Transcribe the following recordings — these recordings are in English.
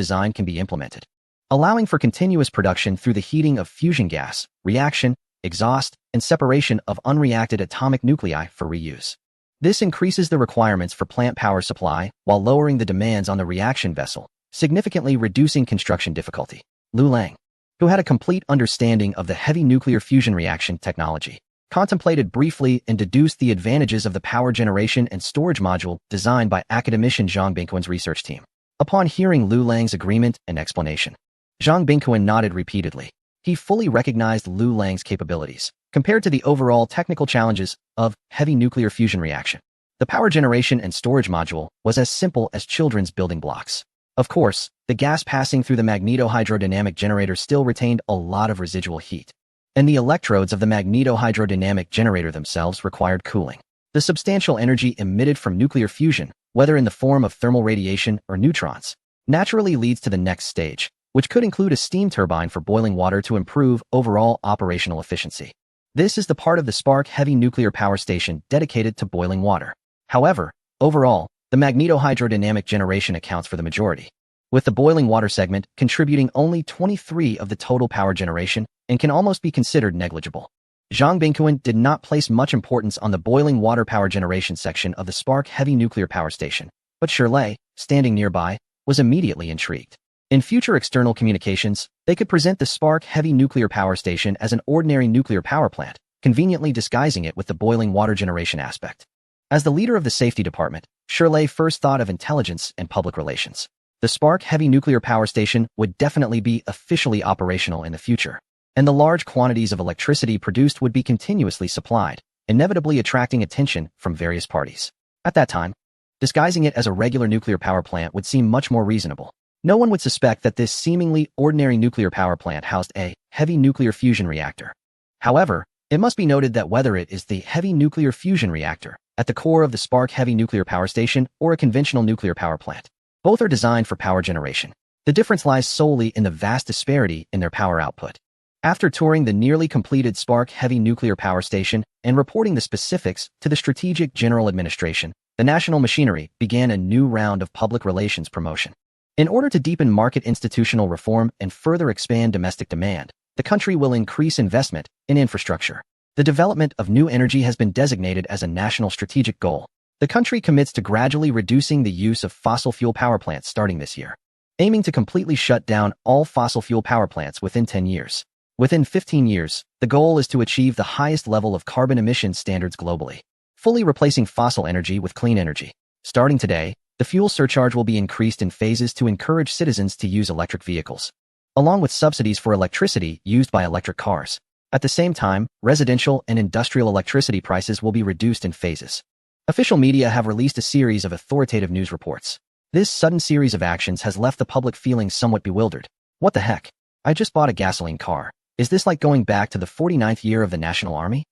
design can be implemented, allowing for continuous production through the heating of fusion gas, reaction, exhaust, and separation of unreacted atomic nuclei for reuse. This increases the requirements for plant power supply while lowering the demands on the reaction vessel, significantly reducing construction difficulty. Lu Lang, who had a complete understanding of the heavy nuclear fusion reaction technology, contemplated briefly and deduced the advantages of the power generation and storage module designed by academician Zhang Bingquan's research team. Upon hearing Lu Lang's agreement and explanation, Zhang Bingquan nodded repeatedly. He fully recognized Lu Lang's capabilities. Compared to the overall technical challenges of heavy nuclear fusion reaction, the power generation and storage module was as simple as children's building blocks. Of course, the gas passing through the magneto-hydrodynamic generator still retained a lot of residual heat, and the electrodes of the magneto-hydrodynamic generator themselves required cooling. The substantial energy emitted from nuclear fusion, whether in the form of thermal radiation or neutrons, naturally leads to the next stage, which could include a steam turbine for boiling water to improve overall operational efficiency. This is the part of the Spark heavy nuclear power station dedicated to boiling water. However, overall, the magneto-hydrodynamic generation accounts for the majority, with the boiling water segment contributing only 23% of the total power generation and can almost be considered negligible. Zhang Bingquan did not place much importance on the boiling water power generation section of the Spark heavy nuclear power station, but Shirley, standing nearby, was immediately intrigued. In future external communications, they could present the Spark heavy nuclear power station as an ordinary nuclear power plant, conveniently disguising it with the boiling water generation aspect. As the leader of the safety department, Shirley first thought of intelligence and public relations. The Spark heavy nuclear power station would definitely be officially operational in the future, and the large quantities of electricity produced would be continuously supplied, inevitably attracting attention from various parties. At that time, disguising it as a regular nuclear power plant would seem much more reasonable. No one would suspect that this seemingly ordinary nuclear power plant housed a heavy nuclear fusion reactor. However, it must be noted that whether it is the heavy nuclear fusion reactor at the core of the Spark heavy nuclear power station or a conventional nuclear power plant, both are designed for power generation. The difference lies solely in the vast disparity in their power output. After touring the nearly completed Spark heavy nuclear power station and reporting the specifics to the Strategic General Administration, the national machinery began a new round of public relations promotion. In order to deepen market institutional reform and further expand domestic demand, the country will increase investment in infrastructure. The development of new energy has been designated as a national strategic goal. The country commits to gradually reducing the use of fossil fuel power plants starting this year, aiming to completely shut down all fossil fuel power plants within 10 years. Within 15 years, the goal is to achieve the highest level of carbon emission standards globally, fully replacing fossil energy with clean energy. Starting today, the fuel surcharge will be increased in phases to encourage citizens to use electric vehicles, along with subsidies for electricity used by electric cars. At the same time, residential and industrial electricity prices will be reduced in phases. Official media have released a series of authoritative news reports. This sudden series of actions has left the public feeling somewhat bewildered. What the heck? I just bought a gasoline car. Is this like going back to the 49th year of the National Army?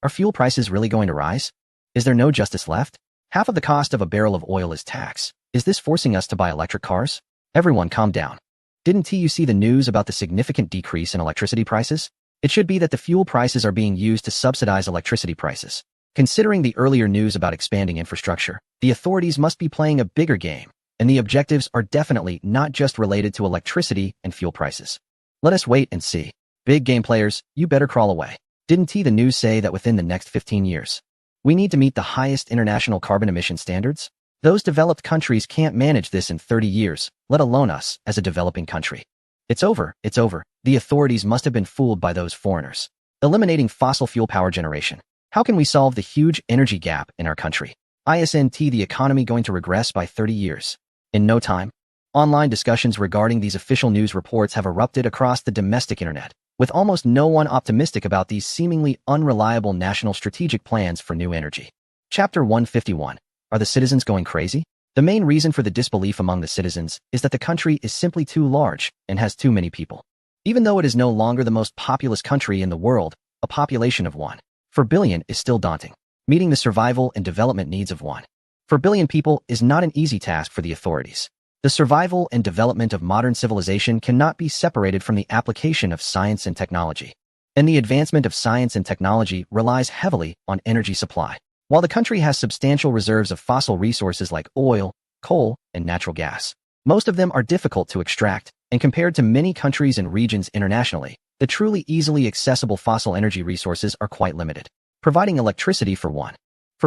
Are fuel prices really going to rise? Is there no justice left? Half of the cost of a barrel of oil is tax. Is this forcing us to buy electric cars? Everyone calm down. Didn't you see the news about the significant decrease in electricity prices? It should be that the fuel prices are being used to subsidize electricity prices. Considering the earlier news about expanding infrastructure, the authorities must be playing a bigger game, and the objectives are definitely not just related to electricity and fuel prices. Let us wait and see. Big game players, you better crawl away. Didn't the news say that within the next 15 years, we need to meet the highest international carbon emission standards? Those developed countries can't manage this in 30 years, let alone us as a developing country. It's over. The authorities must have been fooled by those foreigners. Eliminating fossil fuel power generation. How can we solve the huge energy gap in our country? Isn't the economy going to regress by 30 years? In no time. Online discussions regarding these official news reports have erupted across the domestic internet, with almost no one optimistic about these seemingly unreliable national strategic plans for new energy. Chapter 151. Are the citizens going crazy? The main reason for the disbelief among the citizens is that the country is simply too large and has too many people. Even though it is no longer the most populous country in the world, a population of 1.4 billion is still daunting. Meeting the survival and development needs of 1.4 billion people is not an easy task for the authorities. The survival and development of modern civilization cannot be separated from the application of science and technology. And the advancement of science and technology relies heavily on energy supply. While the country has substantial reserves of fossil resources like oil, coal, and natural gas, Most of them are difficult to extract, and compared to many countries and regions internationally, the truly easily accessible fossil energy resources are quite limited. Providing electricity for 1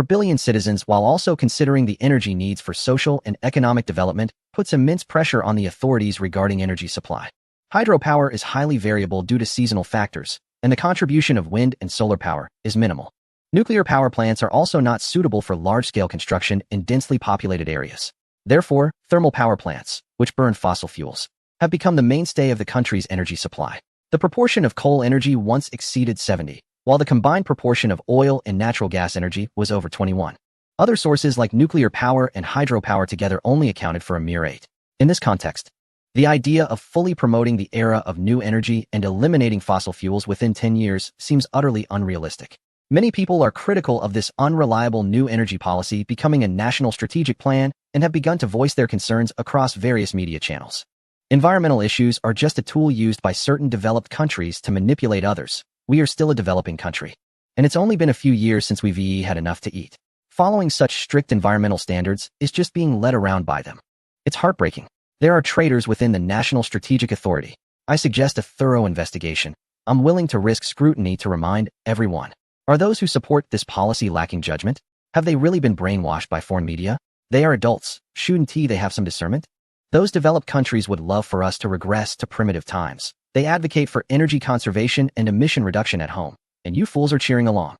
billion citizens while also considering the energy needs for social and economic development puts immense pressure on the authorities regarding energy supply. Hydropower is highly variable due to seasonal factors, and the contribution of wind and solar power is minimal. Nuclear power plants are also not suitable for large-scale construction in densely populated areas. Therefore, thermal power plants, which burn fossil fuels, have become the mainstay of the country's energy supply. The proportion of coal energy once exceeded 70, while the combined proportion of oil and natural gas energy was over 21. Other sources like nuclear power and hydropower together only accounted for a mere 8. In this context, the idea of fully promoting the era of new energy and eliminating fossil fuels within 10 years seems utterly unrealistic. Many people are critical of this unreliable new energy policy becoming a national strategic plan and have begun to voice their concerns across various media channels. Environmental issues are just a tool used by certain developed countries to manipulate others. We are still a developing country, and it's only been a few years since we've had enough to eat. Following such strict environmental standards is just being led around by them. It's heartbreaking. There are traitors within the National Strategic Authority. I suggest a thorough investigation. I'm willing to risk scrutiny to remind everyone. Are those who support this policy lacking judgment? Have they really been brainwashed by foreign media? They are adults. Shouldn't they have some discernment? Those developed countries would love for us to regress to primitive times. They advocate for energy conservation and emission reduction at home, and you fools are cheering along.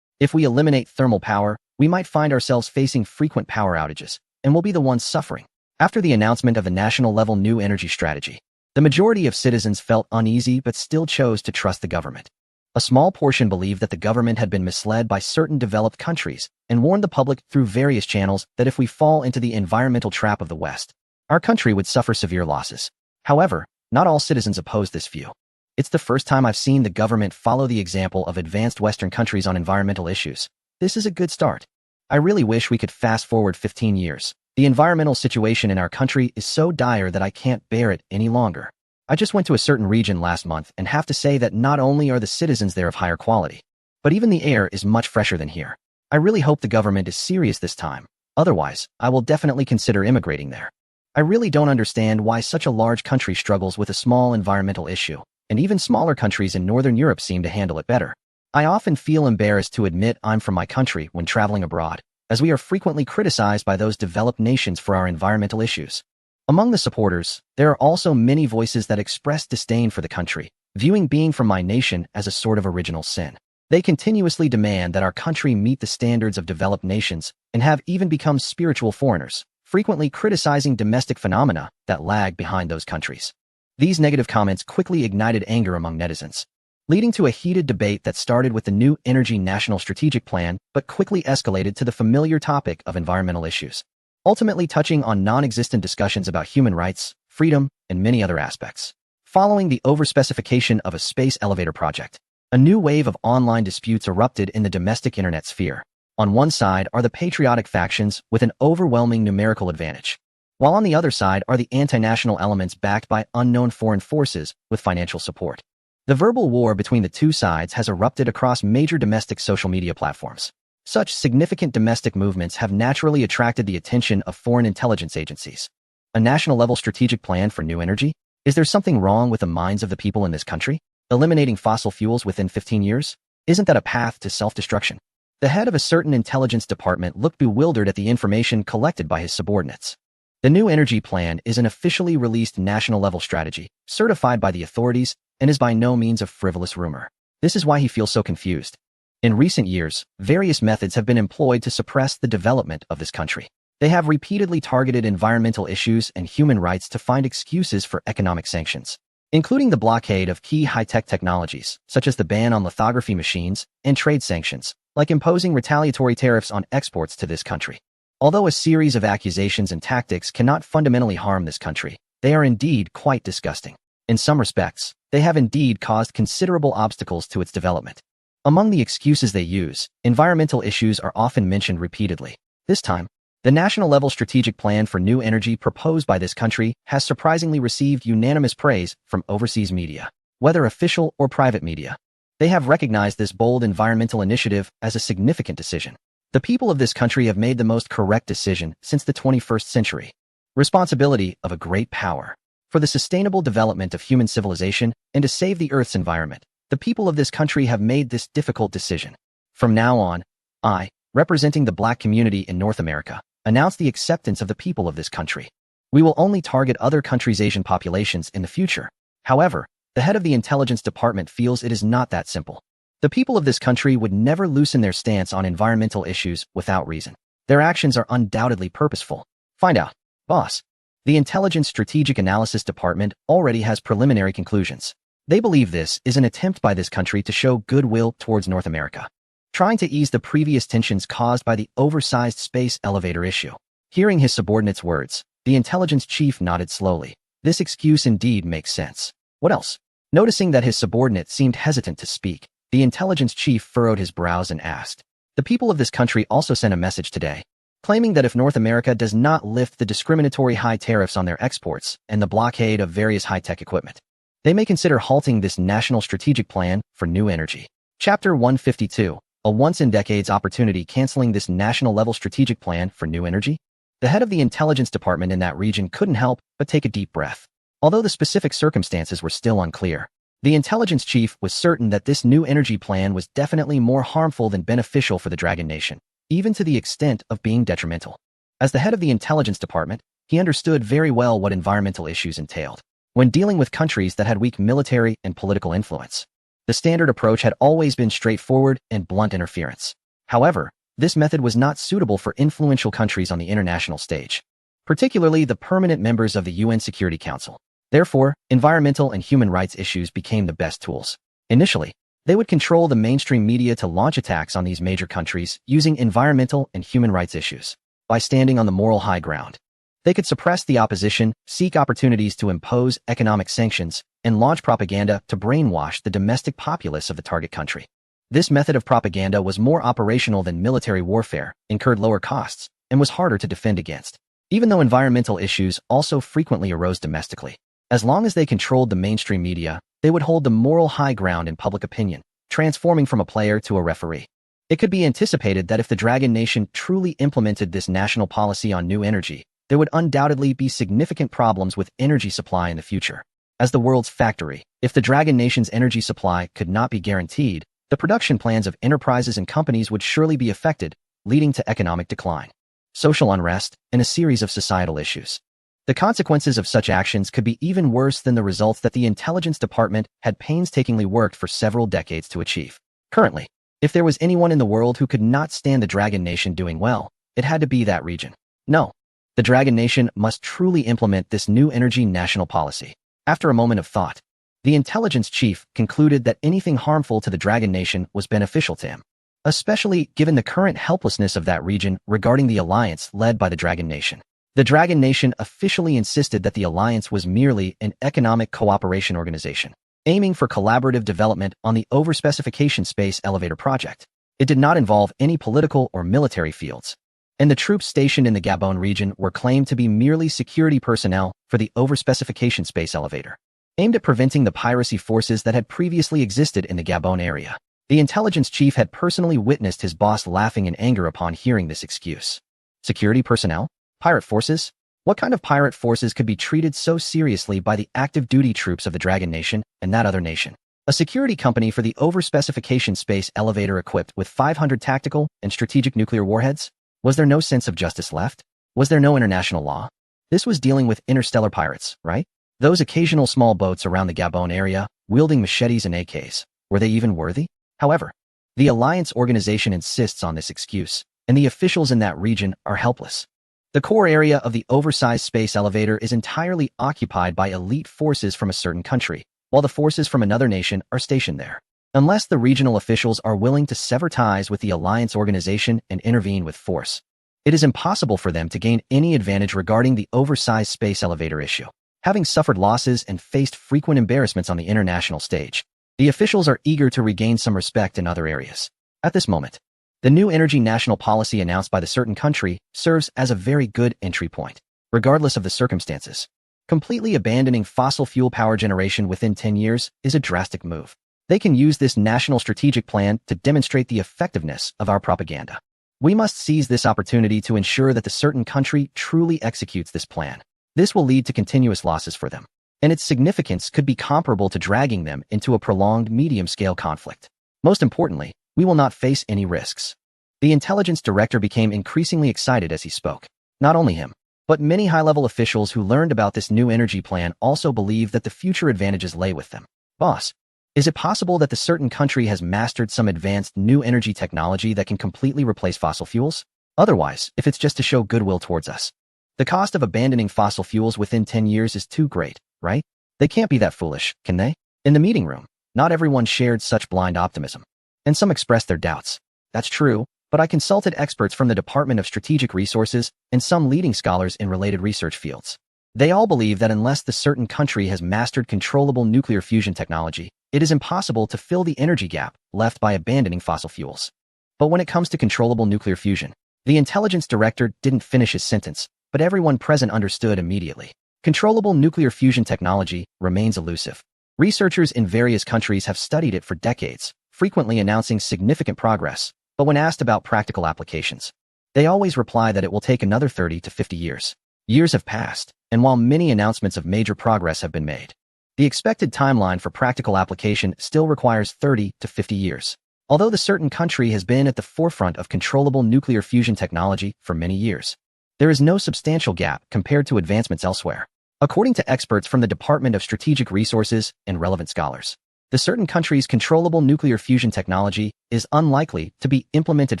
If we eliminate thermal power, we might find ourselves facing frequent power outages, and we'll be the ones suffering. After the announcement of the national-level new energy strategy, the majority of citizens felt uneasy but still chose to trust the government. A small portion believed that the government had been misled by certain developed countries and warned the public through various channels that if we fall into the environmental trap of the West, our country would suffer severe losses. However, not all citizens oppose this view. It's the first time I've seen the government follow the example of advanced Western countries on environmental issues. This is a good start. I really wish we could fast forward 15 years. The environmental situation in our country is so dire that I can't bear it any longer. I just went to a certain region last month and have to say that not only are the citizens there of higher quality, but even the air is much fresher than here. I really hope the government is serious this time. Otherwise, I will definitely consider immigrating there. I really don't understand why such a large country struggles with a small environmental issue, and even smaller countries in Northern Europe seem to handle it better. I often feel embarrassed to admit I'm from my country when traveling abroad, as we are frequently criticized by those developed nations for our environmental issues. Among the supporters, there are also many voices that express disdain for the country, viewing being from my nation as a sort of original sin. They continuously demand that our country meet the standards of developed nations and have even become spiritual foreigners, frequently criticizing domestic phenomena that lag behind those countries. These negative comments quickly ignited anger among netizens, leading to a heated debate that started with the new Energy National Strategic Plan but quickly escalated to the familiar topic of environmental issues, ultimately touching on non-existent discussions about human rights, freedom, and many other aspects. Following the overspecification of a space elevator project, a new wave of online disputes erupted in the domestic internet sphere. On one side are the patriotic factions with an overwhelming numerical advantage, while on the other side are the anti-national elements backed by unknown foreign forces with financial support. The verbal war between the two sides has erupted across major domestic social media platforms. Such significant domestic movements have naturally attracted the attention of foreign intelligence agencies. A national-level strategic plan for new energy? Is there something wrong with the minds of the people in this country? Eliminating fossil fuels within 15 years? Isn't that a path to self-destruction? The head of a certain intelligence department looked bewildered at the information collected by his subordinates. The new energy plan is an officially released national-level strategy, certified by the authorities, and is by no means a frivolous rumor. This is why he feels so confused. In recent years, various methods have been employed to suppress the development of this country. They have repeatedly targeted environmental issues and human rights to find excuses for economic sanctions, including the blockade of key high-tech technologies, such as the ban on lithography machines, and trade sanctions, like imposing retaliatory tariffs on exports to this country. Although a series of accusations and tactics cannot fundamentally harm this country, they are indeed quite disgusting. In some respects, they have indeed caused considerable obstacles to its development. Among the excuses they use, environmental issues are often mentioned repeatedly. This time, the national-level strategic plan for new energy proposed by this country has surprisingly received unanimous praise from overseas media, whether official or private media. They have recognized this bold environmental initiative as a significant decision. The people of this country have made the most correct decision since the 21st century. responsibility of a great power. For the sustainable development of human civilization and to save the Earth's environment, the people of this country have made this difficult decision. From now on, I, representing the Black community in North America, announce the acceptance of the people of this country. We will only target other countries' Asian populations in the future. However, the head of the Intelligence Department feels it is not that simple. The people of this country would never loosen their stance on environmental issues without reason. Their actions are undoubtedly purposeful. Find out, boss. The Intelligence Strategic Analysis Department already has preliminary conclusions. They believe this is an attempt by this country to show goodwill towards North America, trying to ease the previous tensions caused by the oversized space elevator issue. Hearing his subordinate's words, the intelligence chief nodded slowly. This excuse indeed makes sense. What else? Noticing that his subordinate seemed hesitant to speak, the intelligence chief furrowed his brows and asked, "The people of this country also sent a message today, claiming that if North America does not lift the discriminatory high tariffs on their exports and the blockade of various high-tech equipment, they may consider halting this national strategic plan for new energy." Chapter 152, a once-in-decades opportunity canceling this national-level strategic plan for new energy? The head of the intelligence department in that region couldn't help but take a deep breath. Although the specific circumstances were still unclear, the intelligence chief was certain that this new energy plan was definitely more harmful than beneficial for the Dragon Nation, even to the extent of being detrimental. As the head of the intelligence department, he understood very well what environmental issues entailed. When dealing with countries that had weak military and political influence, the standard approach had always been straightforward and blunt interference. However, this method was not suitable for influential countries on the international stage, particularly the permanent members of the UN Security Council. Therefore, environmental and human rights issues became the best tools. Initially, they would control the mainstream media to launch attacks on these major countries using environmental and human rights issues. By standing on the moral high ground, they could suppress the opposition, seek opportunities to impose economic sanctions, and launch propaganda to brainwash the domestic populace of the target country. This method of propaganda was more operational than military warfare, incurred lower costs, and was harder to defend against. Even though environmental issues also frequently arose domestically, as long as they controlled the mainstream media, they would hold the moral high ground in public opinion, transforming from a player to a referee. It could be anticipated that if the Dragon Nation truly implemented this national policy on new energy, there would undoubtedly be significant problems with energy supply in the future. As the world's factory, if the Dragon Nation's energy supply could not be guaranteed, the production plans of enterprises and companies would surely be affected, leading to economic decline, social unrest, and a series of societal issues. The consequences of such actions could be even worse than the results that the intelligence department had painstakingly worked for several decades to achieve. Currently, if there was anyone in the world who could not stand the Dragon Nation doing well, it had to be that region. No, the Dragon Nation must truly implement this new energy national policy. After a moment of thought, the intelligence chief concluded that anything harmful to the Dragon Nation was beneficial to him, especially given the current helplessness of that region regarding the alliance led by the Dragon Nation. The Dragon Nation officially insisted that the alliance was merely an economic cooperation organization, aiming for collaborative development on the overspecification space elevator project. It did not involve any political or military fields, and the troops stationed in the Gabon region were claimed to be merely security personnel for the overspecification space elevator, aimed at preventing the piracy forces that had previously existed in the Gabon area. The intelligence chief had personally witnessed his boss laughing in anger upon hearing this excuse. Security personnel? Pirate forces? What kind of pirate forces could be treated so seriously by the active duty troops of the Dragon Nation and that other nation? A security company for the overspecification space elevator equipped with 500 tactical and strategic nuclear warheads? Was there no sense of justice left? Was there no international law? This was dealing with interstellar pirates, right? Those occasional small boats around the Gabon area, wielding machetes and AKs, were they even worthy? However, the Alliance organization insists on this excuse, and the officials in that region are helpless. The core area of the oversized space elevator is entirely occupied by elite forces from a certain country, while the forces from another nation are stationed there. Unless the regional officials are willing to sever ties with the Alliance organization and intervene with force, it is impossible for them to gain any advantage regarding the oversized space elevator issue. Having suffered losses and faced frequent embarrassments on the international stage, the officials are eager to regain some respect in other areas. At this moment, the new energy national policy announced by the certain country serves as a very good entry point, regardless of the circumstances. Completely abandoning fossil fuel power generation within 10 years is a drastic move. They can use this national strategic plan to demonstrate the effectiveness of our propaganda. We must seize this opportunity to ensure that the certain country truly executes this plan. This will lead to continuous losses for them, and its significance could be comparable to dragging them into a prolonged medium-scale conflict. Most importantly, we will not face any risks. The intelligence director became increasingly excited as he spoke. Not only him, but many high-level officials who learned about this new energy plan also believe that the future advantages lay with them. Boss, is it possible that the certain country has mastered some advanced new energy technology that can completely replace fossil fuels? Otherwise, if it's just to show goodwill towards us. The cost of abandoning fossil fuels within 10 years is too great, right? They can't be that foolish, can they? In the meeting room, not everyone shared such blind optimism, and some expressed their doubts. That's true, but I consulted experts from the Department of Strategic Resources and some leading scholars in related research fields. They all believe that unless the certain country has mastered controllable nuclear fusion technology, it is impossible to fill the energy gap left by abandoning fossil fuels. But when it comes to controllable nuclear fusion, the intelligence director didn't finish his sentence, but everyone present understood immediately. Controllable nuclear fusion technology remains elusive. Researchers in various countries have studied it for decades, frequently announcing significant progress, but when asked about practical applications, they always reply that it will take another 30 to 50 years. Years have passed, and while many announcements of major progress have been made, the expected timeline for practical application still requires 30 to 50 years. Although the certain country has been at the forefront of controllable nuclear fusion technology for many years, there is no substantial gap compared to advancements elsewhere. According to experts from the Department of Strategic Resources and relevant scholars, the certain country's controllable nuclear fusion technology is unlikely to be implemented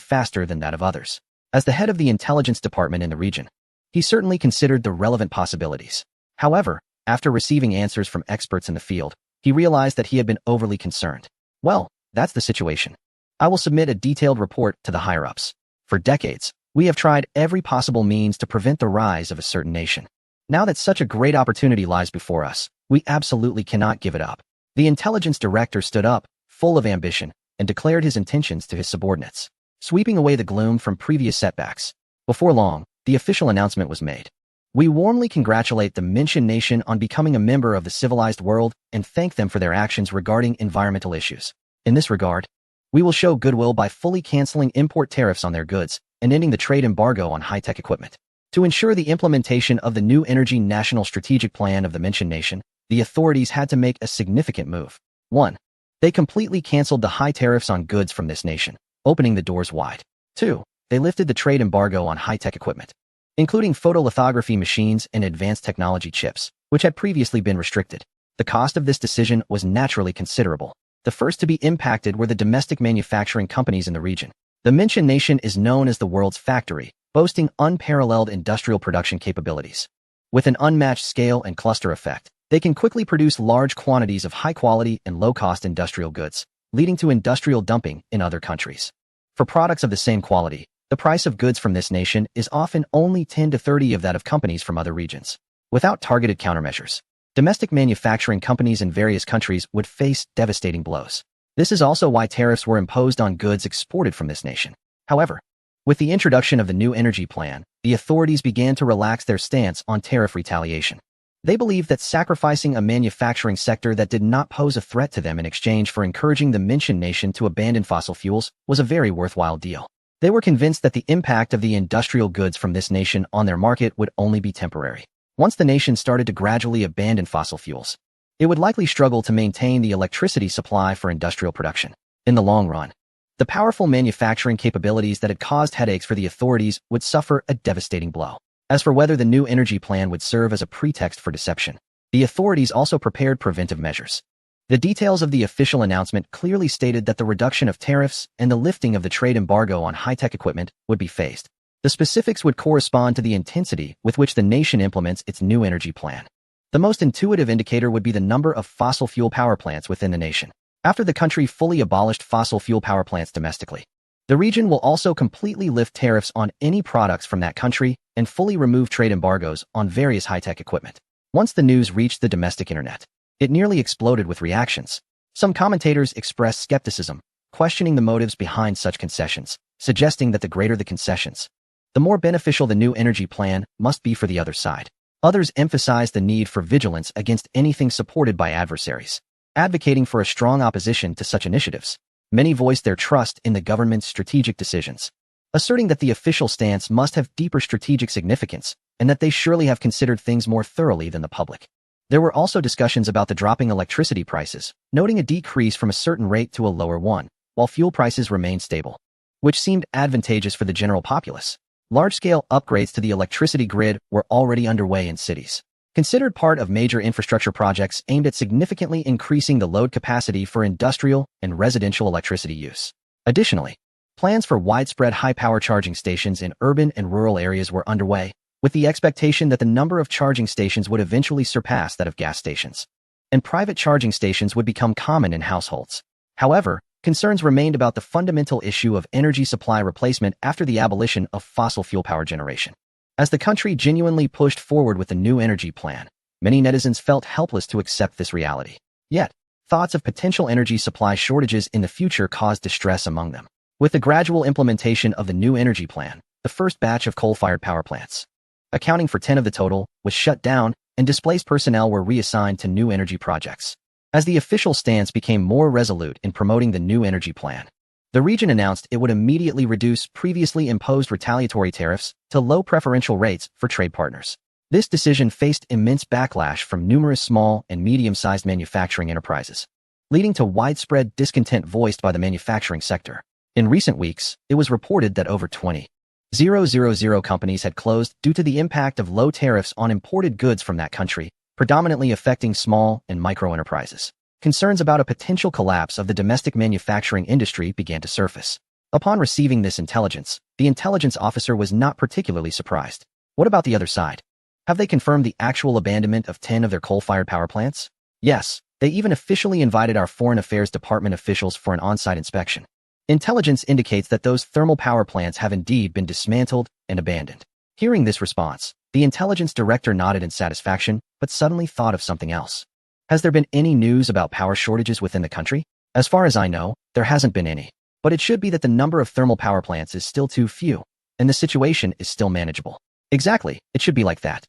faster than that of others. As the head of the intelligence department in the region, he certainly considered the relevant possibilities. However, after receiving answers from experts in the field, he realized that he had been overly concerned. Well, that's the situation. I will submit a detailed report to the higher-ups. For decades, we have tried every possible means to prevent the rise of a certain nation. Now that such a great opportunity lies before us, we absolutely cannot give it up. The intelligence director stood up, full of ambition, and declared his intentions to his subordinates, sweeping away the gloom from previous setbacks. Before long, the official announcement was made. We warmly congratulate the mentioned nation on becoming a member of the civilized world and thank them for their actions regarding environmental issues. In this regard, we will show goodwill by fully canceling import tariffs on their goods and ending the trade embargo on high-tech equipment. To ensure the implementation of the new Energy National Strategic Plan of the mentioned nation, the authorities had to make a significant move. 1. They completely canceled the high tariffs on goods from this nation, opening the doors wide. 2. They lifted the trade embargo on high-tech equipment, including photolithography machines and advanced technology chips, which had previously been restricted. The cost of this decision was naturally considerable. The first to be impacted were the domestic manufacturing companies in the region. The mentioned nation is known as the world's factory, boasting unparalleled industrial production capabilities. With an unmatched scale and cluster effect, they can quickly produce large quantities of high-quality and low-cost industrial goods, leading to industrial dumping in other countries. For products of the same quality, the price of goods from this nation is often only 10 to 30 of that of companies from other regions. Without targeted countermeasures, domestic manufacturing companies in various countries would face devastating blows. This is also why tariffs were imposed on goods exported from this nation. However, with the introduction of the new energy plan, the authorities began to relax their stance on tariff retaliation. They believed that sacrificing a manufacturing sector that did not pose a threat to them in exchange for encouraging the mentioned nation to abandon fossil fuels was a very worthwhile deal. They were convinced that the impact of the industrial goods from this nation on their market would only be temporary. Once the nation started to gradually abandon fossil fuels, it would likely struggle to maintain the electricity supply for industrial production. In the long run, the powerful manufacturing capabilities that had caused headaches for the authorities would suffer a devastating blow. As for whether the new energy plan would serve as a pretext for deception, the authorities also prepared preventive measures. The details of the official announcement clearly stated that the reduction of tariffs and the lifting of the trade embargo on high-tech equipment would be phased. The specifics would correspond to the intensity with which the nation implements its new energy plan. The most intuitive indicator would be the number of fossil fuel power plants within the nation. After the country fully abolished fossil fuel power plants domestically, the region will also completely lift tariffs on any products from that country and fully remove trade embargoes on various high-tech equipment. Once the news reached the domestic internet, it nearly exploded with reactions. Some commentators expressed skepticism, questioning the motives behind such concessions, suggesting that the greater the concessions, the more beneficial the new energy plan must be for the other side. Others emphasized the need for vigilance against anything supported by adversaries, advocating for a strong opposition to such initiatives. Many voiced their trust in the government's strategic decisions, asserting that the official stance must have deeper strategic significance and that they surely have considered things more thoroughly than the public. There were also discussions about the dropping electricity prices, noting a decrease from a certain rate to a lower one, while fuel prices remained stable, which seemed advantageous for the general populace. Large-scale upgrades to the electricity grid were already underway in cities, considered part of major infrastructure projects aimed at significantly increasing the load capacity for industrial and residential electricity use. Additionally, plans for widespread high-power charging stations in urban and rural areas were underway, with the expectation that the number of charging stations would eventually surpass that of gas stations, and private charging stations would become common in households. However, concerns remained about the fundamental issue of energy supply replacement after the abolition of fossil fuel power generation. As the country genuinely pushed forward with the new energy plan, many netizens felt helpless to accept this reality. Yet, thoughts of potential energy supply shortages in the future caused distress among them. With the gradual implementation of the new energy plan, the first batch of coal-fired power plants, accounting for 10 of the total, was shut down, and displaced personnel were reassigned to new energy projects. As the official stance became more resolute in promoting the new energy plan, the region announced it would immediately reduce previously imposed retaliatory tariffs to low preferential rates for trade partners. This decision faced immense backlash from numerous small and medium-sized manufacturing enterprises, leading to widespread discontent voiced by the manufacturing sector. In recent weeks, it was reported that over 20,000 companies had closed due to the impact of low tariffs on imported goods from that country, predominantly affecting small and micro enterprises. Concerns about a potential collapse of the domestic manufacturing industry began to surface. Upon receiving this intelligence, the intelligence officer was not particularly surprised. What about the other side? Have they confirmed the actual abandonment of 10 of their coal-fired power plants? Yes, they even officially invited our Foreign Affairs Department officials for an on-site inspection. Intelligence indicates that those thermal power plants have indeed been dismantled and abandoned. Hearing this response, the intelligence director nodded in satisfaction, but suddenly thought of something else. Has there been any news about power shortages within the country? As far as I know, there hasn't been any. But it should be that the number of thermal power plants is still too few, and the situation is still manageable. Exactly, it should be like that.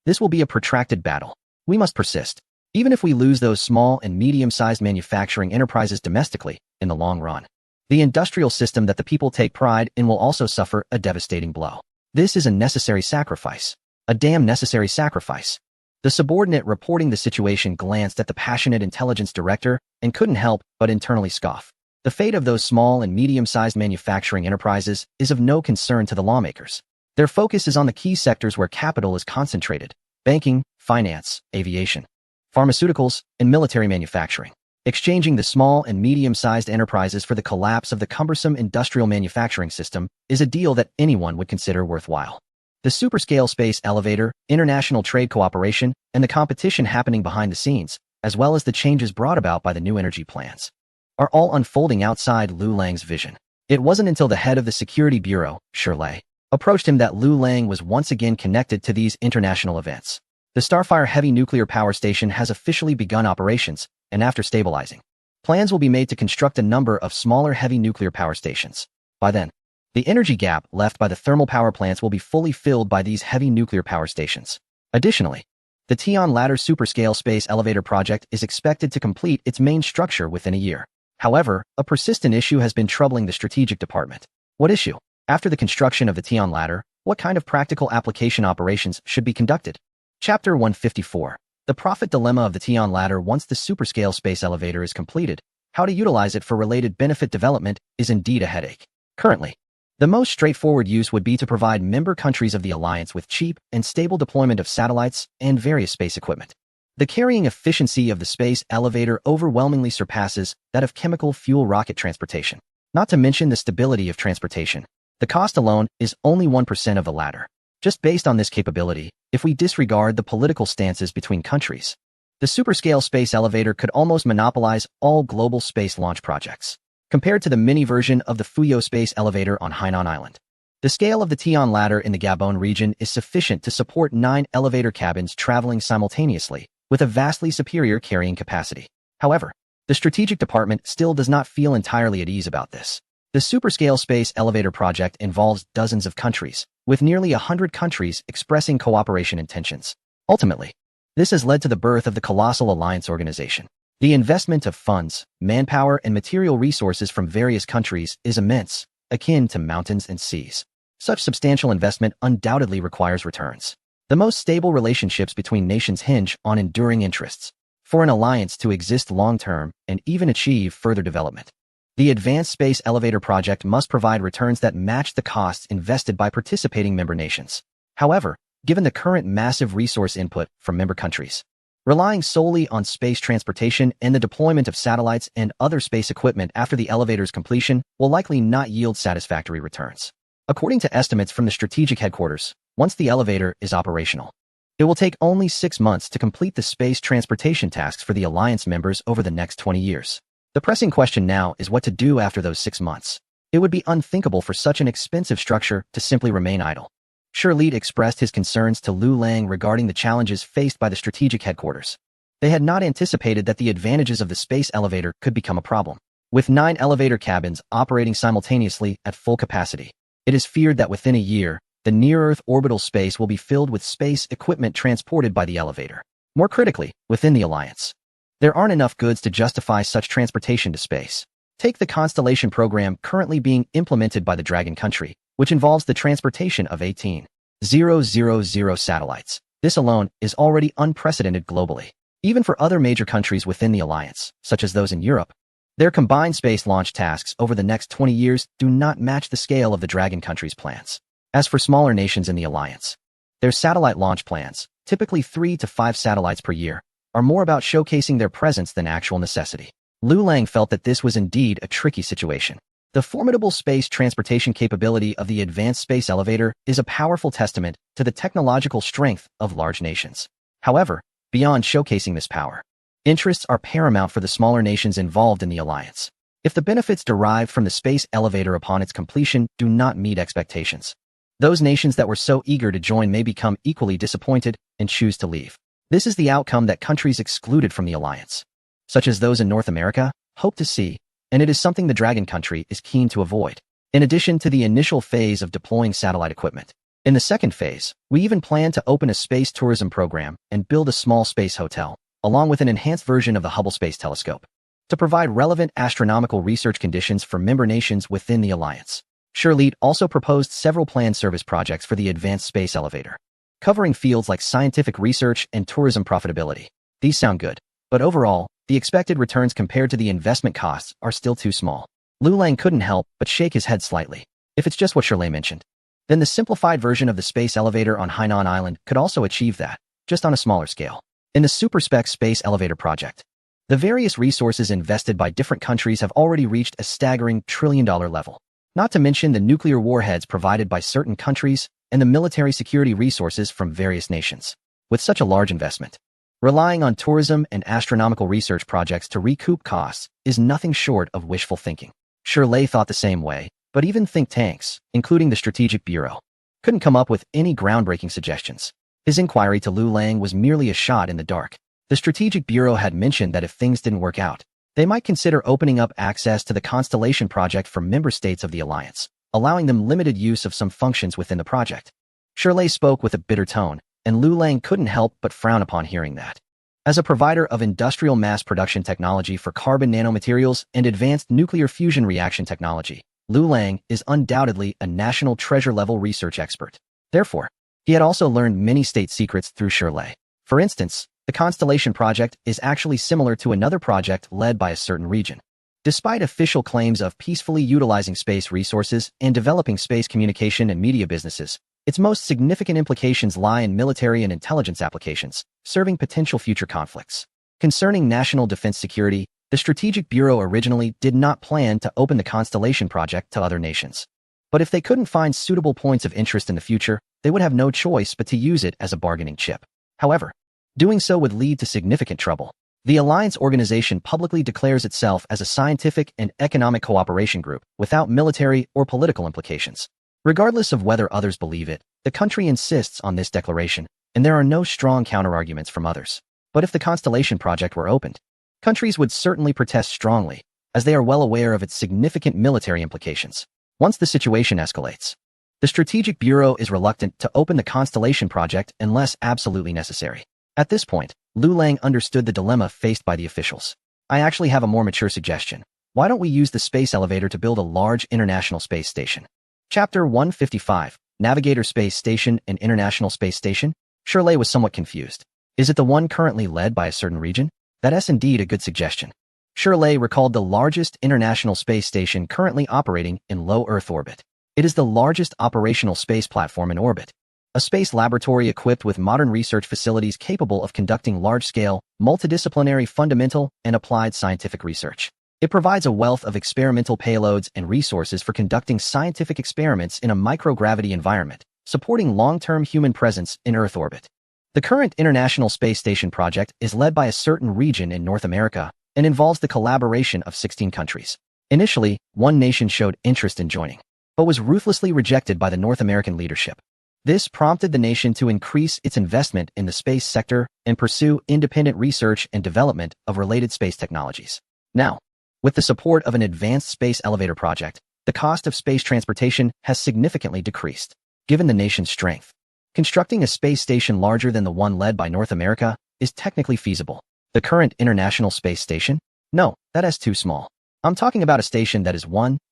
This will be a protracted battle. We must persist. Even if we lose those small and medium-sized manufacturing enterprises domestically, in the long run, the industrial system that the people take pride in will also suffer a devastating blow. This is a necessary sacrifice. A damn necessary sacrifice. The subordinate reporting the situation glanced at the passionate intelligence director and couldn't help but internally scoff. The fate of those small and medium-sized manufacturing enterprises is of no concern to the lawmakers. Their focus is on the key sectors where capital is concentrated: banking, finance, aviation, pharmaceuticals, and military manufacturing. Exchanging the small and medium-sized enterprises for the collapse of the cumbersome industrial manufacturing system is a deal that anyone would consider worthwhile. The superscale space elevator, international trade cooperation, and the competition happening behind the scenes, as well as the changes brought about by the new energy plans, are all unfolding outside Lu Lang's vision. It wasn't until the head of the Security Bureau, Shirley, approached him that Lu Lang was once again connected to these international events. The Starfire Heavy Nuclear Power Station has officially begun operations, and after stabilizing, plans will be made to construct a number of smaller heavy nuclear power stations. By then, the energy gap left by the thermal power plants will be fully filled by these heavy nuclear power stations. Additionally, the Tian Ladder Superscale Space Elevator project is expected to complete its main structure within a year. However, a persistent issue has been troubling the strategic department. What issue? After the construction of the Tian Ladder, what kind of practical application operations should be conducted? Chapter 154. The profit dilemma of the Tian Ladder. Once the superscale space elevator is completed, how to utilize it for related benefit development is indeed a headache. Currently, the most straightforward use would be to provide member countries of the alliance with cheap and stable deployment of satellites and various space equipment. The carrying efficiency of the space elevator overwhelmingly surpasses that of chemical fuel rocket transportation. Not to mention the stability of transportation. The cost alone is only 1% of the latter. Just based on this capability, if we disregard the political stances between countries, the superscale space elevator could almost monopolize all global space launch projects. Compared to the mini version of the Fuyo space elevator on Hainan Island, the scale of the Tian Ladder in the Gabon region is sufficient to support 9 elevator cabins traveling simultaneously, with a vastly superior carrying capacity. However, the strategic department still does not feel entirely at ease about this. The superscale space elevator project involves dozens of countries, with nearly 100 countries expressing cooperation intentions. Ultimately, this has led to the birth of the colossal alliance organization. The investment of funds, manpower, and material resources from various countries is immense, akin to mountains and seas. Such substantial investment undoubtedly requires returns. The most stable relationships between nations hinge on enduring interests. For an alliance to exist long-term and even achieve further development, the Advanced Space Elevator project must provide returns that match the costs invested by participating member nations. However, given the current massive resource input from member countries, relying solely on space transportation and the deployment of satellites and other space equipment after the elevator's completion will likely not yield satisfactory returns. According to estimates from the strategic headquarters, once the elevator is operational, it will take only 6 months to complete the space transportation tasks for the Alliance members over the next 20 years. The pressing question now is what to do after those 6 months. It would be unthinkable for such an expensive structure to simply remain idle. Shirley expressed his concerns to Lu Lang regarding the challenges faced by the strategic headquarters. They had not anticipated that the advantages of the space elevator could become a problem. With 9 elevator cabins operating simultaneously at full capacity, it is feared that within a year, the near-Earth orbital space will be filled with space equipment transported by the elevator. More critically, within the Alliance, there aren't enough goods to justify such transportation to space. Take the Constellation program currently being implemented by the Dragon country, which involves the transportation of 18,000 satellites. This alone is already unprecedented globally. Even for other major countries within the Alliance, such as those in Europe, their combined space launch tasks over the next 20 years do not match the scale of the Dragon country's plans. As for smaller nations in the Alliance, their satellite launch plans, typically 3 to 5 satellites per year, are more about showcasing their presence than actual necessity. Lu Lang felt that this was indeed a tricky situation. The formidable space transportation capability of the Advanced Space Elevator is a powerful testament to the technological strength of large nations. However, beyond showcasing this power, interests are paramount for the smaller nations involved in the Alliance. If the benefits derived from the space elevator upon its completion do not meet expectations, those nations that were so eager to join may become equally disappointed and choose to leave. This is the outcome that countries excluded from the Alliance, such as those in North America, hope to see, and it is something the Dragon country is keen to avoid. In addition to the initial phase of deploying satellite equipment, in the second phase, we even plan to open a space tourism program and build a small space hotel, along with an enhanced version of the Hubble Space Telescope, to provide relevant astronomical research conditions for member nations within the Alliance. Shirley also proposed several planned service projects for the Advanced Space Elevator, covering fields like scientific research and tourism profitability. These sound good, but overall, the expected returns compared to the investment costs are still too small. Lu Lang couldn't help but shake his head slightly. If it's just what Shirley mentioned, then the simplified version of the space elevator on Hainan Island could also achieve that, just on a smaller scale. In the SuperSpec Space Elevator project, the various resources invested by different countries have already reached a staggering trillion-dollar level. Not to mention the nuclear warheads provided by certain countries and the military security resources from various nations. With such a large investment, relying on tourism and astronomical research projects to recoup costs is nothing short of wishful thinking. Shirley thought the same way, but even think tanks, including the Strategic Bureau, couldn't come up with any groundbreaking suggestions. His inquiry to Lu Lang was merely a shot in the dark. The Strategic Bureau had mentioned that if things didn't work out, they might consider opening up access to the Constellation project for member states of the Alliance, allowing them limited use of some functions within the project. Shirley spoke with a bitter tone, and Lu Lang couldn't help but frown upon hearing that. As a provider of industrial mass production technology for carbon nanomaterials and advanced nuclear fusion reaction technology, Lu Lang is undoubtedly a national treasure-level research expert. Therefore, he had also learned many state secrets through Shirley. For instance, the Constellation project is actually similar to another project led by a certain region. Despite official claims of peacefully utilizing space resources and developing space communication and media businesses, its most significant implications lie in military and intelligence applications, serving potential future conflicts. Concerning national defense security, the Strategic Bureau originally did not plan to open the Constellation project to other nations. But if they couldn't find suitable points of interest in the future, they would have no choice but to use it as a bargaining chip. However, doing so would lead to significant trouble. The Alliance organization publicly declares itself as a scientific and economic cooperation group without military or political implications. Regardless of whether others believe it, the country insists on this declaration, and there are no strong counterarguments from others. But if the Constellation project were opened, countries would certainly protest strongly, as they are well aware of its significant military implications. Once the situation escalates, the Strategic Bureau is reluctant to open the Constellation project unless absolutely necessary. At this point, Lu Lang understood the dilemma faced by the officials. I actually have a more mature suggestion. Why don't we use the space elevator to build a large international space station? Chapter 155, Navigator Space Station and International Space Station? Shirley was somewhat confused. Is it the one currently led by a certain region? That's indeed a good suggestion. Shirley recalled the largest international space station currently operating in low Earth orbit. It is the largest operational space platform in orbit, a space laboratory equipped with modern research facilities capable of conducting large-scale, multidisciplinary fundamental and applied scientific research. It provides a wealth of experimental payloads and resources for conducting scientific experiments in a microgravity environment, supporting long-term human presence in Earth orbit. The current International Space Station project is led by a certain region in North America and involves the collaboration of 16 countries. Initially, one nation showed interest in joining, but was ruthlessly rejected by the North American leadership. This prompted the nation to increase its investment in the space sector and pursue independent research and development of related space technologies. Now, with the support of an advanced space elevator project, the cost of space transportation has significantly decreased. Given the nation's strength, constructing a space station larger than the one led by North America is technically feasible. The current International Space Station? No, that's too small. I'm talking about a station that is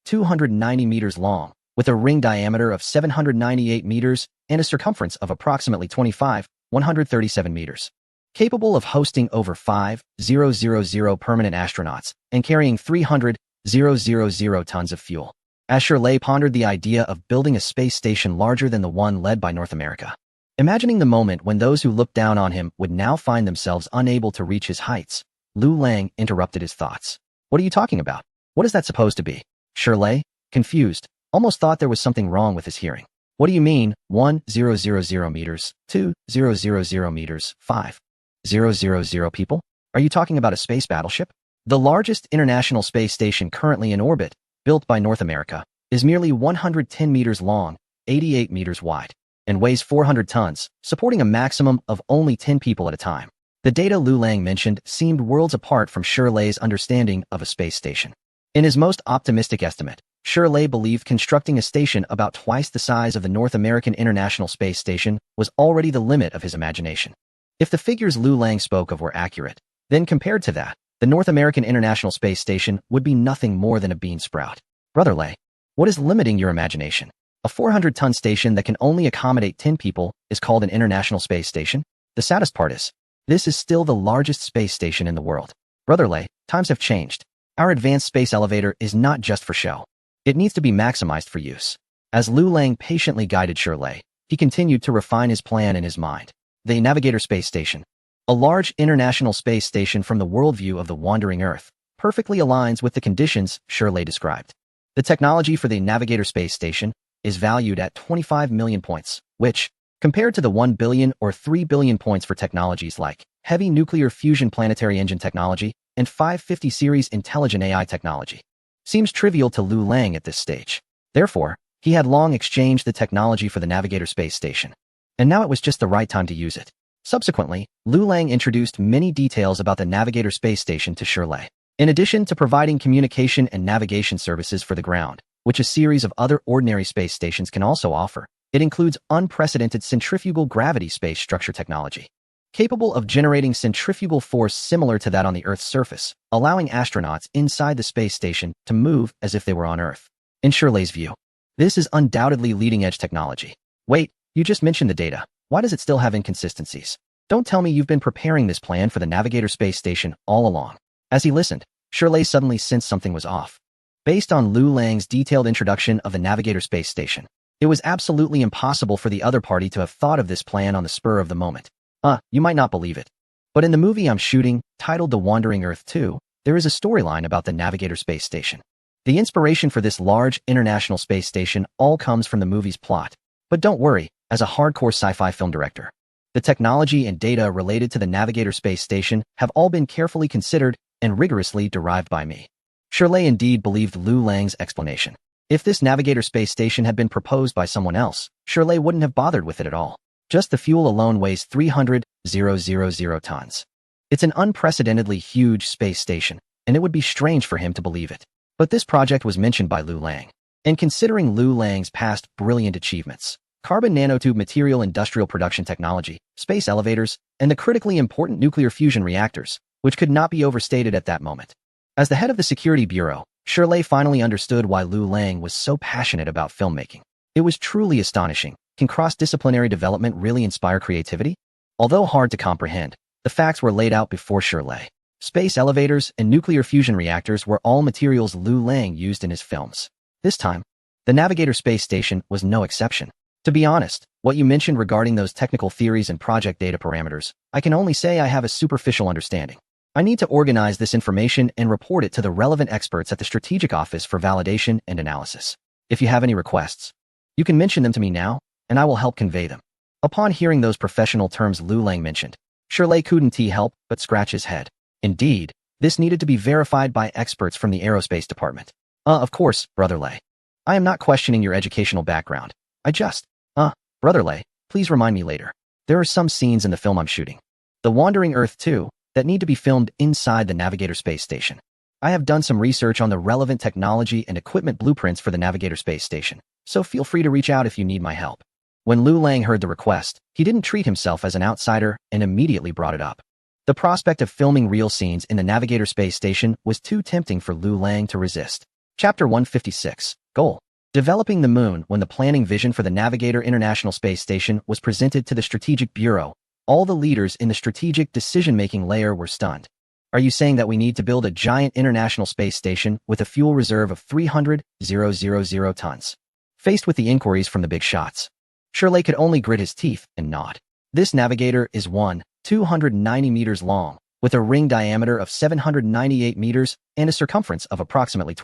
290 meters long, with a ring diameter of 798 meters and a circumference of approximately 137 meters. Capable of hosting over 5,000 permanent astronauts and carrying 300,000 tons of fuel. As Shirley pondered the idea of building a space station larger than the one led by North America, imagining the moment when those who looked down on him would now find themselves unable to reach his heights, Lu Lang interrupted his thoughts. What are you talking about? What is that supposed to be? Shirley, confused, almost thought there was something wrong with his hearing. What do you mean, 1,000 meters, 2,000 meters, 5,000 people? Are you talking about a space battleship? The largest international space station currently in orbit, built by North America, is merely 110 meters long, 88 meters wide, and weighs 400 tons, supporting a maximum of only 10 people at a time. The data Lu Lang mentioned seemed worlds apart from Shirley's understanding of a space station. In his most optimistic estimate, Shirley believed constructing a station about twice the size of the North American International Space Station was already the limit of his imagination. If the figures Lu Lang spoke of were accurate, then compared to that, the North American International Space Station would be nothing more than a bean sprout. Brother Lay, what is limiting your imagination? A 400-ton station that can only accommodate 10 people is called an International Space Station? The saddest part is, this is still the largest space station in the world. Brother Lay, times have changed. Our advanced space elevator is not just for show. It needs to be maximized for use. As Lu Lang patiently guided Shirley, he continued to refine his plan in his mind. The Navigator Space Station, a large international space station from the worldview of the wandering Earth, perfectly aligns with the conditions Shirley described. The technology for the Navigator Space Station is valued at 25 million points, which, compared to the 1 billion or 3 billion points for technologies like heavy nuclear fusion planetary engine technology and 550 series intelligent AI technology, seems trivial to Lu Lang at this stage. Therefore, he had long exchanged the technology for the Navigator Space Station, and now it was just the right time to use it. Subsequently, Lu Lang introduced many details about the Navigator Space Station to Shirley. In addition to providing communication and navigation services for the ground, which a series of other ordinary space stations can also offer, it includes unprecedented centrifugal gravity space structure technology, capable of generating centrifugal force similar to that on the Earth's surface, allowing astronauts inside the space station to move as if they were on Earth. In Shirley's view, this is undoubtedly leading-edge technology. Wait, you just mentioned the data. Why does it still have inconsistencies? Don't tell me you've been preparing this plan for the Navigator Space Station all along. As he listened, Shirley suddenly sensed something was off. Based on Lu Lang's detailed introduction of the Navigator Space Station, it was absolutely impossible for the other party to have thought of this plan on the spur of the moment. You might not believe it, but in the movie I'm shooting, titled The Wandering Earth 2, there is a storyline about the Navigator Space Station. The inspiration for this large international space station all comes from the movie's plot. But don't worry, as a hardcore sci-fi film director, the technology and data related to the Navigator Space Station have all been carefully considered and rigorously derived by me. Shirley indeed believed Lu Lang's explanation. If this Navigator Space Station had been proposed by someone else, Shirley wouldn't have bothered with it at all. Just the fuel alone weighs 300,000 tons. It's an unprecedentedly huge space station, and it would be strange for him to believe it. But this project was mentioned by Lu Lang. And considering Lu Lang's past brilliant achievements, carbon nanotube material industrial production technology, space elevators, and the critically important nuclear fusion reactors, which could not be overstated at that moment. As the head of the Security Bureau, Shirley finally understood why Lu Lang was so passionate about filmmaking. It was truly astonishing. Can cross-disciplinary development really inspire creativity? Although hard to comprehend, the facts were laid out before Shirley. Space elevators and nuclear fusion reactors were all materials Lu Lang used in his films. This time, the Navigator space station was no exception. To be honest, what you mentioned regarding those technical theories and project data parameters, I can only say I have a superficial understanding. I need to organize this information and report it to the relevant experts at the Strategic Office for validation and analysis. If you have any requests, you can mention them to me now, and I will help convey them. Upon hearing those professional terms Lu Lang mentioned, Shirley couldn't help but scratch his head. Indeed, this needed to be verified by experts from the aerospace department. Of course, Brother Lei. I am not questioning your educational background. Brother Lei, please remind me later. There are some scenes in the film I'm shooting, The Wandering Earth 2, that need to be filmed inside the Navigator space station. I have done some research on the relevant technology and equipment blueprints for the Navigator space station, so feel free to reach out if you need my help. When Lu Lang heard the request, he didn't treat himself as an outsider and immediately brought it up. The prospect of filming real scenes in the Navigator space station was too tempting for Lu Lang to resist. Chapter 156. Goal. Developing the moon. When the planning vision for the Navigator International Space Station was presented to the Strategic Bureau, all the leaders in the strategic decision-making layer were stunned. Are you saying that we need to build a giant international space station with a fuel reserve of 300,000 tons? Faced with the inquiries from the big shots, Shirley could only grit his teeth and nod. This Navigator is 290 meters long, with a ring diameter of 798 meters and a circumference of approximately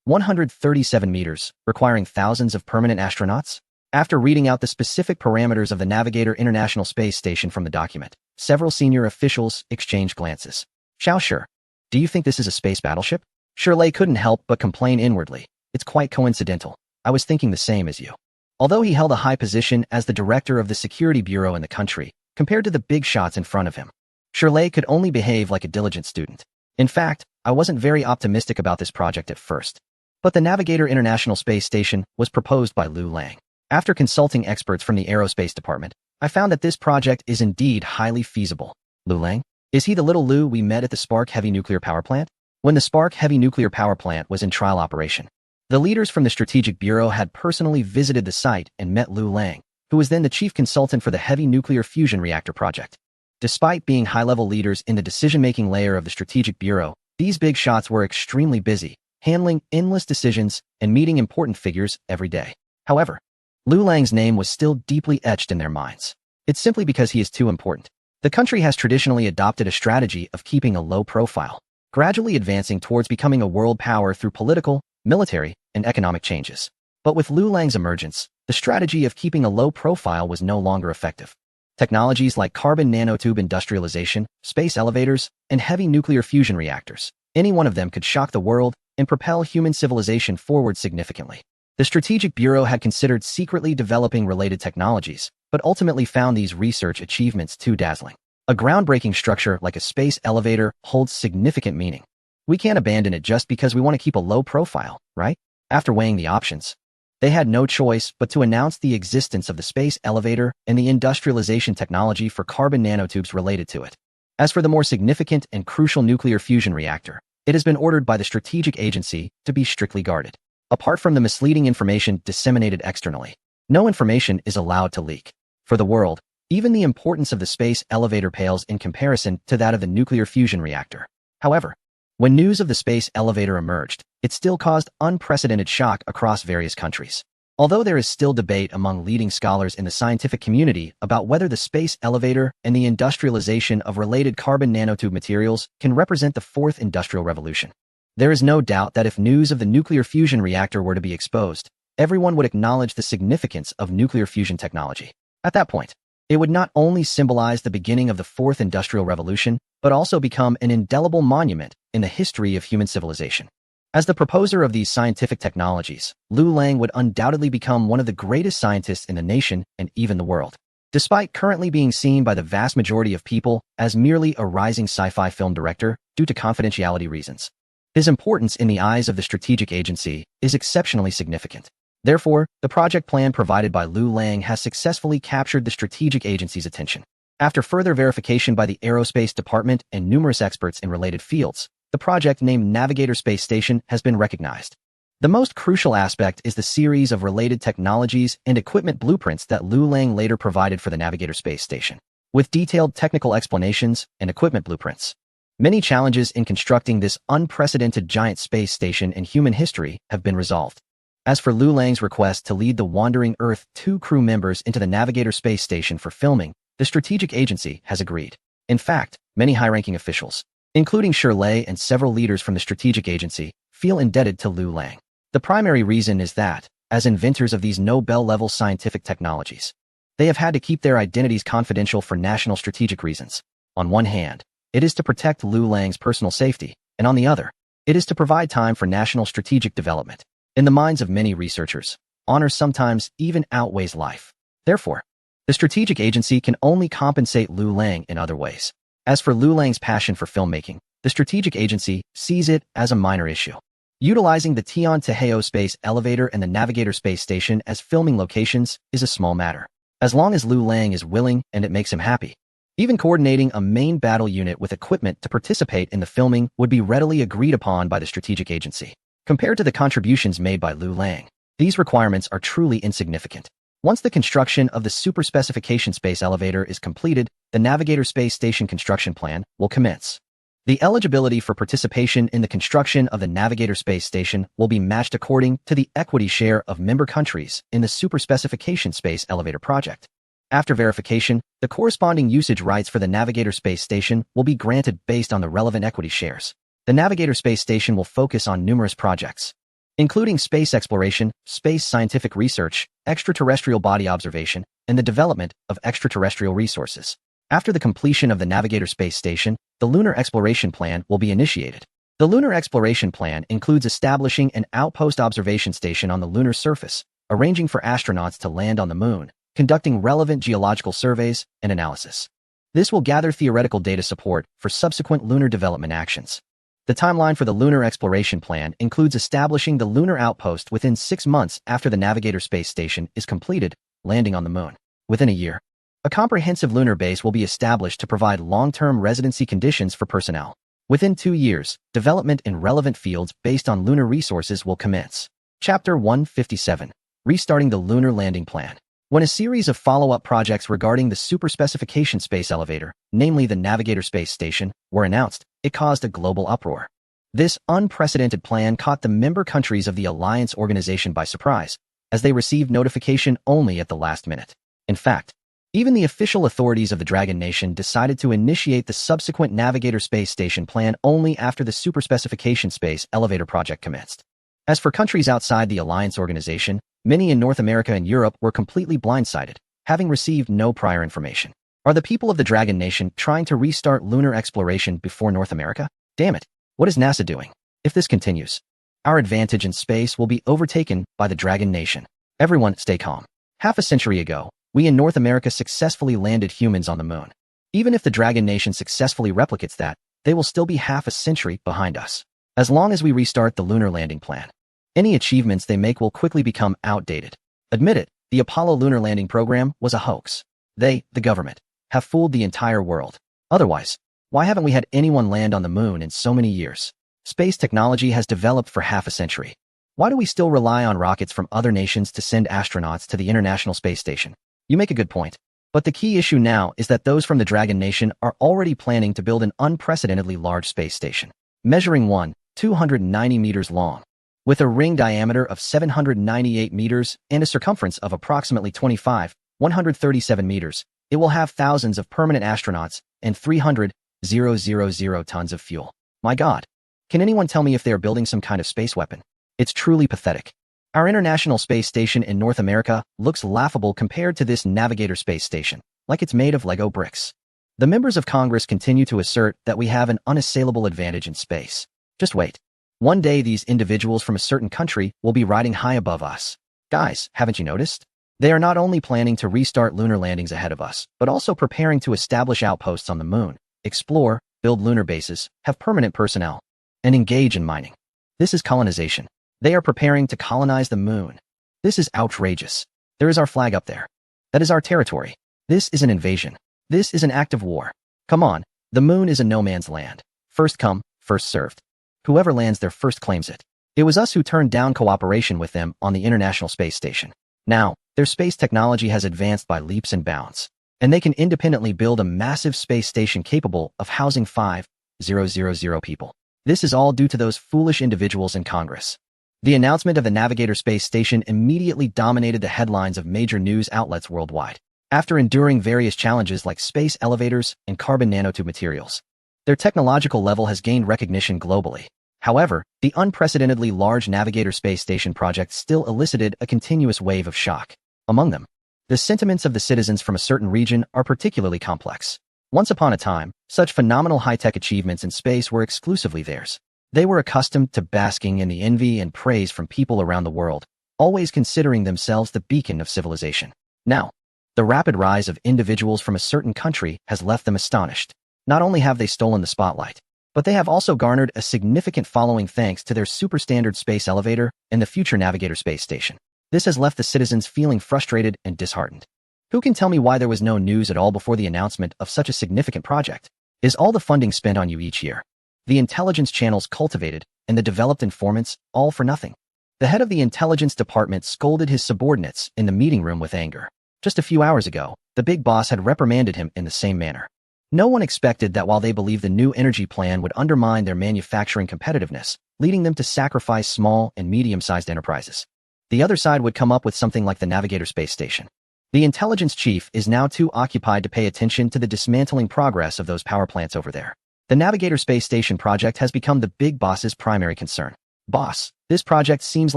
137 meters, requiring thousands of permanent astronauts? After reading out the specific parameters of the Navigator International Space Station from the document, several senior officials exchanged glances. Sure. Do you think this is a space battleship? Shirley couldn't help but complain inwardly. It's quite coincidental. I was thinking the same as you. Although he held a high position as the director of the security bureau in the country, compared to the big shots in front of him, Shirley could only behave like a diligent student. In fact, I wasn't very optimistic about this project at first. But the Navigator International Space Station was proposed by Lu Lang. After consulting experts from the aerospace department, I found that this project is indeed highly feasible. Lu Lang? Is he the little Lu we met at the Spark Heavy Nuclear Power Plant? When the Spark Heavy Nuclear Power Plant was in trial operation, the leaders from the Strategic Bureau had personally visited the site and met Lu Lang, who was then the chief consultant for the Heavy Nuclear Fusion Reactor project. Despite being high-level leaders in the decision-making layer of the Strategic Bureau, these big shots were extremely busy, handling endless decisions and meeting important figures every day. However, Lu Lang's name was still deeply etched in their minds. It's simply because he is too important. The country has traditionally adopted a strategy of keeping a low profile, gradually advancing towards becoming a world power through political, military, and economic changes. But with Lu Lang's emergence, the strategy of keeping a low profile was no longer effective. Technologies like carbon nanotube industrialization, space elevators, and heavy nuclear fusion reactors, any one of them could shock the world and propel human civilization forward significantly. The Strategic Bureau had considered secretly developing related technologies, but ultimately found these research achievements too dazzling. A groundbreaking structure like a space elevator holds significant meaning. We can't abandon it just because we want to keep a low profile, right? After weighing the options, they had no choice but to announce the existence of the space elevator and the industrialization technology for carbon nanotubes related to it. As for the more significant and crucial nuclear fusion reactor, it has been ordered by the strategic agency to be strictly guarded. Apart from the misleading information disseminated externally, no information is allowed to leak. For the world, even the importance of the space elevator pales in comparison to that of the nuclear fusion reactor. However, when news of the space elevator emerged, it still caused unprecedented shock across various countries. Although there is still debate among leading scholars in the scientific community about whether the space elevator and the industrialization of related carbon nanotube materials can represent the fourth industrial revolution, there is no doubt that if news of the nuclear fusion reactor were to be exposed, everyone would acknowledge the significance of nuclear fusion technology. At that point, it would not only symbolize the beginning of the fourth industrial revolution, but also become an indelible monument in the history of human civilization. As the proposer of these scientific technologies, Lu Lang would undoubtedly become one of the greatest scientists in the nation and even the world. Despite currently being seen by the vast majority of people as merely a rising sci-fi film director due to confidentiality reasons, his importance in the eyes of the strategic agency is exceptionally significant. Therefore, the project plan provided by Lu Lang has successfully captured the strategic agency's attention. After further verification by the aerospace department and numerous experts in related fields, the project named Navigator Space Station has been recognized. The most crucial aspect is the series of related technologies and equipment blueprints that Liu Lang later provided for the Navigator Space Station. With detailed technical explanations and equipment blueprints, many challenges in constructing this unprecedented giant space station in human history have been resolved. As for Liu Lang's request to lead the Wandering Earth 2 crew members into the Navigator Space Station for filming, the strategic agency has agreed. In fact, many high-ranking officials, including Shirley and several leaders from the strategic agency, feel indebted to Liu Lang. The primary reason is that, as inventors of these Nobel-level scientific technologies, they have had to keep their identities confidential for national strategic reasons. On one hand, it is to protect Liu Lang's personal safety, and on the other, it is to provide time for national strategic development. In the minds of many researchers, honor sometimes even outweighs life. Therefore, the strategic agency can only compensate Liu Lang in other ways. As for Liu Lang's passion for filmmaking, the strategic agency sees it as a minor issue. Utilizing the Tian-Teheo space elevator and the Navigator space station as filming locations is a small matter, as long as Liu Lang is willing and it makes him happy. Even coordinating a main battle unit with equipment to participate in the filming would be readily agreed upon by the strategic agency. Compared to the contributions made by Liu Lang, these requirements are truly insignificant. Once the construction of the super specification space elevator is completed, the Navigator space station construction plan will commence. The eligibility for participation in the construction of the Navigator space station will be matched according to the equity share of member countries in the super specification space elevator project. After verification, the corresponding usage rights for the Navigator space station will be granted based on the relevant equity shares. The Navigator space station will focus on numerous projects, including space exploration, space scientific research, extraterrestrial body observation, and the development of extraterrestrial resources. After the completion of the Navigator space station, the Lunar Exploration Plan will be initiated. The Lunar Exploration Plan includes establishing an outpost observation station on the lunar surface, arranging for astronauts to land on the moon, conducting relevant geological surveys and analysis. This will gather theoretical data support for subsequent lunar development actions. The timeline for the Lunar Exploration Plan includes establishing the lunar outpost within 6 months after the Navigator space station is completed, landing on the moon. Within a year, a comprehensive lunar base will be established to provide long-term residency conditions for personnel. Within 2 years, development in relevant fields based on lunar resources will commence. Chapter 157. Restarting the Lunar Landing Plan. When a series of follow-up projects regarding the super specification space elevator, namely the Navigator space station, were announced, it caused a global uproar. This unprecedented plan caught the member countries of the Alliance organization by surprise, as they received notification only at the last minute. In fact, even the official authorities of the Dragon Nation decided to initiate the subsequent Navigator space station plan only after the super specification space elevator project commenced. As for countries outside the Alliance organization, many in North America and Europe were completely blindsided, having received no prior information. Are the people of the Dragon Nation trying to restart lunar exploration before North America? Damn it, what is NASA doing? If this continues, our advantage in space will be overtaken by the Dragon Nation. Everyone, stay calm. Half a century ago, we in North America successfully landed humans on the moon. Even if the Dragon Nation successfully replicates that, they will still be half a century behind us. As long as we restart the lunar landing plan, any achievements they make will quickly become outdated. Admit it, the Apollo lunar landing program was a hoax. They, the government, have fooled the entire world. Otherwise, why haven't we had anyone land on the moon in so many years? Space technology has developed for half a century. Why do we still rely on rockets from other nations to send astronauts to the International Space Station? You make a good point. But the key issue now is that those from the Dragon Nation are already planning to build an unprecedentedly large space station, measuring 290 meters long. With a ring diameter of 798 meters and a circumference of approximately 137 meters, it will have thousands of permanent astronauts and 300,000 tons of fuel. My God, can anyone tell me if they are building some kind of space weapon? It's truly pathetic. Our International Space Station in North America looks laughable compared to this Navigator space station, like it's made of Lego bricks. The members of Congress continue to assert that we have an unassailable advantage in space. Just wait. One day these individuals from a certain country will be riding high above us. Guys, haven't you noticed? They are not only planning to restart lunar landings ahead of us, but also preparing to establish outposts on the moon, explore, build lunar bases, have permanent personnel, and engage in mining. This is colonization. They are preparing to colonize the moon. This is outrageous. There is our flag up there. That is our territory. This is an invasion. This is an act of war. Come on, the moon is a no man's land. First come, first served. Whoever lands there first claims it. It was us who turned down cooperation with them on the International Space Station. Now, their space technology has advanced by leaps and bounds, and they can independently build a massive space station capable of housing 5,000 people. This is all due to those foolish individuals in Congress. The announcement of the Navigator space station immediately dominated the headlines of major news outlets worldwide. After enduring various challenges like space elevators and carbon nanotube materials, their technological level has gained recognition globally. However, the unprecedentedly large Navigator space station project still elicited a continuous wave of shock. Among them, the sentiments of the citizens from a certain region are particularly complex. Once upon a time, such phenomenal high-tech achievements in space were exclusively theirs. They were accustomed to basking in the envy and praise from people around the world, always considering themselves the beacon of civilization. Now, the rapid rise of individuals from a certain country has left them astonished. Not only have they stolen the spotlight, but they have also garnered a significant following thanks to their superstandard space elevator and the future Navigator space station. This has left the citizens feeling frustrated and disheartened. Who can tell me why there was no news at all before the announcement of such a significant project? Is all the funding spent on you each year, the intelligence channels cultivated, and the developed informants all for nothing? The head of the intelligence department scolded his subordinates in the meeting room with anger. Just a few hours ago, the big boss had reprimanded him in the same manner. No one expected that while they believed the new energy plan would undermine their manufacturing competitiveness, leading them to sacrifice small and medium-sized enterprises, the other side would come up with something like the Navigator space station. The intelligence chief is now too occupied to pay attention to the dismantling progress of those power plants over there. The Navigator space station project has become the big boss's primary concern. Boss, this project seems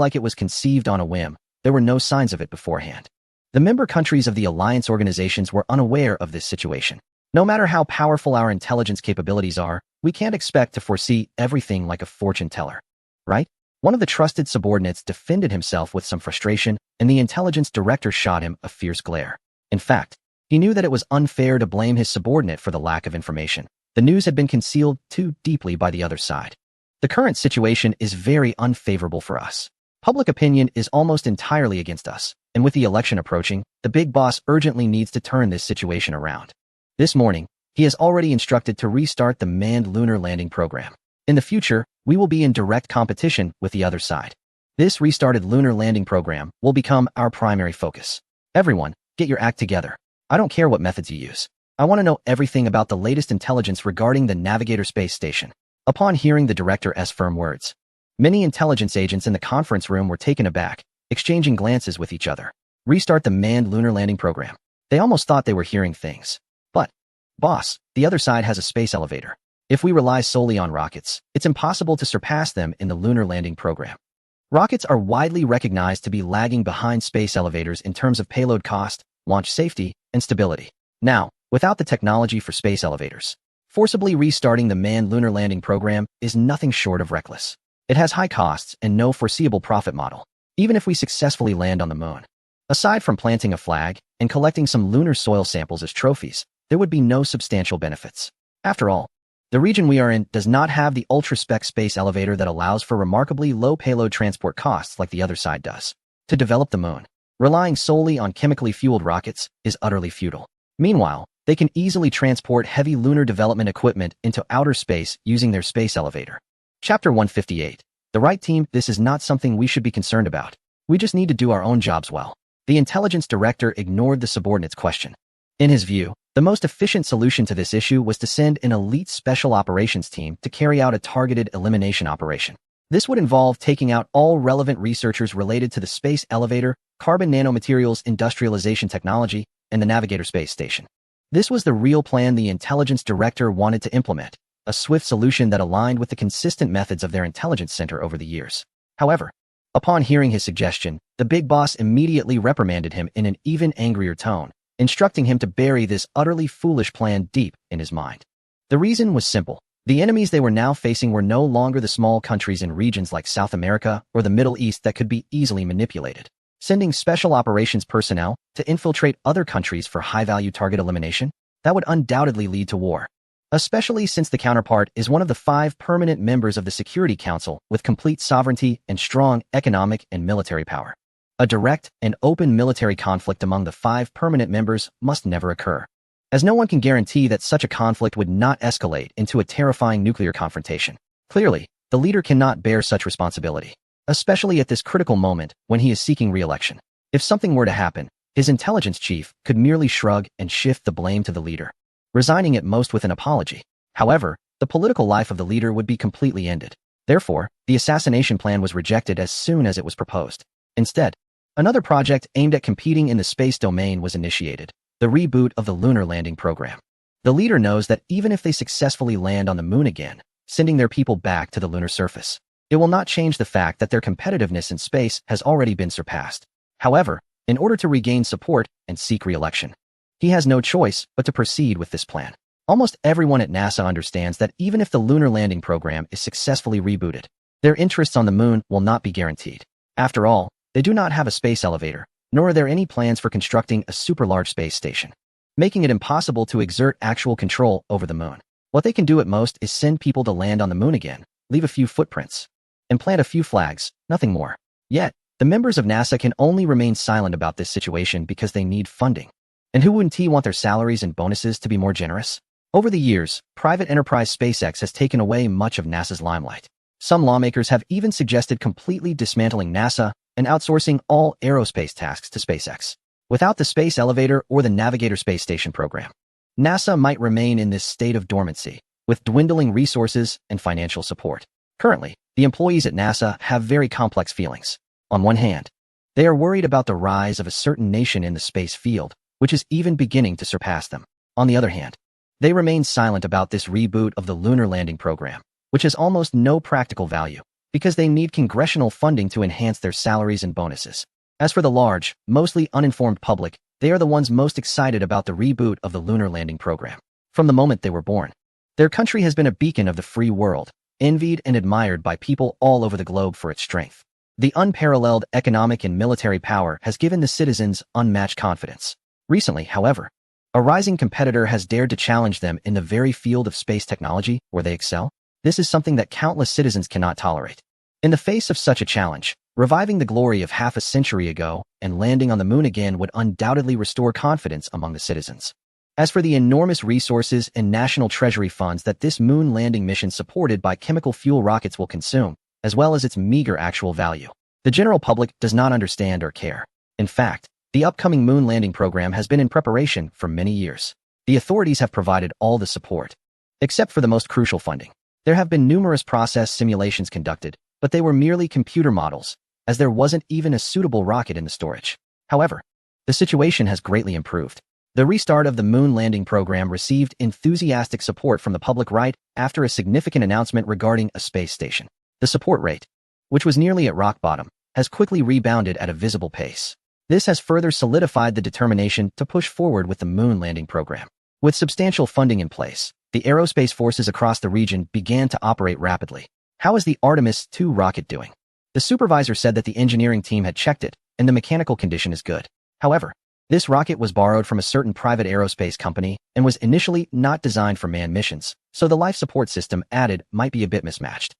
like it was conceived on a whim. There were no signs of it beforehand. The member countries of the alliance organizations were unaware of this situation. No matter how powerful our intelligence capabilities are, we can't expect to foresee everything like a fortune teller, right? One of the trusted subordinates defended himself with some frustration, and the intelligence director shot him a fierce glare. In fact, he knew that it was unfair to blame his subordinate for the lack of information. The news had been concealed too deeply by the other side. The current situation is very unfavorable for us. Public opinion is almost entirely against us, and with the election approaching, the big boss urgently needs to turn this situation around. This morning, he has already instructed to restart the manned lunar landing program. In the future, we will be in direct competition with the other side. This restarted lunar landing program will become our primary focus. Everyone, get your act together. I don't care what methods you use. I want to know everything about the latest intelligence regarding the Navigator space station. Upon hearing the director's firm words, many intelligence agents in the conference room were taken aback, exchanging glances with each other. Restart the manned lunar landing program. They almost thought they were hearing things. But, boss, the other side has a space elevator. If we rely solely on rockets, it's impossible to surpass them in the lunar landing program. Rockets are widely recognized to be lagging behind space elevators in terms of payload cost, launch safety, and stability. Now, without the technology for space elevators, forcibly restarting the manned lunar landing program is nothing short of reckless. It has high costs and no foreseeable profit model, even if we successfully land on the moon. Aside from planting a flag and collecting some lunar soil samples as trophies, there would be no substantial benefits. After all, the region we are in does not have the ultra-spec space elevator that allows for remarkably low payload transport costs like the other side does. To develop the moon, relying solely on chemically fueled rockets is utterly futile. Meanwhile, they can easily transport heavy lunar development equipment into outer space using their space elevator. Chapter 158. The right team. This is not something we should be concerned about. We just need to do our own jobs well. The intelligence director ignored the subordinate's question. In his view, the most efficient solution to this issue was to send an elite special operations team to carry out a targeted elimination operation. This would involve taking out all relevant researchers related to the space elevator, carbon nanomaterials industrialization technology, and the Navigator space station. This was the real plan the intelligence director wanted to implement, a swift solution that aligned with the consistent methods of their intelligence center over the years. However, upon hearing his suggestion, the big boss immediately reprimanded him in an even angrier tone, instructing him to bury this utterly foolish plan deep in his mind. The reason was simple. The enemies they were now facing were no longer the small countries in regions like South America or the Middle East that could be easily manipulated. Sending special operations personnel to infiltrate other countries for high-value target elimination? That would undoubtedly lead to war. Especially since the counterpart is one of the 5 permanent members of the Security Council with complete sovereignty and strong economic and military power. A direct and open military conflict among the 5 permanent members must never occur, as no one can guarantee that such a conflict would not escalate into a terrifying nuclear confrontation. Clearly, the leader cannot bear such responsibility, especially at this critical moment when he is seeking re-election. If something were to happen, his intelligence chief could merely shrug and shift the blame to the leader, resigning at most with an apology. However, the political life of the leader would be completely ended. Therefore, the assassination plan was rejected as soon as it was proposed. Instead, another project aimed at competing in the space domain was initiated, the reboot of the lunar landing program. The leader knows that even if they successfully land on the moon again, sending their people back to the lunar surface, it will not change the fact that their competitiveness in space has already been surpassed. However, in order to regain support and seek re-election, he has no choice but to proceed with this plan. Almost everyone at NASA understands that even if the lunar landing program is successfully rebooted, their interests on the moon will not be guaranteed. After all, they do not have a space elevator, nor are there any plans for constructing a super-large space station, making it impossible to exert actual control over the moon. What they can do at most is send people to land on the moon again, leave a few footprints, and plant a few flags, nothing more. Yet, the members of NASA can only remain silent about this situation because they need funding. And who wouldn't want their salaries and bonuses to be more generous? Over the years, private enterprise SpaceX has taken away much of NASA's limelight. Some lawmakers have even suggested completely dismantling NASA and outsourcing all aerospace tasks to SpaceX. Without the space elevator or the Navigator space station program, NASA might remain in this state of dormancy, with dwindling resources and financial support. Currently, the employees at NASA have very complex feelings. On one hand, they are worried about the rise of a certain nation in the space field, which is even beginning to surpass them. On the other hand, they remain silent about this reboot of the lunar landing program, which has almost no practical value, because they need congressional funding to enhance their salaries and bonuses. As for the large, mostly uninformed public, they are the ones most excited about the reboot of the lunar landing program. From the moment they were born, their country has been a beacon of the free world, envied and admired by people all over the globe for its strength. The unparalleled economic and military power has given the citizens unmatched confidence. Recently, however, a rising competitor has dared to challenge them in the very field of space technology where they excel. This is something that countless citizens cannot tolerate. In the face of such a challenge, reviving the glory of half a century ago and landing on the moon again would undoubtedly restore confidence among the citizens. As for the enormous resources and national treasury funds that this moon landing mission supported by chemical fuel rockets will consume, as well as its meager actual value, the general public does not understand or care. In fact, the upcoming moon landing program has been in preparation for many years. The authorities have provided all the support, except for the most crucial funding. There have been numerous process simulations conducted, but they were merely computer models, as there wasn't even a suitable rocket in the storage. However, the situation has greatly improved. The restart of the moon landing program received enthusiastic support from the public right after a significant announcement regarding a space station. The support rate, which was nearly at rock bottom, has quickly rebounded at a visible pace. This has further solidified the determination to push forward with the moon landing program. With substantial funding in place, the aerospace forces across the region began to operate rapidly. How is the Artemis II rocket doing? The supervisor said that the engineering team had checked it, and the mechanical condition is good. However, this rocket was borrowed from a certain private aerospace company and was initially not designed for manned missions, so the life support system added might be a bit mismatched.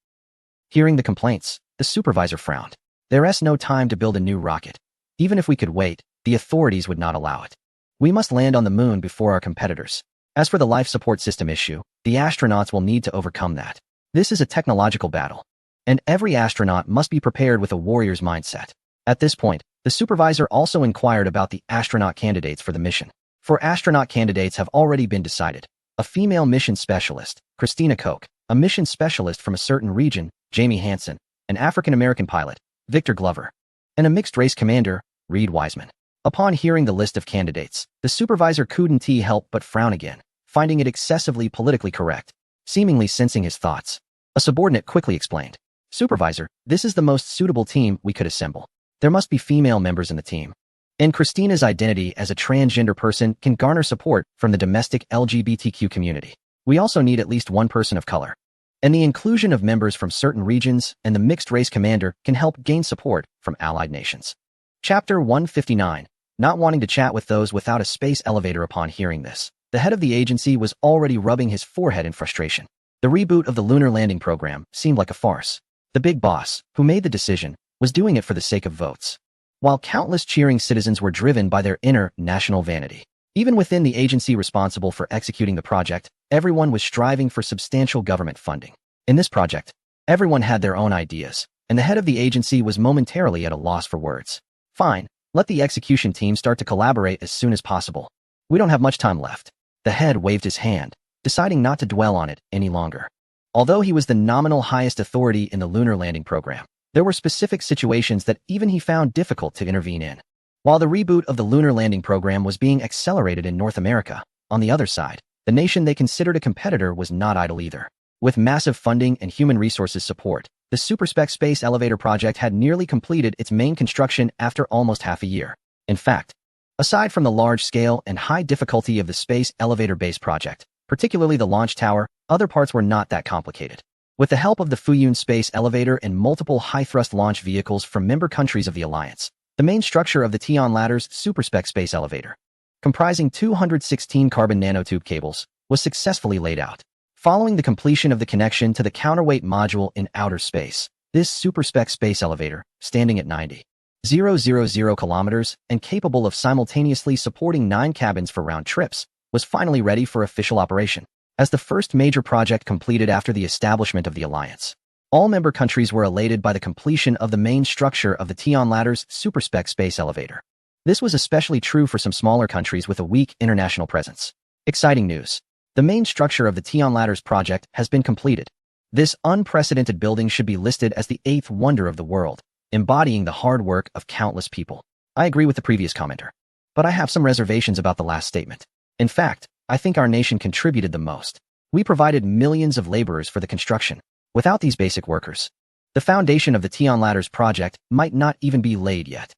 Hearing the complaints, the supervisor frowned. There's no time to build a new rocket. Even if we could wait, the authorities would not allow it. We must land on the moon before our competitors. As for the life support system issue, the astronauts will need to overcome that. This is a technological battle, and every astronaut must be prepared with a warrior's mindset. At this point, the supervisor also inquired about the astronaut candidates for the mission. 4 astronaut candidates have already been decided. A female mission specialist, Christina Koch, a mission specialist from a certain region, Jamie Hansen, an African-American pilot, Victor Glover, and a mixed-race commander, Reed Wiseman. Upon hearing the list of candidates, the supervisor couldn't help but frown again, finding it excessively politically correct. Seemingly sensing his thoughts, a subordinate quickly explained, "Supervisor, this is the most suitable team we could assemble. There must be female members in the team. And Christina's identity as a transgender person can garner support from the domestic LGBTQ community. We also need at least one person of color. And the inclusion of members from certain regions and the mixed-race commander can help gain support from allied nations." Chapter 159. Not wanting to chat with those without a space elevator. Upon hearing this, the head of the agency was already rubbing his forehead in frustration. The reboot of the lunar landing program seemed like a farce. The big boss, who made the decision, was doing it for the sake of votes, while countless cheering citizens were driven by their inner national vanity. Even within the agency responsible for executing the project, everyone was striving for substantial government funding. In this project, everyone had their own ideas, and the head of the agency was momentarily at a loss for words. Fine, let the execution team start to collaborate as soon as possible. We don't have much time left. The head waved his hand, deciding not to dwell on it any longer. Although he was the nominal highest authority in the lunar landing program, there were specific situations that even he found difficult to intervene in. While the reboot of the lunar landing program was being accelerated in North America, on the other side, the nation they considered a competitor was not idle either. With massive funding and human resources support, the SuperSpec space elevator project had nearly completed its main construction after almost half a year. In fact, aside from the large scale and high difficulty of the space elevator base project, particularly the launch tower, other parts were not that complicated. With the help of the Fuyun space elevator and multiple high-thrust launch vehicles from member countries of the Alliance, the main structure of the Tian Ladder's SuperSpec space elevator, comprising 216 carbon nanotube cables, was successfully laid out. Following the completion of the connection to the counterweight module in outer space, this SuperSpec space elevator, standing at 90,000 kilometers and capable of simultaneously supporting 9 cabins for round trips, was finally ready for official operation. As the first major project completed after the establishment of the Alliance, all member countries were elated by the completion of the main structure of the Tian Ladder's SuperSpec space elevator. This was especially true for some smaller countries with a weak international presence. Exciting news. The main structure of the Tian Ladder's project has been completed. This unprecedented building should be listed as the 8th wonder of the world, embodying the hard work of countless people. I agree with the previous commenter, but I have some reservations about the last statement. In fact, I think our nation contributed the most. We provided millions of laborers for the construction. Without these basic workers, the foundation of the Tian Ladder's project might not even be laid yet.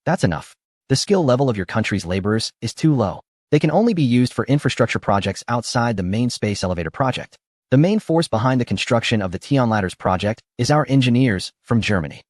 That's enough. The skill level of your country's laborers is too low. They can only be used for infrastructure projects outside the main space elevator project. The main force behind the construction of the Tian Ladder's project is our engineers from Germany.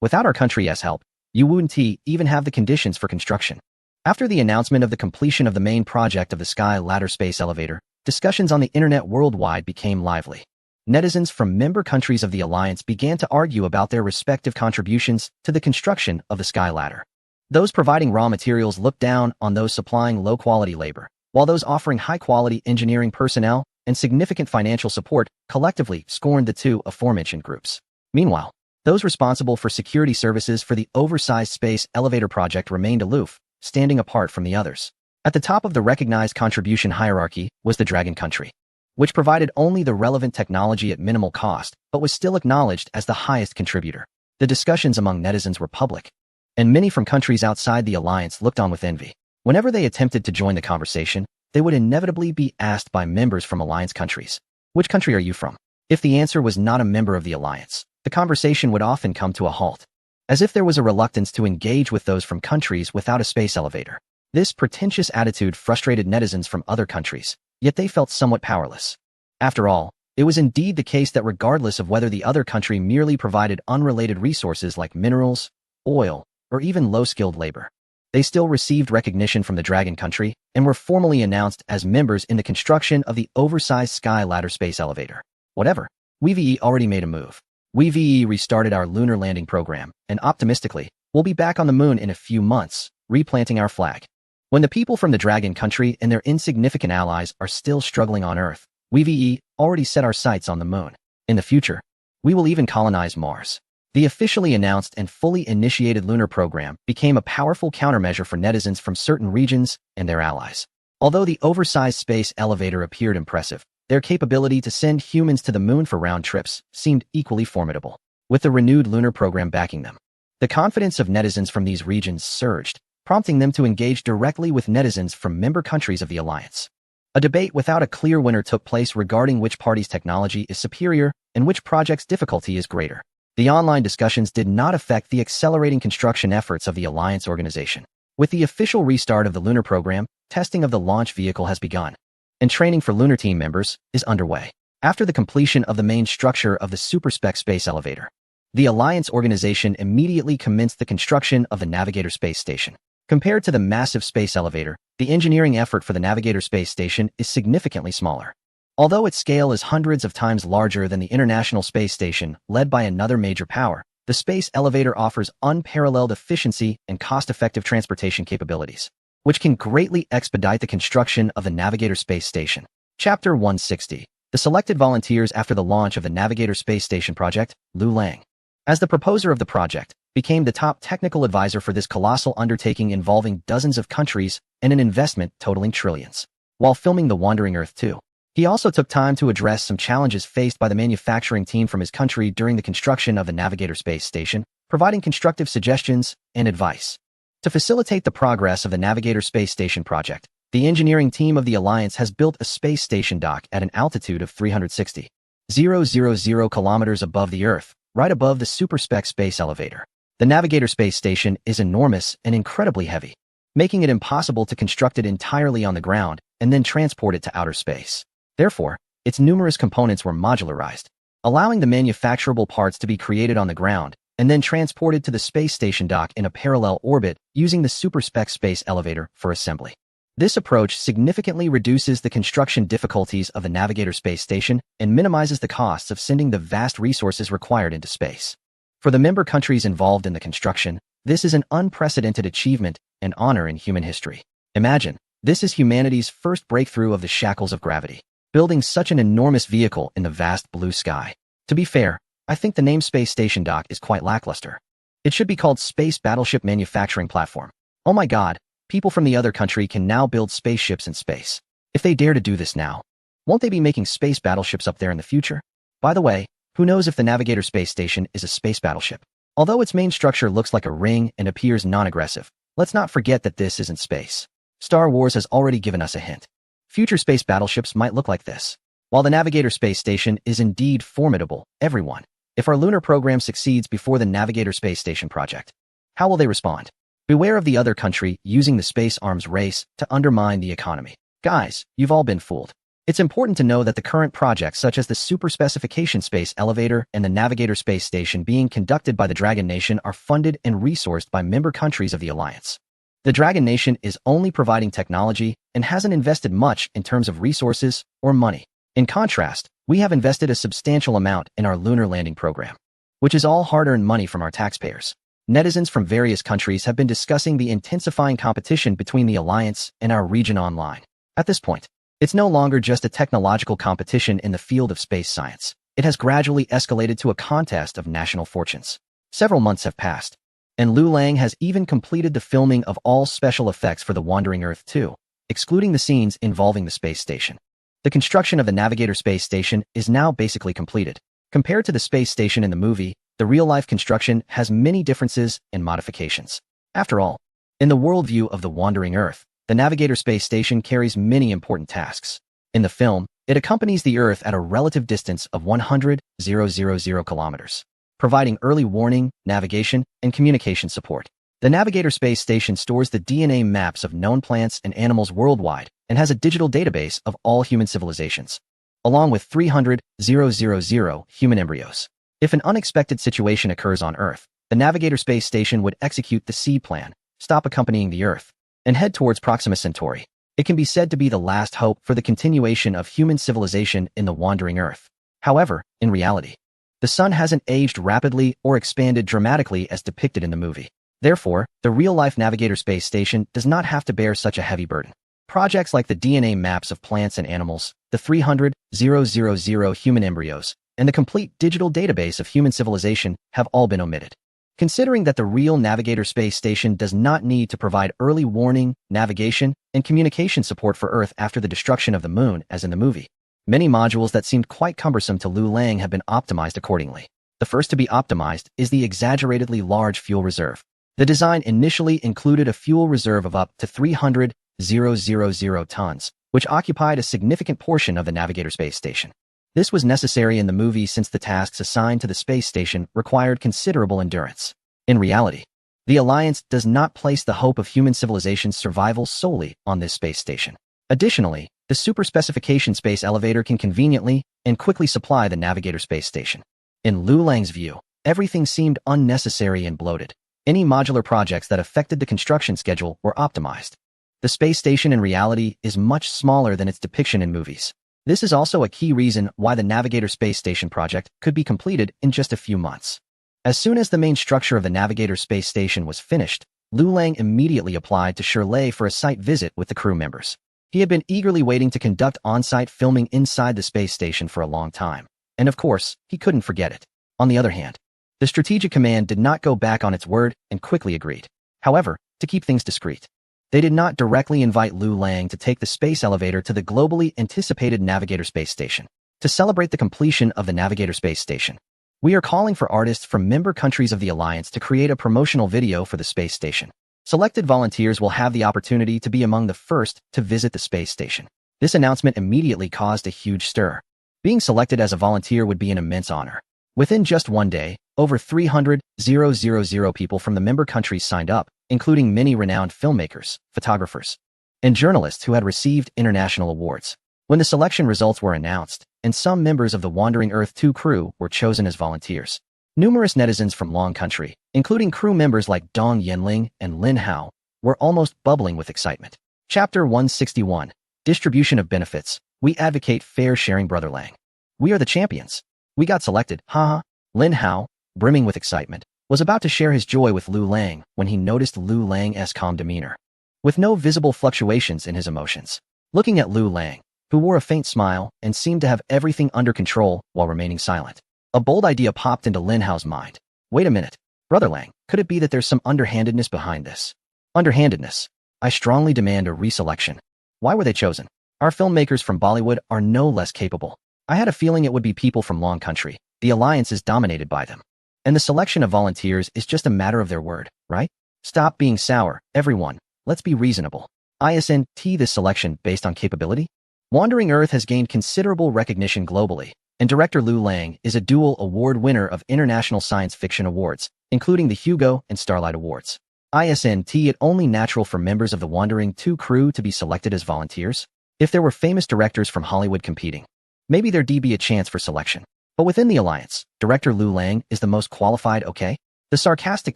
Without our country's help, you wouldn't even have the conditions for construction. After the announcement of the completion of the main project of the Sky Ladder space elevator, discussions on the internet worldwide became lively. Netizens from member countries of the Alliance began to argue about their respective contributions to the construction of the Sky Ladder. Those providing raw materials looked down on those supplying low-quality labor, while those offering high-quality engineering personnel and significant financial support collectively scorned the two aforementioned groups. Meanwhile, those responsible for security services for the oversized space elevator project remained aloof, standing apart from the others. At the top of the recognized contribution hierarchy was the Dragon country, which provided only the relevant technology at minimal cost, but was still acknowledged as the highest contributor. The discussions among netizens were public, and many from countries outside the Alliance looked on with envy. Whenever they attempted to join the conversation, they would inevitably be asked by members from Alliance countries, "Which country are you from?" If the answer was not a member of the Alliance, the conversation would often come to a halt, as if there was a reluctance to engage with those from countries without a space elevator. This pretentious attitude frustrated netizens from other countries, yet they felt somewhat powerless. After all, it was indeed the case that regardless of whether the other country merely provided unrelated resources like minerals, oil, or even low-skilled labor, they still received recognition from the Dragon country and were formally announced as members in the construction of the oversized Sky Ladder space elevator. Whatever, WeVE already made a move. WeVE restarted our lunar landing program, and optimistically, we'll be back on the moon in a few months, replanting our flag. When the people from the Dragon country and their insignificant allies are still struggling on Earth, WeVE already set our sights on the moon. In the future, we will even colonize Mars. The officially announced and fully initiated lunar program became a powerful countermeasure for netizens from certain regions and their allies. Although the oversized space elevator appeared impressive, their capability to send humans to the moon for round trips seemed equally formidable. With the renewed lunar program backing them, the confidence of netizens from these regions surged, prompting them to engage directly with netizens from member countries of the Alliance. A debate without a clear winner took place regarding which party's technology is superior and which project's difficulty is greater. The online discussions did not affect the accelerating construction efforts of the Alliance organization. With the official restart of the lunar program, testing of the launch vehicle has begun, and training for lunar team members is underway. After the completion of the main structure of the SuperSpec space elevator, the Alliance organization immediately commenced the construction of the Navigator space station. Compared to the massive space elevator, the engineering effort for the Navigator space station is significantly smaller. Although its scale is hundreds of times larger than the International Space Station, led by another major power, the space elevator offers unparalleled efficiency and cost-effective transportation capabilities, which can greatly expedite the construction of the Navigator space station. Chapter 160. the selected volunteers after the launch of the Navigator Space Station project, Lu Lang, as the proposer of the project, became the top technical advisor for this colossal undertaking involving dozens of countries and an investment totaling trillions. While filming The Wandering Earth 2, he also took time to address some challenges faced by the manufacturing team from his country during the construction of the Navigator Space Station, providing constructive suggestions and advice. To facilitate the progress of the Navigator Space Station project, the engineering team of the Alliance has built a space station dock at an altitude of 360,000 kilometers above the Earth, right above the SuperSpec space elevator. The Navigator Space Station is enormous and incredibly heavy, making it impossible to construct it entirely on the ground and then transport it to outer space. Therefore, its numerous components were modularized, allowing the manufacturable parts to be created on the ground and then transported to the space station dock in a parallel orbit using the SuperSpec space elevator for assembly. This approach significantly reduces the construction difficulties of the Navigator Space Station and minimizes the costs of sending the vast resources required into space. For the member countries involved in the construction, this is an unprecedented achievement and honor in human history. Imagine, this is humanity's first breakthrough of the shackles of gravity, building such an enormous vehicle in the vast blue sky. To be fair, I think the name Space Station Dock is quite lackluster. It should be called Space Battleship Manufacturing Platform. Oh my god, people from the other country can now build spaceships in space. If they dare to do this now, won't they be making space battleships up there in the future? By the way, who knows if the Navigator Space Station is a space battleship? Although its main structure looks like a ring and appears non-aggressive, let's not forget that this isn't space. Star Wars has already given us a hint. Future space battleships might look like this. While the Navigator Space Station is indeed formidable, everyone, if our lunar program succeeds before the Navigator Space Station project, how will they respond? Beware of the other country using the space arms race to undermine the economy. Guys, you've all been fooled. It's important to know that the current projects such as the Super Specification Space Elevator and the Navigator Space Station being conducted by the Dragon Nation are funded and resourced by member countries of the Alliance. The Dragon Nation is only providing technology and hasn't invested much in terms of resources or money. In contrast, we have invested a substantial amount in our lunar landing program, which is all hard-earned money from our taxpayers. Netizens from various countries have been discussing the intensifying competition between the Alliance and our region online. At this point, it's no longer just a technological competition in the field of space science. It has gradually escalated to a contest of national fortunes. Several months have passed, and Lu Lang has even completed the filming of all special effects for The Wandering Earth 2, excluding the scenes involving the space station. The construction of the Navigator Space Station is now basically completed. Compared to the space station in the movie, the real-life construction has many differences and modifications. After all, in the worldview of The Wandering Earth, the Navigator Space Station carries many important tasks. In the film, it accompanies the Earth at a relative distance of 100,000 kilometers, providing early warning, navigation, and communication support. The Navigator Space Station stores the DNA maps of known plants and animals worldwide and has a digital database of all human civilizations, along with 300,000 human embryos. If an unexpected situation occurs on Earth, the Navigator Space Station would execute the C plan, stop accompanying the Earth, and head towards Proxima Centauri. It can be said to be the last hope for the continuation of human civilization in the Wandering Earth. However, in reality, the Sun hasn't aged rapidly or expanded dramatically as depicted in the movie. Therefore, the real-life Navigator Space Station does not have to bear such a heavy burden. Projects like the DNA maps of plants and animals, the 300,000 human embryos, and the complete digital database of human civilization have all been omitted. Considering that the real Navigator Space Station does not need to provide early warning, navigation, and communication support for Earth after the destruction of the Moon as in the movie, many modules that seemed quite cumbersome to Lu Lang have been optimized accordingly. The first to be optimized is the exaggeratedly large fuel reserve. The design initially included a fuel reserve of up to 300,000 tons, which occupied a significant portion of the Navigator Space Station. This was necessary in the movie since the tasks assigned to the space station required considerable endurance. In reality, the Alliance does not place the hope of human civilization's survival solely on this space station. Additionally, the Super Specification Space Elevator can conveniently and quickly supply the Navigator Space Station. In Lu Lang's view, everything seemed unnecessary and bloated. Any modular projects that affected the construction schedule were optimized. The space station in reality is much smaller than its depiction in movies. This is also a key reason why the Navigator Space Station project could be completed in just a few months. As soon as the main structure of the Navigator Space Station was finished, Lu Lang immediately applied to Shirley for a site visit with the crew members. He had been eagerly waiting to conduct on-site filming inside the space station for a long time. And of course, he couldn't forget it. On the other hand, the Strategic Command did not go back on its word and quickly agreed. However, to keep things discreet, they did not directly invite Liu Lang to take the space elevator to the globally anticipated Navigator Space Station. To celebrate the completion of the Navigator Space Station, we are calling for artists from member countries of the Alliance to create a promotional video for the space station. Selected volunteers will have the opportunity to be among the first to visit the space station. This announcement immediately caused a huge stir. Being selected as a volunteer would be an immense honor. Within just one day, over 300,000 people from the member countries signed up, including many renowned filmmakers, photographers, and journalists who had received international awards. When the selection results were announced, and some members of the Wandering Earth 2 crew were chosen as volunteers, numerous netizens from Long Country, including crew members like Dong Yenling and Lin Hao, were almost bubbling with excitement. Chapter 161. Distribution of Benefits. We advocate fair sharing, Brother Lang. We are the champions. We got selected, haha. Lin Hao, brimming with excitement, was about to share his joy with Liu Lang when he noticed Liu Lang's calm demeanor, with no visible fluctuations in his emotions. Looking at Liu Lang, who wore a faint smile and seemed to have everything under control while remaining silent, a bold idea popped into Lin Hao's mind. Wait a minute, Brother Lang, could it be that there's some underhandedness behind this? Underhandedness. I strongly demand a reselection. Why were they chosen? Our filmmakers from Bollywood are no less capable. I had a feeling it would be people from Long Country. The Alliance is dominated by them. And the selection of volunteers is just a matter of their word, right? Stop being sour, everyone. Let's be reasonable. Isn't this selection based on capability? Wandering Earth has gained considerable recognition globally, and director Liu Lang is a dual award winner of international science fiction awards, including the Hugo and Starlight Awards. Isn't it only natural for members of the Wandering 2 crew to be selected as volunteers? If there were famous directors from Hollywood competing, maybe there'd be a chance for selection. But within the Alliance, director Liu Lang is the most qualified, okay? The sarcastic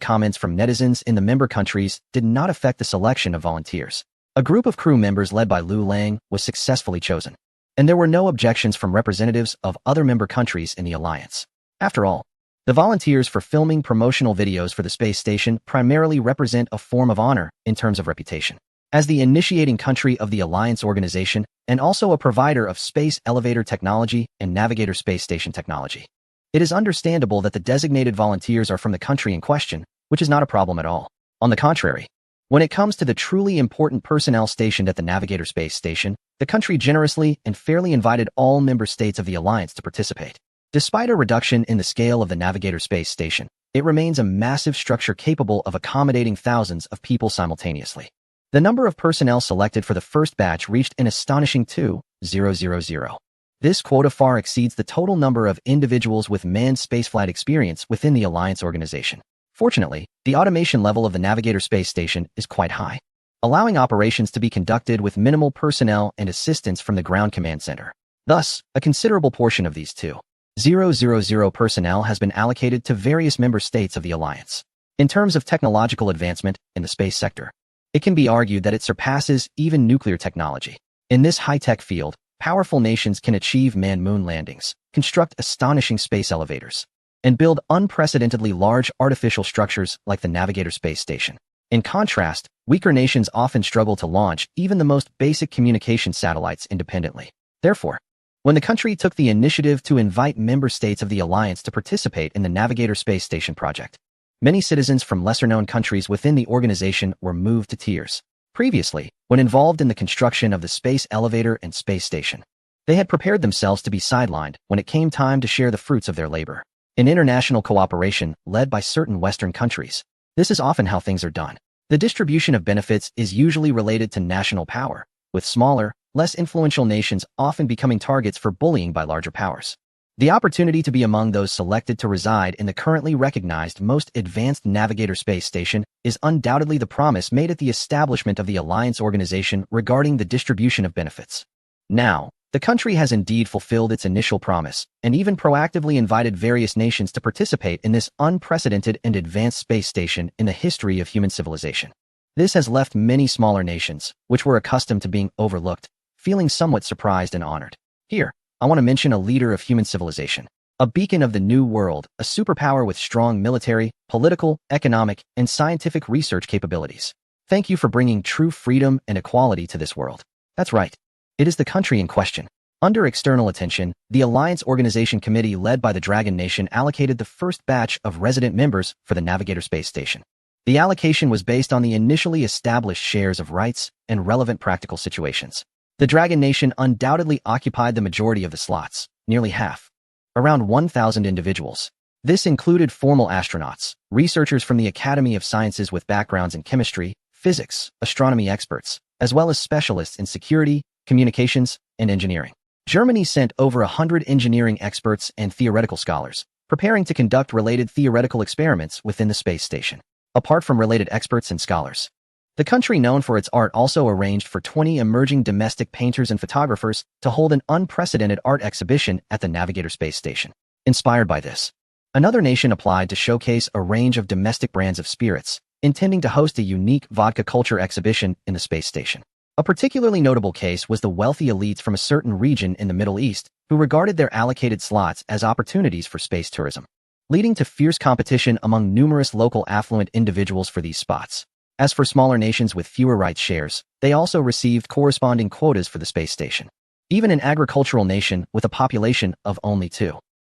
comments from netizens in the member countries did not affect the selection of volunteers. A group of crew members led by Liu Lang was successfully chosen, and there were no objections from representatives of other member countries in the Alliance. After all, the volunteers for filming promotional videos for the space station primarily represent a form of honor in terms of reputation. As the initiating country of the Alliance organization and also a provider of space elevator technology and Navigator space station technology, it is understandable that the designated volunteers are from the country in question, which is not a problem at all. On the contrary, when it comes to the truly important personnel stationed at the Navigator space station, the country generously and fairly invited all member states of the Alliance to participate. Despite a reduction in the scale of the Navigator space station, it remains a massive structure capable of accommodating thousands of people simultaneously. The number of personnel selected for the first batch reached an astonishing 2,000. This quota far exceeds the total number of individuals with manned spaceflight experience within the Alliance organization. Fortunately, the automation level of the Navigator space station is quite high, allowing operations to be conducted with minimal personnel and assistance from the ground command center. Thus, a considerable portion of these 2,000 personnel has been allocated to various member states of the Alliance. In terms of technological advancement in the space sector, it can be argued that it surpasses even nuclear technology. In this high-tech field, powerful nations can achieve manned moon landings, construct astonishing space elevators, and build unprecedentedly large artificial structures like the Navigator space station. In contrast, weaker nations often struggle to launch even the most basic communication satellites independently. Therefore, when the country took the initiative to invite member states of the Alliance to participate in the Navigator space station project, many citizens from lesser-known countries within the organization were moved to tears. Previously, when involved in the construction of the space elevator and space station, they had prepared themselves to be sidelined when it came time to share the fruits of their labor. In international cooperation led by certain Western countries, this is often how things are done. The distribution of benefits is usually related to national power, with smaller, less influential nations often becoming targets for bullying by larger powers. The opportunity to be among those selected to reside in the currently recognized most advanced Navigator space station is undoubtedly the promise made at the establishment of the Alliance organization regarding the distribution of benefits. Now, the country has indeed fulfilled its initial promise and even proactively invited various nations to participate in this unprecedented and advanced space station in the history of human civilization. This has left many smaller nations, which were accustomed to being overlooked, feeling somewhat surprised and honored. Here, I want to mention a leader of human civilization, a beacon of the new world, a superpower with strong military, political, economic, and scientific research capabilities. Thank you for bringing true freedom and equality to this world. That's right. It is the country in question. Under external attention, the Alliance Organization Committee led by the Dragon Nation allocated the first batch of resident members for the Navigator Space Station. The allocation was based on the initially established shares of rights and relevant practical situations. The Dragon Nation undoubtedly occupied the majority of the slots, nearly half. Around 1,000 individuals. This included formal astronauts, researchers from the Academy of Sciences with backgrounds in chemistry, physics, astronomy experts, as well as specialists in security, communications, and engineering. Germany sent over 100 engineering experts and theoretical scholars, preparing to conduct related theoretical experiments within the space station. Apart from related experts and scholars, the country known for its art also arranged for 20 emerging domestic painters and photographers to hold an unprecedented art exhibition at the Navigator Space Station. Inspired by this, another nation applied to showcase a range of domestic brands of spirits, intending to host a unique vodka culture exhibition in the space station. A particularly notable case was the wealthy elites from a certain region in the Middle East who regarded their allocated slots as opportunities for space tourism, leading to fierce competition among numerous local affluent individuals for these spots. As for smaller nations with fewer rights shares, they also received corresponding quotas for the space station. Even an agricultural nation with a population of only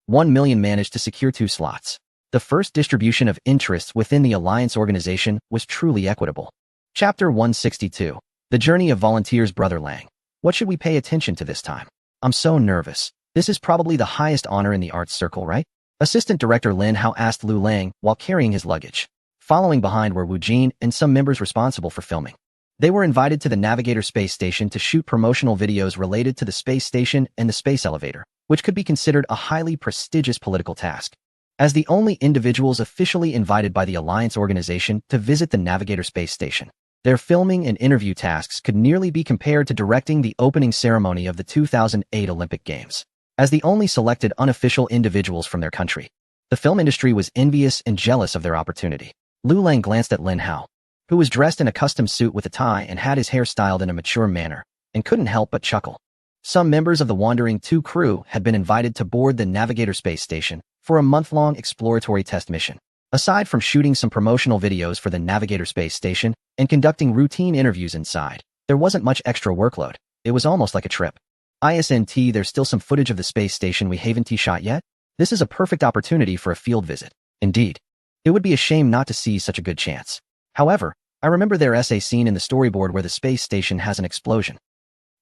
1 million managed to secure 2 slots. The first distribution of interests within the Alliance organization was truly equitable. Chapter 162. The Journey of Volunteers. Brother Lang. What should we pay attention to this time? I'm so nervous. This is probably the highest honor in the arts circle, right? Assistant Director Lin Hao asked Lu Lang while carrying his luggage. Following behind were Wu Jin and some members responsible for filming. They were invited to the Navigator Space Station to shoot promotional videos related to the space station and the space elevator, which could be considered a highly prestigious political task. As the only individuals officially invited by the Alliance organization to visit the Navigator Space Station, their filming and interview tasks could nearly be compared to directing the opening ceremony of the 2008 Olympic Games. As the only selected unofficial individuals from their country, the film industry was envious and jealous of their opportunity. Lu Lang glanced at Lin Hao, who was dressed in a custom suit with a tie and had his hair styled in a mature manner, and couldn't help but chuckle. Some members of the Wandering 2 crew had been invited to board the Navigator Space Station for a month-long exploratory test mission. Aside from shooting some promotional videos for the Navigator Space Station and conducting routine interviews inside, there wasn't much extra workload. It was almost like a trip. ISNT, there's still some footage of the space station we haven't shot yet? This is a perfect opportunity for a field visit. Indeed. It would be a shame not to seize such a good chance. However, I remember their essay scene in the storyboard where the space station has an explosion.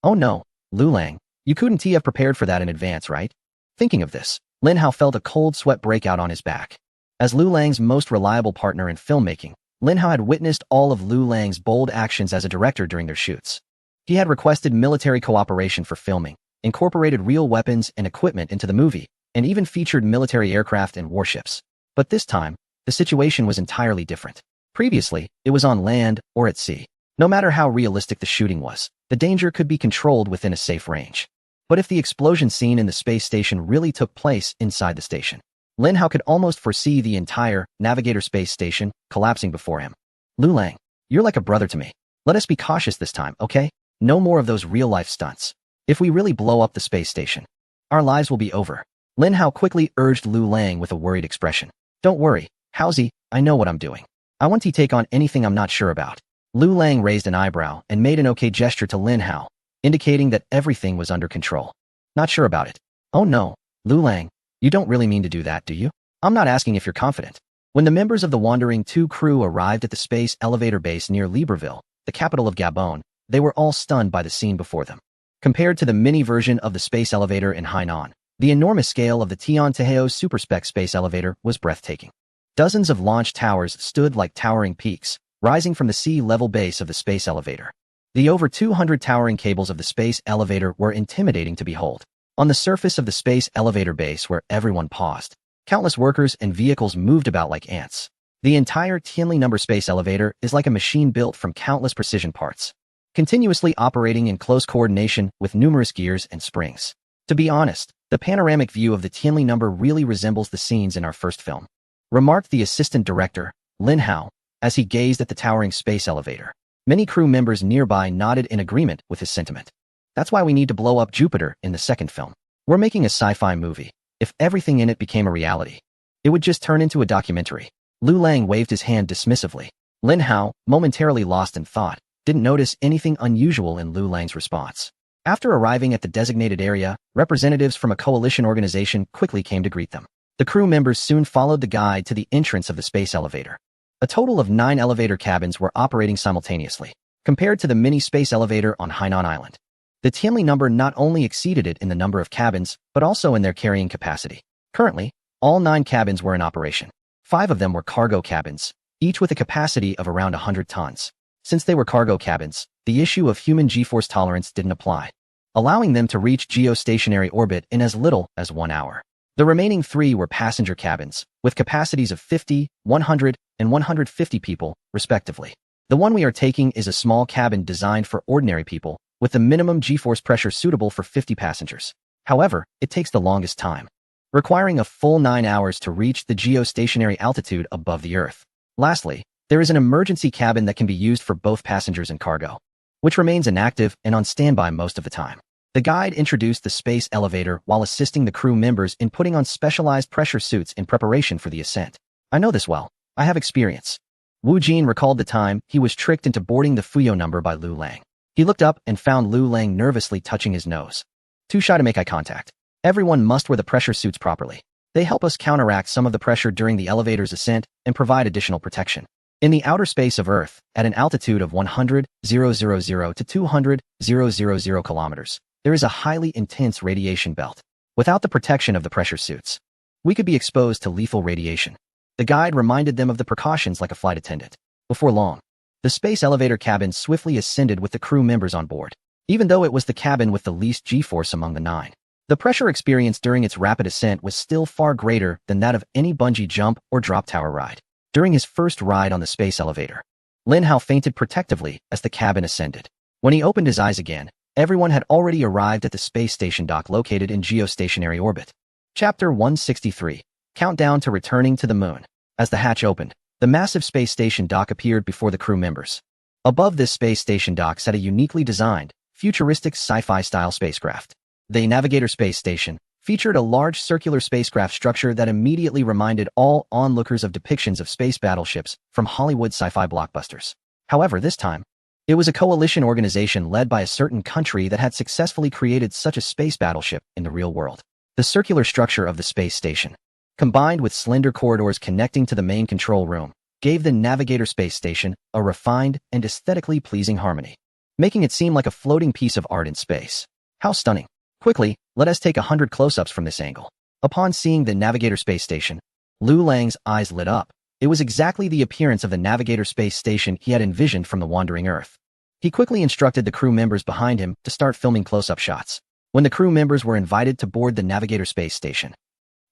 Oh no, Lu Lang, you couldn't have prepared for that in advance, right? Thinking of this, Lin Hao felt a cold sweat break out on his back. As Lu Lang's most reliable partner in filmmaking, Lin Hao had witnessed all of Lu Lang's bold actions as a director during their shoots. He had requested military cooperation for filming, incorporated real weapons and equipment into the movie, and even featured military aircraft and warships. But this time, the situation was entirely different. Previously, it was on land or at sea. No matter how realistic the shooting was, the danger could be controlled within a safe range. But if the explosion scene in the space station really took place inside the station, Lin Hao could almost foresee the entire Navigator Space Station collapsing before him. Lu Lang, you're like a brother to me. Let us be cautious this time, okay? No more of those real-life stunts. If we really blow up the space station, our lives will be over. Lin Hao quickly urged Lu Lang with a worried expression. Don't worry, Haozi, I know what I'm doing. I want to take on anything I'm not sure about. Lu Lang raised an eyebrow and made an okay gesture to Lin Hao, indicating that everything was under control. Not sure about it. Oh no, Lu Lang, you don't really mean to do that, do you? I'm not asking if you're confident. When the members of the Wandering 2 crew arrived at the space elevator base near Libreville, the capital of Gabon, they were all stunned by the scene before them. Compared to the mini version of the space elevator in Hainan, the enormous scale of the Tian Teheo Superspec space elevator was breathtaking. Dozens of launch towers stood like towering peaks, rising from the sea-level base of the space elevator. The over 200 towering cables of the space elevator were intimidating to behold. On the surface of the space elevator base where everyone paused, countless workers and vehicles moved about like ants. The entire Tianli number space elevator is like a machine built from countless precision parts, continuously operating in close coordination with numerous gears and springs. To be honest, the panoramic view of the Tianli number really resembles the scenes in our first film, remarked the assistant director, Lin Hao, as he gazed at the towering space elevator. Many crew members nearby nodded in agreement with his sentiment. That's why we need to blow up Jupiter in the second film. We're making a sci-fi movie. If everything in it became a reality, it would just turn into a documentary. Lu Lang waved his hand dismissively. Lin Hao, momentarily lost in thought, didn't notice anything unusual in Lu Lang's response. After arriving at the designated area, representatives from a coalition organization quickly came to greet them. The crew members soon followed the guide to the entrance of the space elevator. A total of 9 elevator cabins were operating simultaneously, compared to the mini space elevator on Hainan Island. The Tianli number not only exceeded it in the number of cabins, but also in their carrying capacity. Currently, all 9 cabins were in operation. 5 of them were cargo cabins, each with a capacity of around 100 tons. Since they were cargo cabins, the issue of human G-force tolerance didn't apply, allowing them to reach geostationary orbit in as little as 1 hour. The remaining 3 were passenger cabins, with capacities of 50, 100, and 150 people, respectively. The one we are taking is a small cabin designed for ordinary people, with the minimum G-force pressure suitable for 50 passengers. However, it takes the longest time, requiring a full 9 hours to reach the geostationary altitude above the Earth. Lastly, there is an emergency cabin that can be used for both passengers and cargo, which remains inactive and on standby most of the time. The guide introduced the space elevator while assisting the crew members in putting on specialized pressure suits in preparation for the ascent. I know this well. I have experience. Wu Jin recalled the time he was tricked into boarding the Fuyo number by Lu Lang. He looked up and found Lu Lang nervously touching his nose. Too shy to make eye contact. Everyone must wear the pressure suits properly. They help us counteract some of the pressure during the elevator's ascent and provide additional protection. In the outer space of Earth, at an altitude of 100,000 to 200,000 kilometers, there is a highly intense radiation belt. Without the protection of the pressure suits, we could be exposed to lethal radiation. The guide reminded them of the precautions like a flight attendant. Before long, the space elevator cabin swiftly ascended with the crew members on board. Even though it was the cabin with the least G-force among the 9, the pressure experienced during its rapid ascent was still far greater than that of any bungee jump or drop tower ride. During his first ride on the space elevator, Lin Hao fainted protectively as the cabin ascended. When he opened his eyes again, everyone had already arrived at the space station dock located in geostationary orbit. Chapter 163. Countdown to returning to the moon. As the hatch opened, the massive space station dock appeared before the crew members. Above this space station dock sat a uniquely designed, futuristic sci-fi-style spacecraft. The Navigator Space Station featured a large circular spacecraft structure that immediately reminded all onlookers of depictions of space battleships from Hollywood sci-fi blockbusters. However, this time, it was a coalition organization led by a certain country that had successfully created such a space battleship in the real world. The circular structure of the space station, combined with slender corridors connecting to the main control room, gave the Navigator Space Station a refined and aesthetically pleasing harmony, making it seem like a floating piece of art in space. How stunning. Quickly, let us take 100 close-ups from this angle. Upon seeing the Navigator Space Station, Lu Lang's eyes lit up. It was exactly the appearance of the Navigator Space Station he had envisioned from the wandering Earth. He quickly instructed the crew members behind him to start filming close-up shots. When the crew members were invited to board the Navigator Space Station,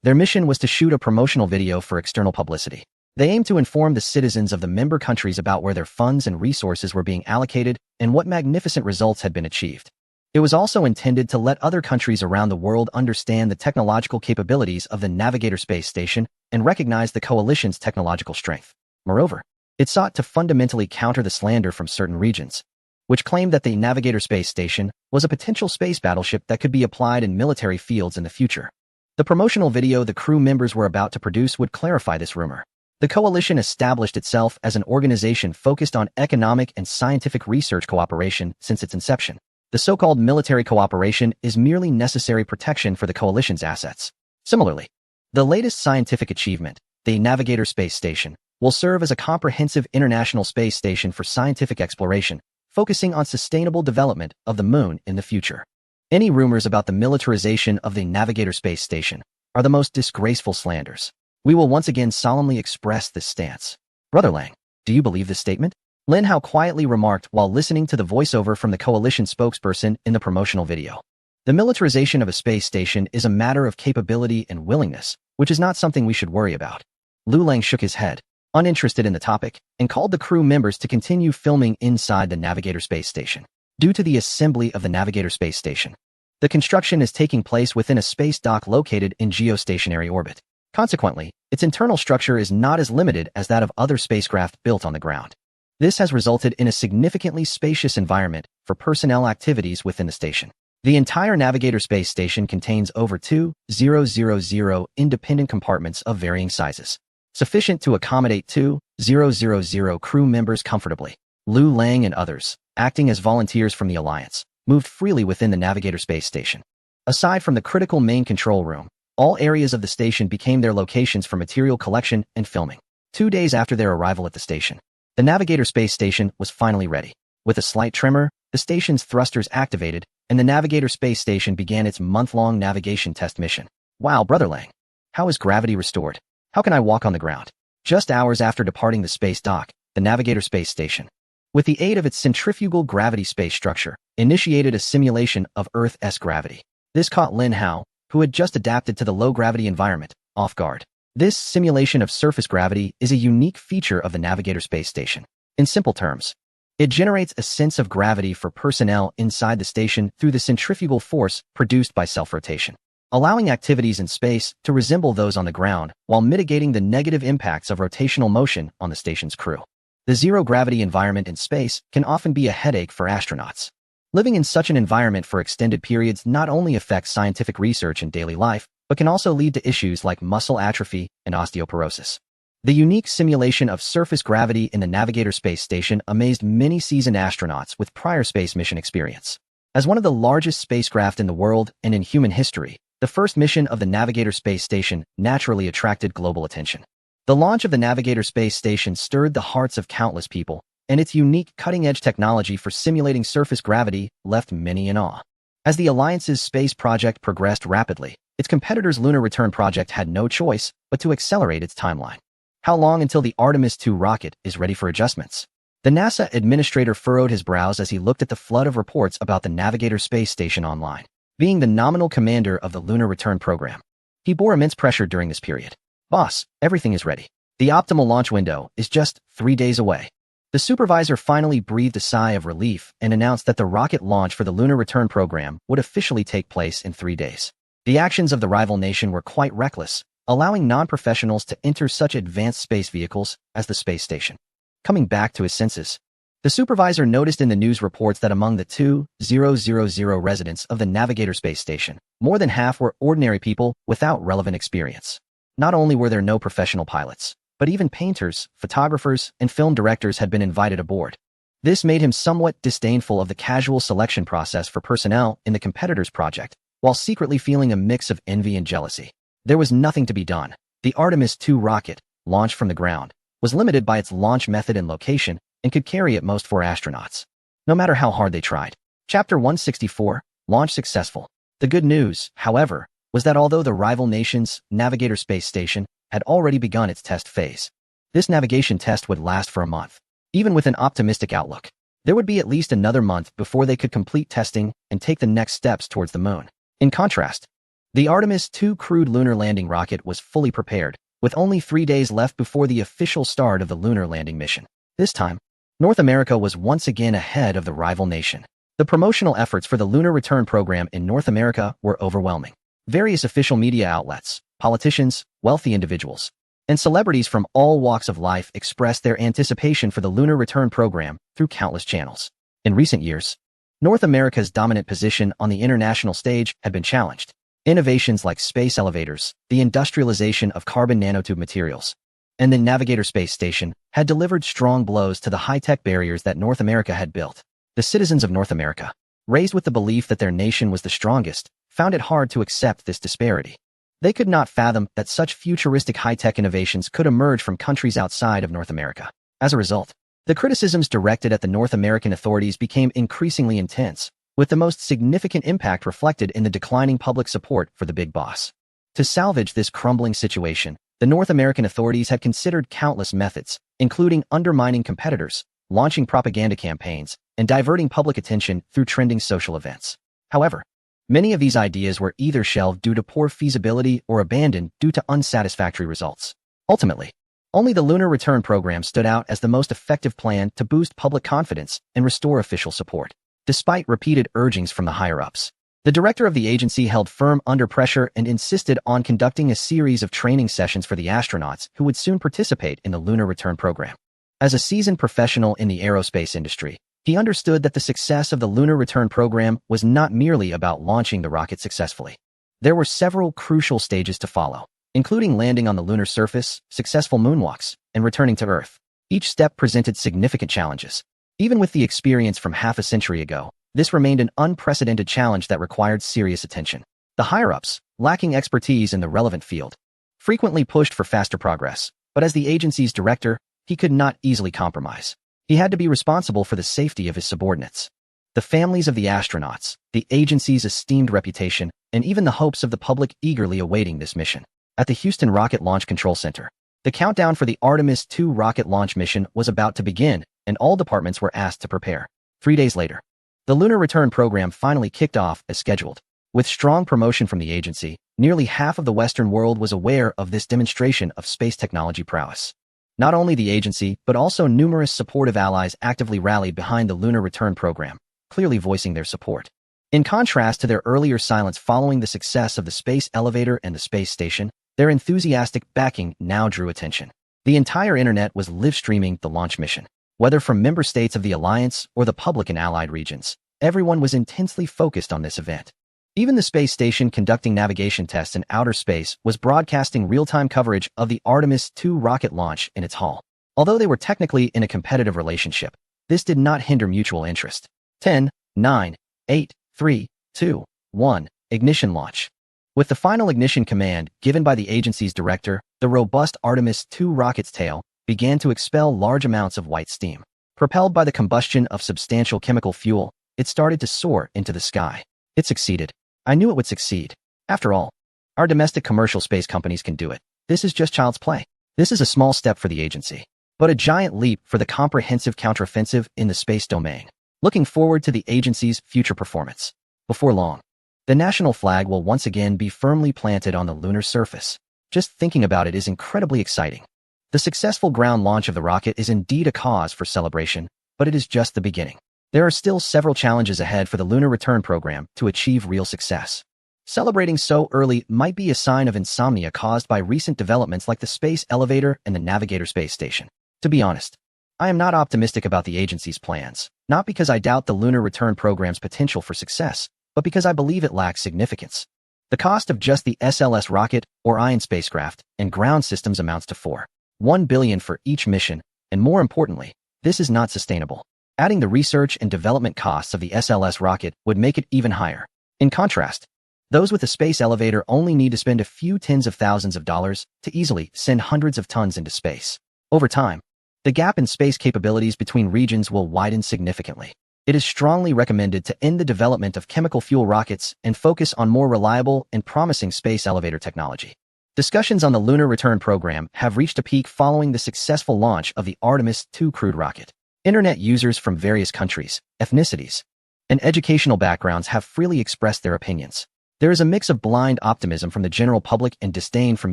their mission was to shoot a promotional video for external publicity. They aimed to inform the citizens of the member countries about where their funds and resources were being allocated and what magnificent results had been achieved. It was also intended to let other countries around the world understand the technological capabilities of the Navigator Space Station and recognize the coalition's technological strength. Moreover, it sought to fundamentally counter the slander from certain regions, which claimed that the Navigator Space Station was a potential space battleship that could be applied in military fields in the future. The promotional video the crew members were about to produce would clarify this rumor. The coalition established itself as an organization focused on economic and scientific research cooperation since its inception. The so-called military cooperation is merely necessary protection for the coalition's assets. Similarly, the latest scientific achievement, the Navigator Space Station, will serve as a comprehensive international space station for scientific exploration, focusing on sustainable development of the moon in the future. Any rumors about the militarization of the Navigator Space Station are the most disgraceful slanders. We will once again solemnly express this stance. Brother Lang, do you believe this statement? Lin Hao quietly remarked while listening to the voiceover from the coalition spokesperson in the promotional video. The militarization of a space station is a matter of capability and willingness, which is not something we should worry about. Lu Lang shook his head, uninterested in the topic, and called the crew members to continue filming inside the Navigator Space Station. Due to the assembly of the Navigator Space Station, the construction is taking place within a space dock located in geostationary orbit. Consequently, its internal structure is not as limited as that of other spacecraft built on the ground. This has resulted in a significantly spacious environment for personnel activities within the station. The entire Navigator Space Station contains over 2,000 independent compartments of varying sizes, sufficient to accommodate 2,000 crew members comfortably. Lu Lang and others, acting as volunteers from the Alliance, moved freely within the Navigator space station. Aside from the critical main control room, all areas of the station became their locations for material collection and filming. 2 days after their arrival at the station, the Navigator space station was finally ready. With a slight tremor, the station's thrusters activated, and the Navigator space station began its month-long navigation test mission. Wow, Brother Lang. How is gravity restored? How can I walk on the ground? Just hours after departing the space dock, the Navigator space station, with the aid of its centrifugal gravity space structure, initiated a simulation of Earth's gravity. This caught Lin Hao, who had just adapted to the low-gravity environment, off guard. This simulation of surface gravity is a unique feature of the Navigator space station. In simple terms, it generates a sense of gravity for personnel inside the station through the centrifugal force produced by self-rotation, allowing activities in space to resemble those on the ground while mitigating the negative impacts of rotational motion on the station's crew. The zero-gravity environment in space can often be a headache for astronauts. Living in such an environment for extended periods not only affects scientific research and daily life, but can also lead to issues like muscle atrophy and osteoporosis. The unique simulation of surface gravity in the Navigator space station amazed many seasoned astronauts with prior space mission experience. As one of the largest spacecraft in the world and in human history, the first mission of the Navigator space station naturally attracted global attention. The launch of the Navigator space station stirred the hearts of countless people, and its unique cutting-edge technology for simulating surface gravity left many in awe. As the Alliance's space project progressed rapidly, its competitor's lunar return project had no choice but to accelerate its timeline. How long until the Artemis II rocket is ready for adjustments? The NASA administrator furrowed his brows as he looked at the flood of reports about the Navigator space station online. Being the nominal commander of the lunar return program, he bore immense pressure during this period. Boss, everything is ready. The optimal launch window is just 3 days away. The supervisor finally breathed a sigh of relief and announced that the rocket launch for the lunar return program would officially take place in 3 days. The actions of the rival nation were quite reckless, allowing non-professionals to enter such advanced space vehicles as the space station. Coming back to his senses, the supervisor noticed in the news reports that among the 2,000 residents of the Navigator space station, more than half were ordinary people without relevant experience. Not only were there no professional pilots, but even painters, photographers, and film directors had been invited aboard. This made him somewhat disdainful of the casual selection process for personnel in the competitor's project, while secretly feeling a mix of envy and jealousy. There was nothing to be done. The Artemis II rocket, launched from the ground, was limited by its launch method and location and could carry at most 4 astronauts, no matter how hard they tried. Chapter 164, Launch Successful. The good news, however, was that although the rival nation's Navigator space station had already begun its test phase, this navigation test would last for a month. Even with an optimistic outlook, there would be at least another month before they could complete testing and take the next steps towards the moon. In contrast, the Artemis II crewed lunar landing rocket was fully prepared, with only 3 days left before the official start of the lunar landing mission. This time, North America was once again ahead of the rival nation. The promotional efforts for the lunar return program in North America were overwhelming. Various official media outlets, politicians, wealthy individuals, and celebrities from all walks of life expressed their anticipation for the lunar return program through countless channels. In recent years, North America's dominant position on the international stage had been challenged. Innovations like space elevators, the industrialization of carbon nanotube materials, and the Navigator space station had delivered strong blows to the high-tech barriers that North America had built. The citizens of North America, raised with the belief that their nation was the strongest, found it hard to accept this disparity. They could not fathom that such futuristic high-tech innovations could emerge from countries outside of North America. As a result, the criticisms directed at the North American authorities became increasingly intense, with the most significant impact reflected in the declining public support for the big boss. To salvage this crumbling situation, the North American authorities had considered countless methods, including undermining competitors, launching propaganda campaigns, and diverting public attention through trending social events. However, many of these ideas were either shelved due to poor feasibility or abandoned due to unsatisfactory results. Ultimately, only the lunar return program stood out as the most effective plan to boost public confidence and restore official support. Despite repeated urgings from the higher-ups, the director of the agency held firm under pressure and insisted on conducting a series of training sessions for the astronauts who would soon participate in the lunar return program. As a seasoned professional in the aerospace industry, he understood that the success of the lunar return program was not merely about launching the rocket successfully. There were several crucial stages to follow, including landing on the lunar surface, successful moonwalks, and returning to Earth. Each step presented significant challenges, Even with the experience from half a century ago, this remained an unprecedented challenge that required serious attention. The higher-ups, lacking expertise in the relevant field, frequently pushed for faster progress, but as the agency's director, he could not easily compromise. He had to be responsible for the safety of his subordinates. The families of the astronauts, the agency's esteemed reputation, and even the hopes of the public eagerly awaiting this mission. At the Houston Rocket Launch Control Center, the countdown for the Artemis II rocket launch mission was about to begin, and all departments were asked to prepare. 3 days later, the lunar return program finally kicked off as scheduled. With strong promotion from the agency, nearly half of the Western world was aware of this demonstration of space technology prowess. Not only the agency, but also numerous supportive allies actively rallied behind the lunar return program, clearly voicing their support. In contrast to their earlier silence following the success of the space elevator and the space station, their enthusiastic backing now drew attention. The entire internet was live-streaming the launch mission. Whether from member states of the alliance or the public in allied regions, everyone was intensely focused on this event. Even the space station conducting navigation tests in outer space was broadcasting real-time coverage of the Artemis II rocket launch in its hull. Although they were technically in a competitive relationship, this did not hinder mutual interest. 10, 9, 8, 3, 2, 1, ignition launch. With the final ignition command given by the agency's director, the robust Artemis II rocket's tail began to expel large amounts of white steam. Propelled by the combustion of substantial chemical fuel, it started to soar into the sky. It succeeded. I knew it would succeed. After all, our domestic commercial space companies can do it. This is just child's play. This is a small step for the agency, but a giant leap for the comprehensive counteroffensive in the space domain. Looking forward to the agency's future performance. Before long, the national flag will once again be firmly planted on the lunar surface. Just thinking about it is incredibly exciting. The successful ground launch of the rocket is indeed a cause for celebration, but it is just the beginning. There are still several challenges ahead for the lunar return program to achieve real success. Celebrating so early might be a sign of insomnia caused by recent developments like the space elevator and the Navigator space station. To be honest, I am not optimistic about the agency's plans, not because I doubt the lunar return program's potential for success, but because I believe it lacks significance. The cost of just the SLS rocket, Orion spacecraft, and ground systems amounts to $4.1 billion for each mission, and more importantly, this is not sustainable. Adding the research and development costs of the SLS rocket would make it even higher. In contrast, those with a space elevator only need to spend a few tens of thousands of dollars to easily send hundreds of tons into space. Over time, the gap in space capabilities between regions will widen significantly. It is strongly recommended to end the development of chemical fuel rockets and focus on more reliable and promising space elevator technology. Discussions on the lunar return program have reached a peak following the successful launch of the Artemis II crewed rocket. Internet users from various countries, ethnicities, and educational backgrounds have freely expressed their opinions. There is a mix of blind optimism from the general public and disdain from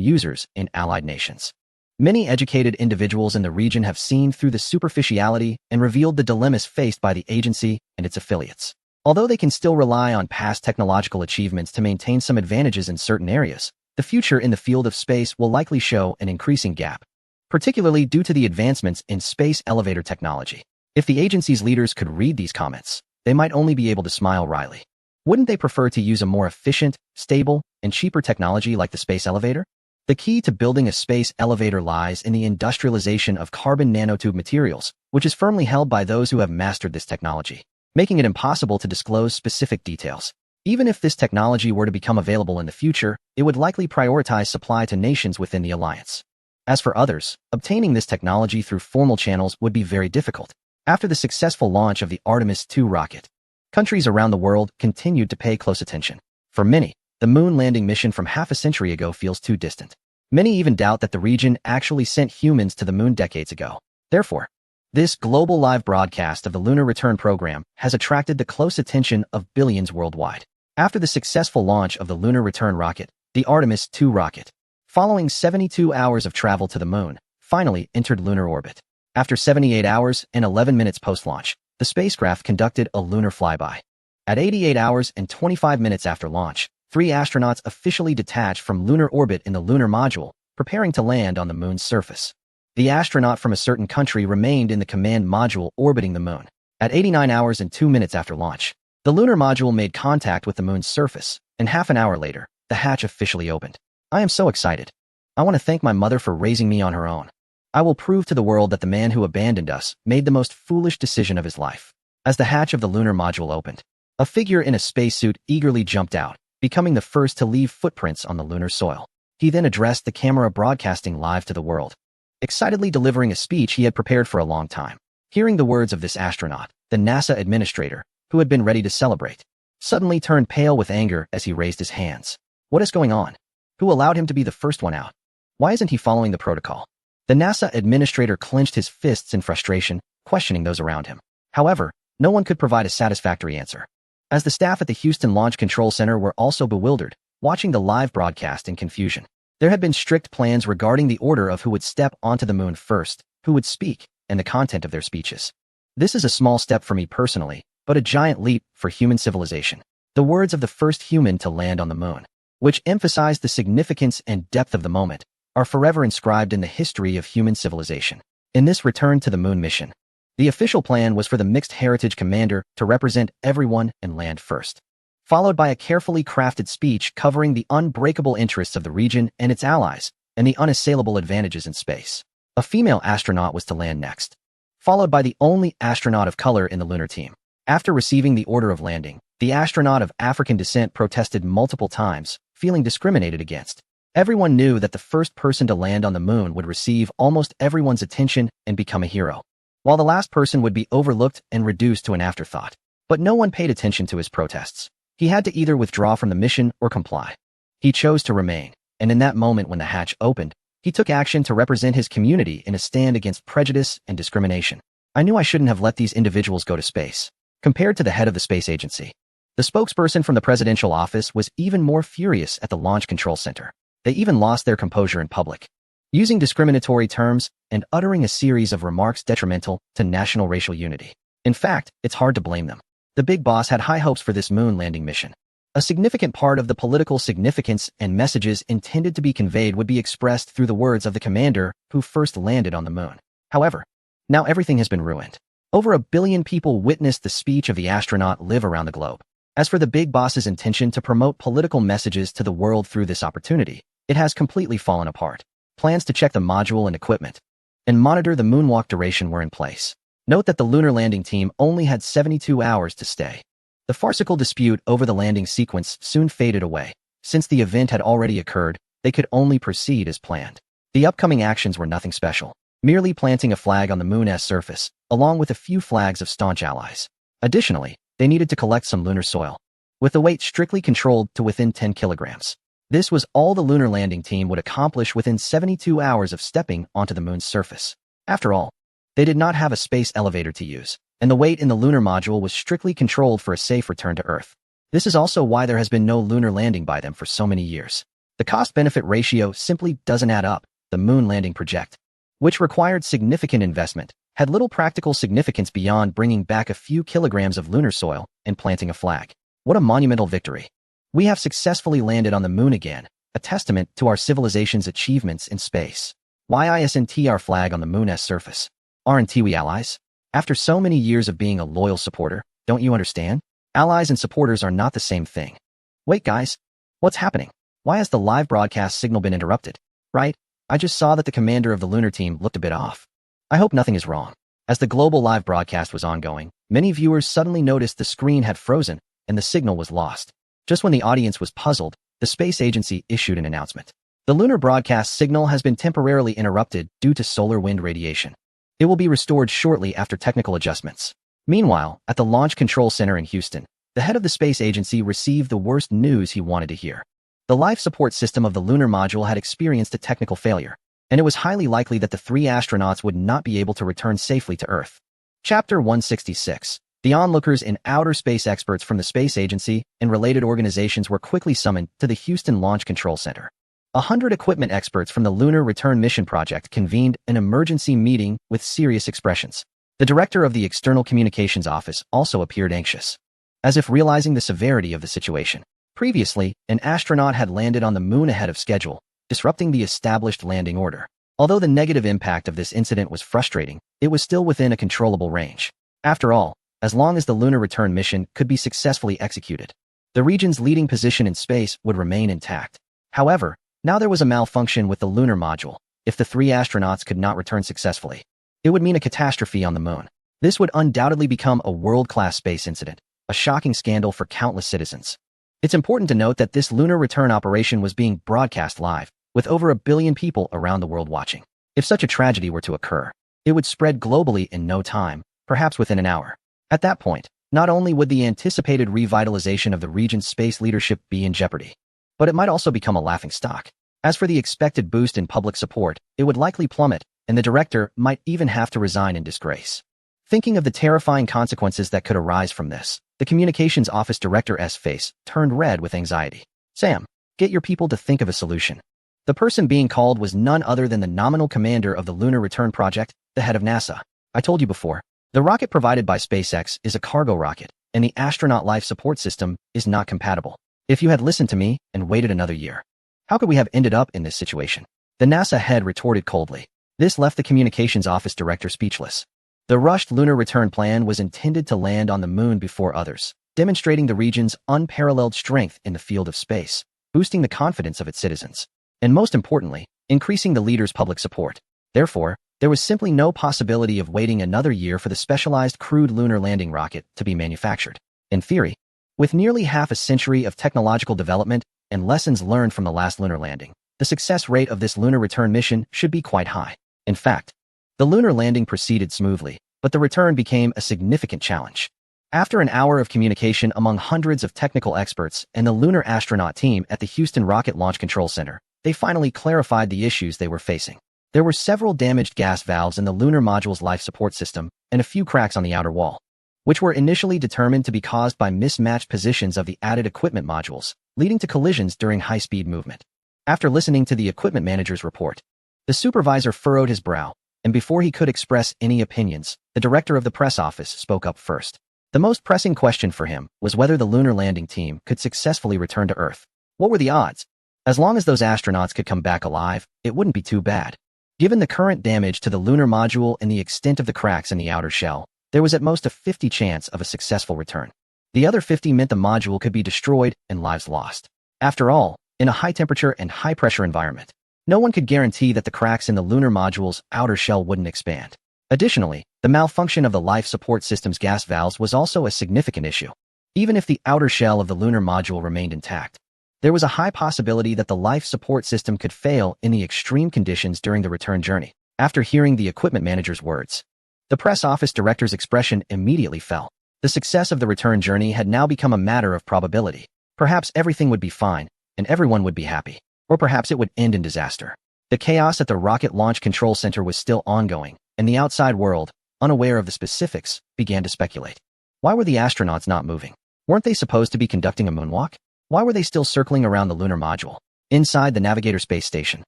users in allied nations. Many educated individuals in the region have seen through the superficiality and revealed the dilemmas faced by the agency and its affiliates. Although they can still rely on past technological achievements to maintain some advantages in certain areas, the future in the field of space will likely show an increasing gap, particularly due to the advancements in space elevator technology. If the agency's leaders could read these comments, they might only be able to smile wryly. Wouldn't they prefer to use a more efficient, stable, and cheaper technology like the space elevator? The key to building a space elevator lies in the industrialization of carbon nanotube materials, which is firmly held by those who have mastered this technology, making it impossible to disclose specific details. Even if this technology were to become available in the future, it would likely prioritize supply to nations within the alliance. As for others, obtaining this technology through formal channels would be very difficult. After the successful launch of the Artemis II rocket, countries around the world continued to pay close attention. For many, the moon landing mission from half a century ago feels too distant. Many even doubt that the region actually sent humans to the moon decades ago. Therefore, this global live broadcast of the lunar return program has attracted the close attention of billions worldwide. After the successful launch of the lunar return rocket, the Artemis II rocket, following 72 hours of travel to the moon, finally entered lunar orbit. After 78 hours and 11 minutes post-launch, the spacecraft conducted a lunar flyby. At 88 hours and 25 minutes after launch, 3 astronauts officially detached from lunar orbit in the lunar module, preparing to land on the moon's surface. The astronaut from a certain country remained in the command module orbiting the moon. At 89 hours and 2 minutes after launch, the lunar module made contact with the moon's surface, and half an hour later, the hatch officially opened. I am so excited. I want to thank my mother for raising me on her own. I will prove to the world that the man who abandoned us made the most foolish decision of his life. As the hatch of the lunar module opened, a figure in a spacesuit eagerly jumped out, becoming the first to leave footprints on the lunar soil. He then addressed the camera broadcasting live to the world, excitedly delivering a speech he had prepared for a long time. Hearing the words of this astronaut, the NASA administrator, who had been ready to celebrate, suddenly turned pale with anger as he raised his hands. What is going on? Who allowed him to be the first one out? Why isn't he following the protocol? The NASA administrator clenched his fists in frustration, questioning those around him. However, no one could provide a satisfactory answer, as the staff at the Houston Launch Control Center were also bewildered, watching the live broadcast in confusion. There had been strict plans regarding the order of who would step onto the moon first, who would speak, and the content of their speeches. This is a small step for me personally, but a giant leap for human civilization. The words of the first human to land on the moon, which emphasize the significance and depth of the moment, are forever inscribed in the history of human civilization. In this return to the moon mission, the official plan was for the Mixed Heritage Commander to represent everyone and land first, followed by a carefully crafted speech covering the unbreakable interests of the region and its allies, and the unassailable advantages in space. A female astronaut was to land next, followed by the only astronaut of color in the lunar team. After receiving the order of landing, the astronaut of African descent protested multiple times, feeling discriminated against. Everyone knew that the first person to land on the moon would receive almost everyone's attention and become a hero, while the last person would be overlooked and reduced to an afterthought. But no one paid attention to his protests. He had to either withdraw from the mission or comply. He chose to remain, and in that moment when the hatch opened, he took action to represent his community in a stand against prejudice and discrimination. I knew I shouldn't have let these individuals go to space. Compared to the head of the space agency, the spokesperson from the presidential office was even more furious at the Launch Control Center. They even lost their composure in public, using discriminatory terms and uttering a series of remarks detrimental to national racial unity. In fact, it's hard to blame them. The big boss had high hopes for this moon landing mission. A significant part of the political significance and messages intended to be conveyed would be expressed through the words of the commander who first landed on the moon. However, now everything has been ruined. Over 1 billion people witnessed the speech of the astronaut live around the globe. As for the big boss's intention to promote political messages to the world through this opportunity, it has completely fallen apart. Plans to check the module and equipment and monitor the moonwalk duration were in place. Note that the lunar landing team only had 72 hours to stay. The farcical dispute over the landing sequence soon faded away. Since the event had already occurred, they could only proceed as planned. The upcoming actions were nothing special, merely planting a flag on the moon's surface, along with a few flags of staunch allies. Additionally, they needed to collect some lunar soil, with the weight strictly controlled to within 10 kilograms. This was all the lunar landing team would accomplish within 72 hours of stepping onto the moon's surface. After all, they did not have a space elevator to use, and the weight in the lunar module was strictly controlled for a safe return to Earth. This is also why there has been no lunar landing by them for so many years. The cost-benefit ratio simply doesn't add up. The moon landing project, which required significant investment, had little practical significance beyond bringing back a few kilograms of lunar soil and planting a flag. What a monumental victory. We have successfully landed on the moon again, a testament to our civilization's achievements in space. Why isn't our flag on the moon's surface? Aren't we allies? After so many years of being a loyal supporter, don't you understand? Allies and supporters are not the same thing. Wait guys, what's happening? Why has the live broadcast signal been interrupted? Right, I just saw that the commander of the lunar team looked a bit off. I hope nothing is wrong. As the global live broadcast was ongoing, many viewers suddenly noticed the screen had frozen and the signal was lost. Just when the audience was puzzled, the space agency issued an announcement. The lunar broadcast signal has been temporarily interrupted due to solar wind radiation. It will be restored shortly after technical adjustments. Meanwhile, at the Launch Control Center in Houston, the head of the space agency received the worst news he wanted to hear. The life support system of the lunar module had experienced a technical failure, and it was highly likely that the 3 astronauts would not be able to return safely to Earth. Chapter 166. The onlookers and outer space experts from the space agency and related organizations were quickly summoned to the Houston Launch Control Center. 100 equipment experts from the Lunar Return Mission Project convened an emergency meeting with serious expressions. The director of the External Communications Office also appeared anxious, as if realizing the severity of the situation. Previously, an astronaut had landed on the moon ahead of schedule, disrupting the established landing order. Although the negative impact of this incident was frustrating, it was still within a controllable range. After all, as long as the lunar return mission could be successfully executed, the region's leading position in space would remain intact. However, now there was a malfunction with the lunar module. if the 3 astronauts could not return successfully. It would mean a catastrophe on the moon. This would undoubtedly become a world-class space incident, a shocking scandal for countless citizens. It's important to note that this lunar return operation was being broadcast live, with over 1 billion people around the world watching. If such a tragedy were to occur, it would spread globally in no time, perhaps within an hour. At that point, not only would the anticipated revitalization of the region's space leadership be in jeopardy, but it might also become a laughingstock. As for the expected boost in public support, it would likely plummet, and the director might even have to resign in disgrace. Thinking of the terrifying consequences that could arise from this, the communications office director's face turned red with anxiety. Sam, get your people to think of a solution. The person being called was none other than the nominal commander of the Lunar Return Project, the head of NASA. I told you before, the rocket provided by SpaceX is a cargo rocket, and the astronaut life support system is not compatible. If you had listened to me and waited another year, how could we have ended up in this situation? The NASA head retorted coldly. This left the communications office director speechless. The rushed lunar return plan was intended to land on the moon before others, demonstrating the region's unparalleled strength in the field of space, boosting the confidence of its citizens, and most importantly, increasing the leader's public support. Therefore, there was simply no possibility of waiting another year for the specialized crewed lunar landing rocket to be manufactured. In theory, with nearly half a century of technological development and lessons learned from the last lunar landing, the success rate of this lunar return mission should be quite high. In fact, the lunar landing proceeded smoothly, but the return became a significant challenge. After an hour of communication among hundreds of technical experts and the lunar astronaut team at the Houston Rocket Launch Control Center, they finally clarified the issues they were facing. There were several damaged gas valves in the lunar module's life support system and a few cracks on the outer wall, which were initially determined to be caused by mismatched positions of the added equipment modules, leading to collisions during high-speed movement. After listening to the equipment manager's report, the supervisor furrowed his brow, and before he could express any opinions, the director of the press office spoke up first. The most pressing question for him was whether the lunar landing team could successfully return to Earth. What were the odds? As long as those astronauts could come back alive, it wouldn't be too bad. Given the current damage to the lunar module and the extent of the cracks in the outer shell, there was at most a 50 chance of a successful return. The other 50 meant the module could be destroyed and lives lost. After all, in a high-temperature and high-pressure environment, no one could guarantee that the cracks in the lunar module's outer shell wouldn't expand. Additionally, the malfunction of the life support system's gas valves was also a significant issue. Even if the outer shell of the lunar module remained intact, there was a high possibility that the life support system could fail in the extreme conditions during the return journey. After hearing the equipment manager's words, the press office director's expression immediately fell. The success of the return journey had now become a matter of probability. Perhaps everything would be fine, and everyone would be happy. Or perhaps it would end in disaster. The chaos at the Rocket Launch Control Center was still ongoing, and the outside world, unaware of the specifics, began to speculate. Why were the astronauts not moving? Weren't they supposed to be conducting a moonwalk? Why were they still circling around the lunar module? Inside the Navigator space station,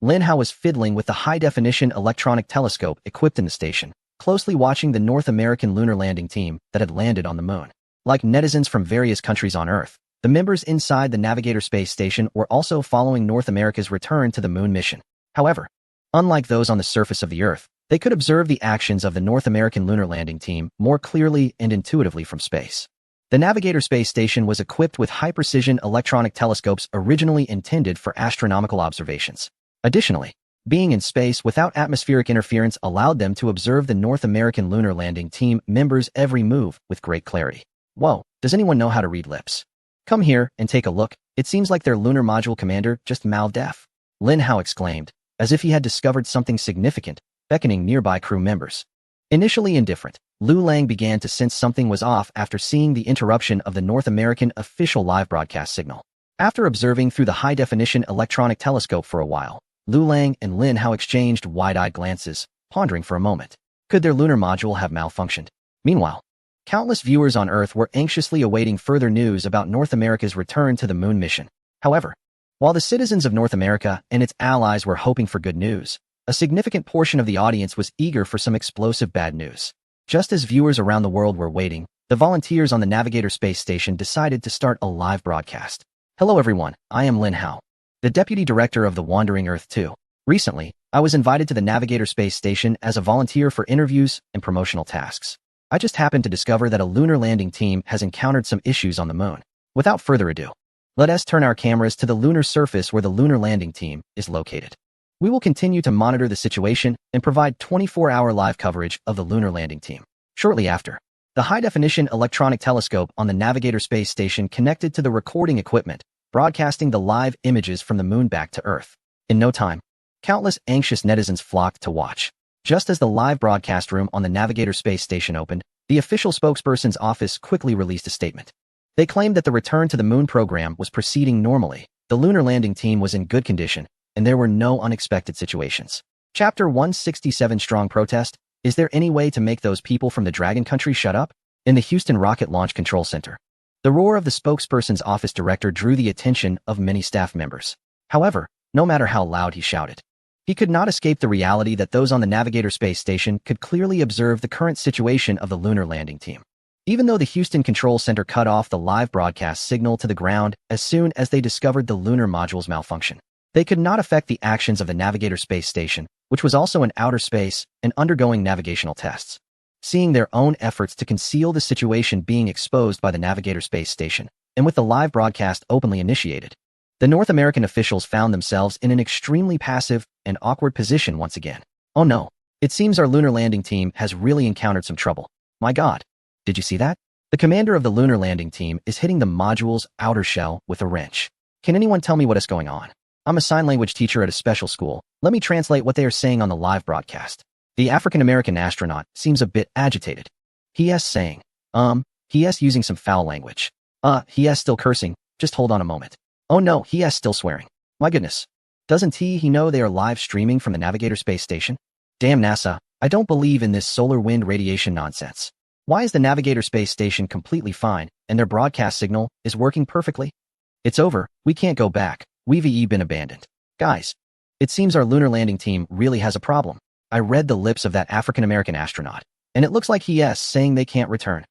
Lin Hao was fiddling with the high-definition electronic telescope equipped in the station, closely watching the North American lunar landing team that had landed on the moon. Like netizens from various countries on Earth, the members inside the Navigator space station were also following North America's return to the moon mission. However, unlike those on the surface of the Earth, they could observe the actions of the North American lunar landing team more clearly and intuitively from space. The Navigator space station was equipped with high-precision electronic telescopes originally intended for astronomical observations. Additionally, being in space without atmospheric interference allowed them to observe the North American lunar landing team members' every move with great clarity. Whoa, does anyone know how to read lips? Come here and take a look. It seems like their lunar module commander just mouthed F. Lin Hao exclaimed, as if he had discovered something significant, beckoning nearby crew members. Initially indifferent, Lu Lang began to sense something was off after seeing the interruption of the North American official live broadcast signal. After observing through the high-definition electronic telescope for a while, Lu Lang and Lin Hao exchanged wide-eyed glances, pondering for a moment. Could their lunar module have malfunctioned? Meanwhile, countless viewers on Earth were anxiously awaiting further news about North America's return to the moon mission. However, while the citizens of North America and its allies were hoping for good news, a significant portion of the audience was eager for some explosive bad news. Just as viewers around the world were waiting, the volunteers on the Navigator space station decided to start a live broadcast. Hello everyone, I am Lin Hao, the deputy director of the Wandering Earth 2. Recently, I was invited to the Navigator space station as a volunteer for interviews and promotional tasks. I just happened to discover that a lunar landing team has encountered some issues on the moon. Without further ado, let us turn our cameras to the lunar surface where the lunar landing team is located. We will continue to monitor the situation and provide 24-hour live coverage of the lunar landing team. Shortly after, the high-definition electronic telescope on the Navigator space station connected to the recording equipment, broadcasting the live images from the moon back to Earth. In no time, countless anxious netizens flocked to watch. Just as the live broadcast room on the Navigator space station opened, the official spokesperson's office quickly released a statement. They claimed that the return to the moon program was proceeding normally, the lunar landing team was in good condition, and there were no unexpected situations. Chapter 167 Strong Protest. Is there any way to make those people from the Dragon Country shut up? In the Houston Rocket Launch Control Center, the roar of the spokesperson's office director drew the attention of many staff members. However, no matter how loud he shouted, he could not escape the reality that those on the Navigator space station could clearly observe the current situation of the lunar landing team. Even though the Houston Control Center cut off the live broadcast signal to the ground as soon as they discovered the lunar module's malfunction, they could not affect the actions of the Navigator space station, which was also in outer space and undergoing navigational tests. Seeing their own efforts to conceal the situation being exposed by the Navigator space station, and with the live broadcast openly initiated, the North American officials found themselves in an extremely passive and awkward position once again. Oh no, it seems our lunar landing team has really encountered some trouble. My God, did you see that? The commander of the lunar landing team is hitting the module's outer shell with a wrench. Can anyone tell me what is going on? I'm a sign language teacher at a special school. Let me translate what they are saying on the live broadcast. The African-American astronaut seems a bit agitated. He is saying, he is using some foul language. He is still cursing. Just hold on a moment. Oh no, he is still swearing. My goodness. Doesn't he know they are live streaming from the Navigator space station? Damn NASA, I don't believe in this solar wind radiation nonsense. Why is the Navigator space station completely fine and their broadcast signal is working perfectly? It's over. We can't go back. We've been abandoned. Guys, it seems our lunar landing team really has a problem. I read the lips of that African-American astronaut, and it looks like he is saying they can't return.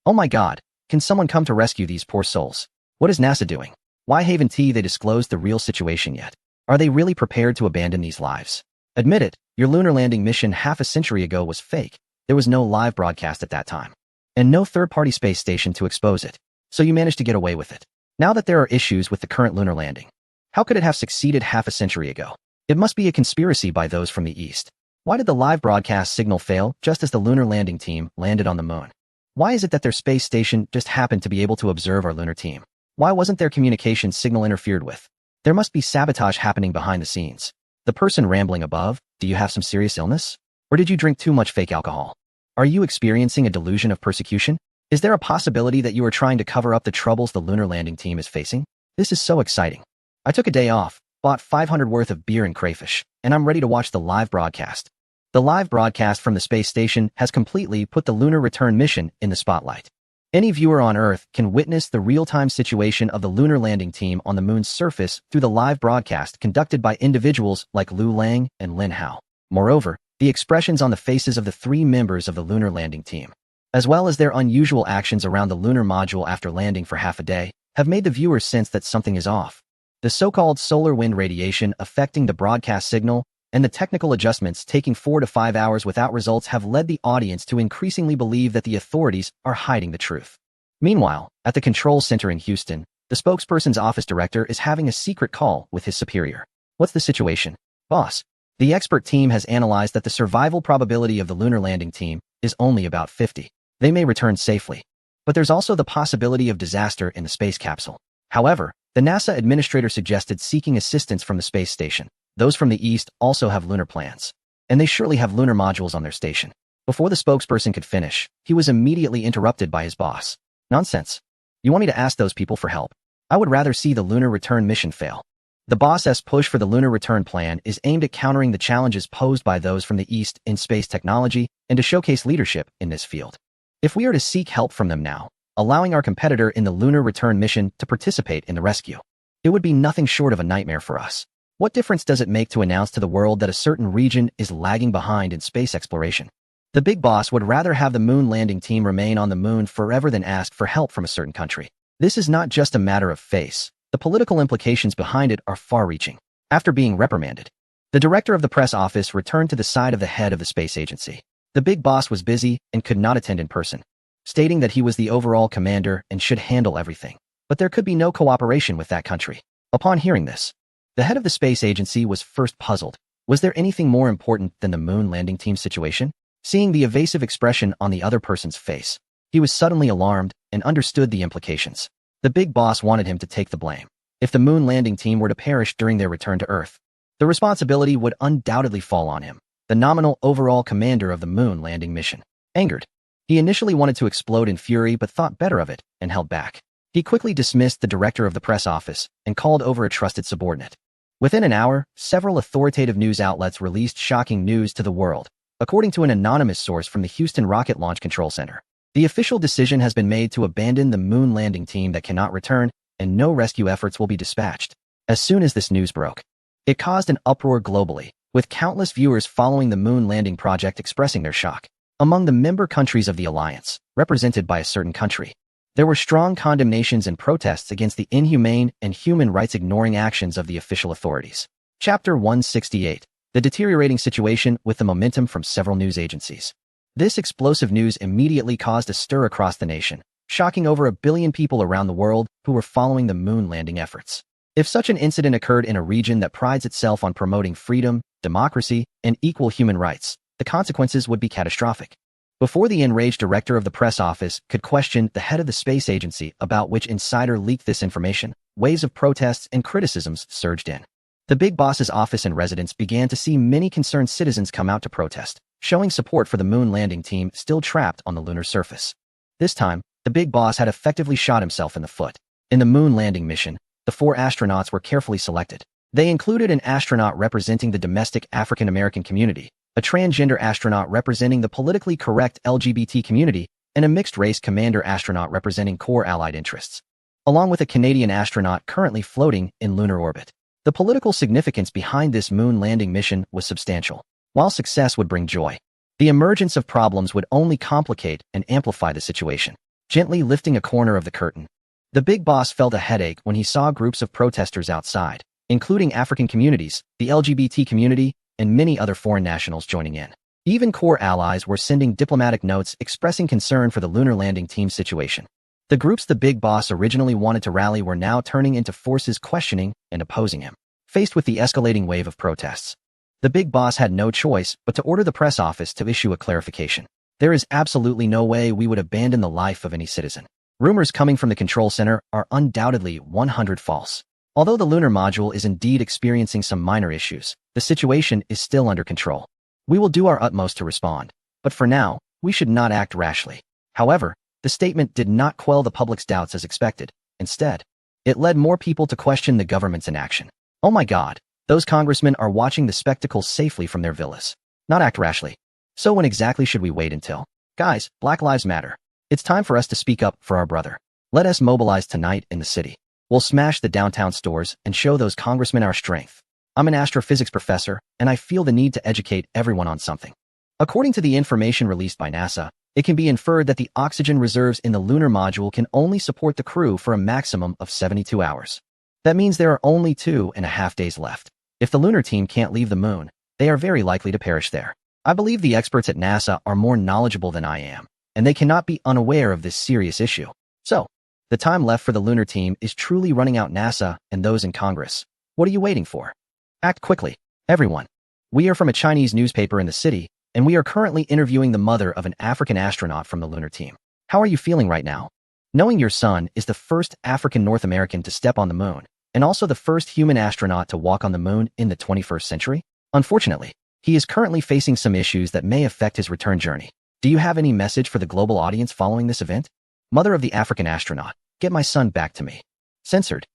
Oh my God, can someone come to rescue these poor souls? What is NASA doing? Why haven't they disclosed the real situation yet? Are they really prepared to abandon these lives? Admit it, your lunar landing mission half a century ago was fake. There was no live broadcast at that time, and no third-party space station to expose it, so you managed to get away with it. Now that there are issues with the current lunar landing, how could it have succeeded half a century ago? It must be a conspiracy by those from the East. Why did the live broadcast signal fail just as the lunar landing team landed on the moon? Why is it that their space station just happened to be able to observe our lunar team? Why wasn't their communication signal interfered with? There must be sabotage happening behind the scenes. The person rambling above, do you have some serious illness? Or did you drink too much fake alcohol? Are you experiencing a delusion of persecution? Is there a possibility that you are trying to cover up the troubles the lunar landing team is facing? This is so exciting. I took a day off, bought 500 worth of beer and crayfish, and I'm ready to watch the live broadcast. The live broadcast from the space station has completely put the lunar return mission in the spotlight. Any viewer on Earth can witness the real-time situation of the lunar landing team on the moon's surface through the live broadcast conducted by individuals like Lu Lang and Lin Hao. Moreover, the expressions on the faces of the three members of the lunar landing team, as well as their unusual actions around the lunar module after landing for half a day, have made the viewers sense that something is off. The so-called solar wind radiation affecting the broadcast signal and the technical adjustments taking 4 to 5 hours without results have led the audience to increasingly believe that the authorities are hiding the truth. Meanwhile, at the control center in Houston, the spokesperson's office director is having a secret call with his superior. What's the situation, boss? The expert team has analyzed that the survival probability of the lunar landing team is only about 50. They may return safely. But there's also the possibility of disaster in the space capsule. However, the NASA administrator suggested seeking assistance from the space station. Those from the East also have lunar plans, and they surely have lunar modules on their station. Before the spokesperson could finish, he was immediately interrupted by his boss. Nonsense. You want me to ask those people for help? I would rather see the lunar return mission fail. The boss's push for the lunar return plan is aimed at countering the challenges posed by those from the East in space technology and to showcase leadership in this field. If we are to seek help from them now, allowing our competitor in the lunar return mission to participate in the rescue, it would be nothing short of a nightmare for us. What difference does it make to announce to the world that a certain region is lagging behind in space exploration? The big boss would rather have the moon landing team remain on the moon forever than ask for help from a certain country. This is not just a matter of face. The political implications behind it are far-reaching. After being reprimanded, the director of the press office returned to the side of the head of the space agency. The big boss was busy and could not attend in person, stating that he was the overall commander and should handle everything. But there could be no cooperation with that country. Upon hearing this, the head of the space agency was first puzzled. Was there anything more important than the moon landing team situation? Seeing the evasive expression on the other person's face, he was suddenly alarmed and understood the implications. The big boss wanted him to take the blame. If the moon landing team were to perish during their return to Earth, the responsibility would undoubtedly fall on him, the nominal overall commander of the moon landing mission. Angered, he initially wanted to explode in fury but thought better of it and held back. He quickly dismissed the director of the press office and called over a trusted subordinate. Within an hour, several authoritative news outlets released shocking news to the world. According to an anonymous source from the Houston Rocket Launch Control Center, the official decision has been made to abandon the moon landing team that cannot return, and no rescue efforts will be dispatched. As soon as this news broke, it caused an uproar globally, with countless viewers following the moon landing project expressing their shock. Among the member countries of the alliance, represented by a certain country, there were strong condemnations and protests against the inhumane and human rights-ignoring actions of the official authorities. Chapter 168. The deteriorating situation with the momentum from several news agencies. This explosive news immediately caused a stir across the nation, shocking over 1 billion people around the world who were following the moon landing efforts. If such an incident occurred in a region that prides itself on promoting freedom, democracy, and equal human rights, the consequences would be catastrophic. Before the enraged director of the press office could question the head of the space agency about which insider leaked this information, waves of protests and criticisms surged in. The big boss's office and residents began to see many concerned citizens come out to protest, showing support for the moon landing team still trapped on the lunar surface. This time, the big boss had effectively shot himself in the foot. In the moon landing mission, the 4 astronauts were carefully selected. They included an astronaut representing the domestic African American community, a transgender astronaut representing the politically correct LGBT community, and a mixed-race commander astronaut representing core allied interests, along with a Canadian astronaut currently floating in lunar orbit. The political significance behind this moon landing mission was substantial. While success would bring joy, the emergence of problems would only complicate and amplify the situation. Gently lifting a corner of the curtain, the big boss felt a headache when he saw groups of protesters outside, including African communities, the LGBT community, and many other foreign nationals joining in. Even core allies were sending diplomatic notes expressing concern for the lunar landing team situation. The groups the big boss originally wanted to rally were now turning into forces questioning and opposing him. Faced with the escalating wave of protests, the big boss had no choice but to order the press office to issue a clarification. There is absolutely no way we would abandon the life of any citizen. Rumors coming from the control center are undoubtedly 100% false. Although the lunar module is indeed experiencing some minor issues, the situation is still under control. We will do our utmost to respond, but for now, we should not act rashly. However, the statement did not quell the public's doubts as expected. Instead, it led more people to question the government's inaction. Oh my God, those congressmen are watching the spectacle safely from their villas. Not act rashly. So when exactly should we wait until? Guys, Black Lives Matter. It's time for us to speak up for our brother. Let us mobilize tonight in the city. We'll smash the downtown stores and show those congressmen our strength. I'm an astrophysics professor, and I feel the need to educate everyone on something. According to the information released by NASA, it can be inferred that the oxygen reserves in the lunar module can only support the crew for a maximum of 72 hours. That means there are only 2.5 days left. If the lunar team can't leave the moon, they are very likely to perish there. I believe the experts at NASA are more knowledgeable than I am, and they cannot be unaware of this serious issue. So, the time left for the lunar team is truly running out. NASA and those in Congress, what are you waiting for? Act quickly, everyone. We are from a Chinese newspaper in the city, and we are currently interviewing the mother of an African astronaut from the lunar team. How are you feeling right now? Knowing your son is the first African North American to step on the moon, and also the first human astronaut to walk on the moon in the 21st century? Unfortunately, he is currently facing some issues that may affect his return journey. Do you have any message for the global audience following this event? Mother of the African astronaut, get my son back to me. Censored.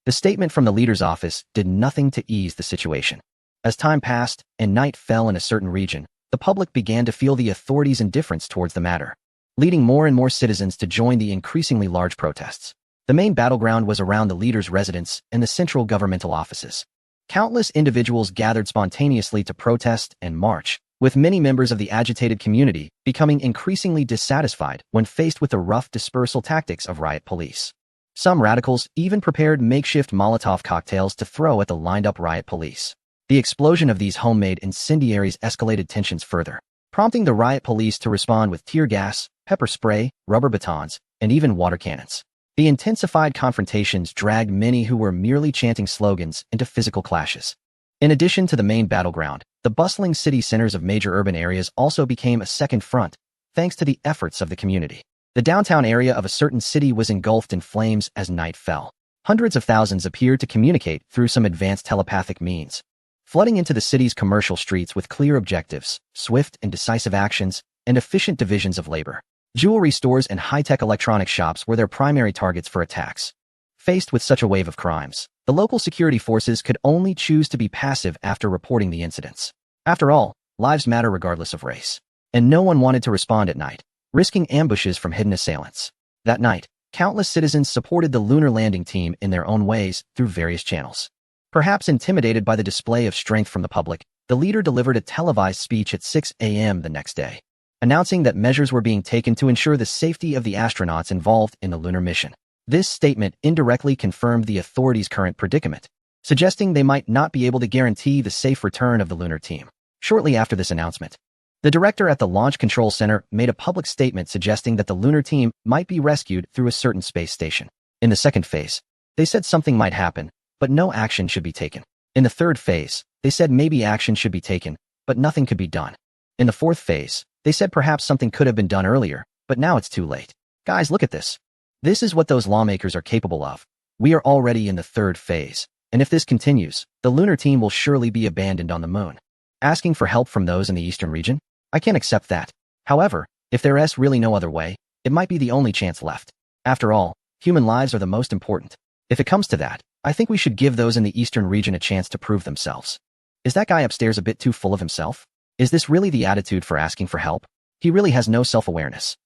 The statement from the leader's office did nothing to ease the situation. As time passed and night fell in a certain region, the public began to feel the authorities' indifference towards the matter, leading more and more citizens to join the increasingly large protests. The main battleground was around the leader's residence and the central governmental offices. Countless individuals gathered spontaneously to protest and march, with many members of the agitated community becoming increasingly dissatisfied when faced with the rough dispersal tactics of riot police. Some radicals even prepared makeshift Molotov cocktails to throw at the lined-up riot police. The explosion of these homemade incendiaries escalated tensions further, prompting the riot police to respond with tear gas, pepper spray, rubber batons, and even water cannons. The intensified confrontations dragged many who were merely chanting slogans into physical clashes. In addition to the main battleground, the bustling city centers of major urban areas also became a second front, thanks to the efforts of the community. The downtown area of a certain city was engulfed in flames as night fell. Hundreds of thousands appeared to communicate through some advanced telepathic means, flooding into the city's commercial streets with clear objectives, swift and decisive actions, and efficient divisions of labor. Jewelry stores and high-tech electronic shops were their primary targets for attacks. Faced with such a wave of crimes, the local security forces could only choose to be passive after reporting the incidents. After all, lives matter regardless of race. And no one wanted to respond at night, risking ambushes from hidden assailants. That night, countless citizens supported the lunar landing team in their own ways through various channels. Perhaps intimidated by the display of strength from the public, the leader delivered a televised speech at 6 a.m. the next day, announcing that measures were being taken to ensure the safety of the astronauts involved in the lunar mission. This statement indirectly confirmed the authorities' current predicament, suggesting they might not be able to guarantee the safe return of the lunar team. Shortly after this announcement, the director at the Launch Control Center made a public statement suggesting that the lunar team might be rescued through a certain space station. In the second phase, they said something might happen, but no action should be taken. In the third phase, they said maybe action should be taken, but nothing could be done. In the fourth phase, they said perhaps something could have been done earlier, but now it's too late. Guys, look at this. This is what those lawmakers are capable of. We are already in the third phase, and if this continues, the lunar team will surely be abandoned on the moon. Asking for help from those in the eastern region? I can't accept that. However, if there is really no other way, it might be the only chance left. After all, human lives are the most important. If it comes to that, I think we should give those in the eastern region a chance to prove themselves. Is that guy upstairs a bit too full of himself? Is this really the attitude for asking for help? He really has no self-awareness.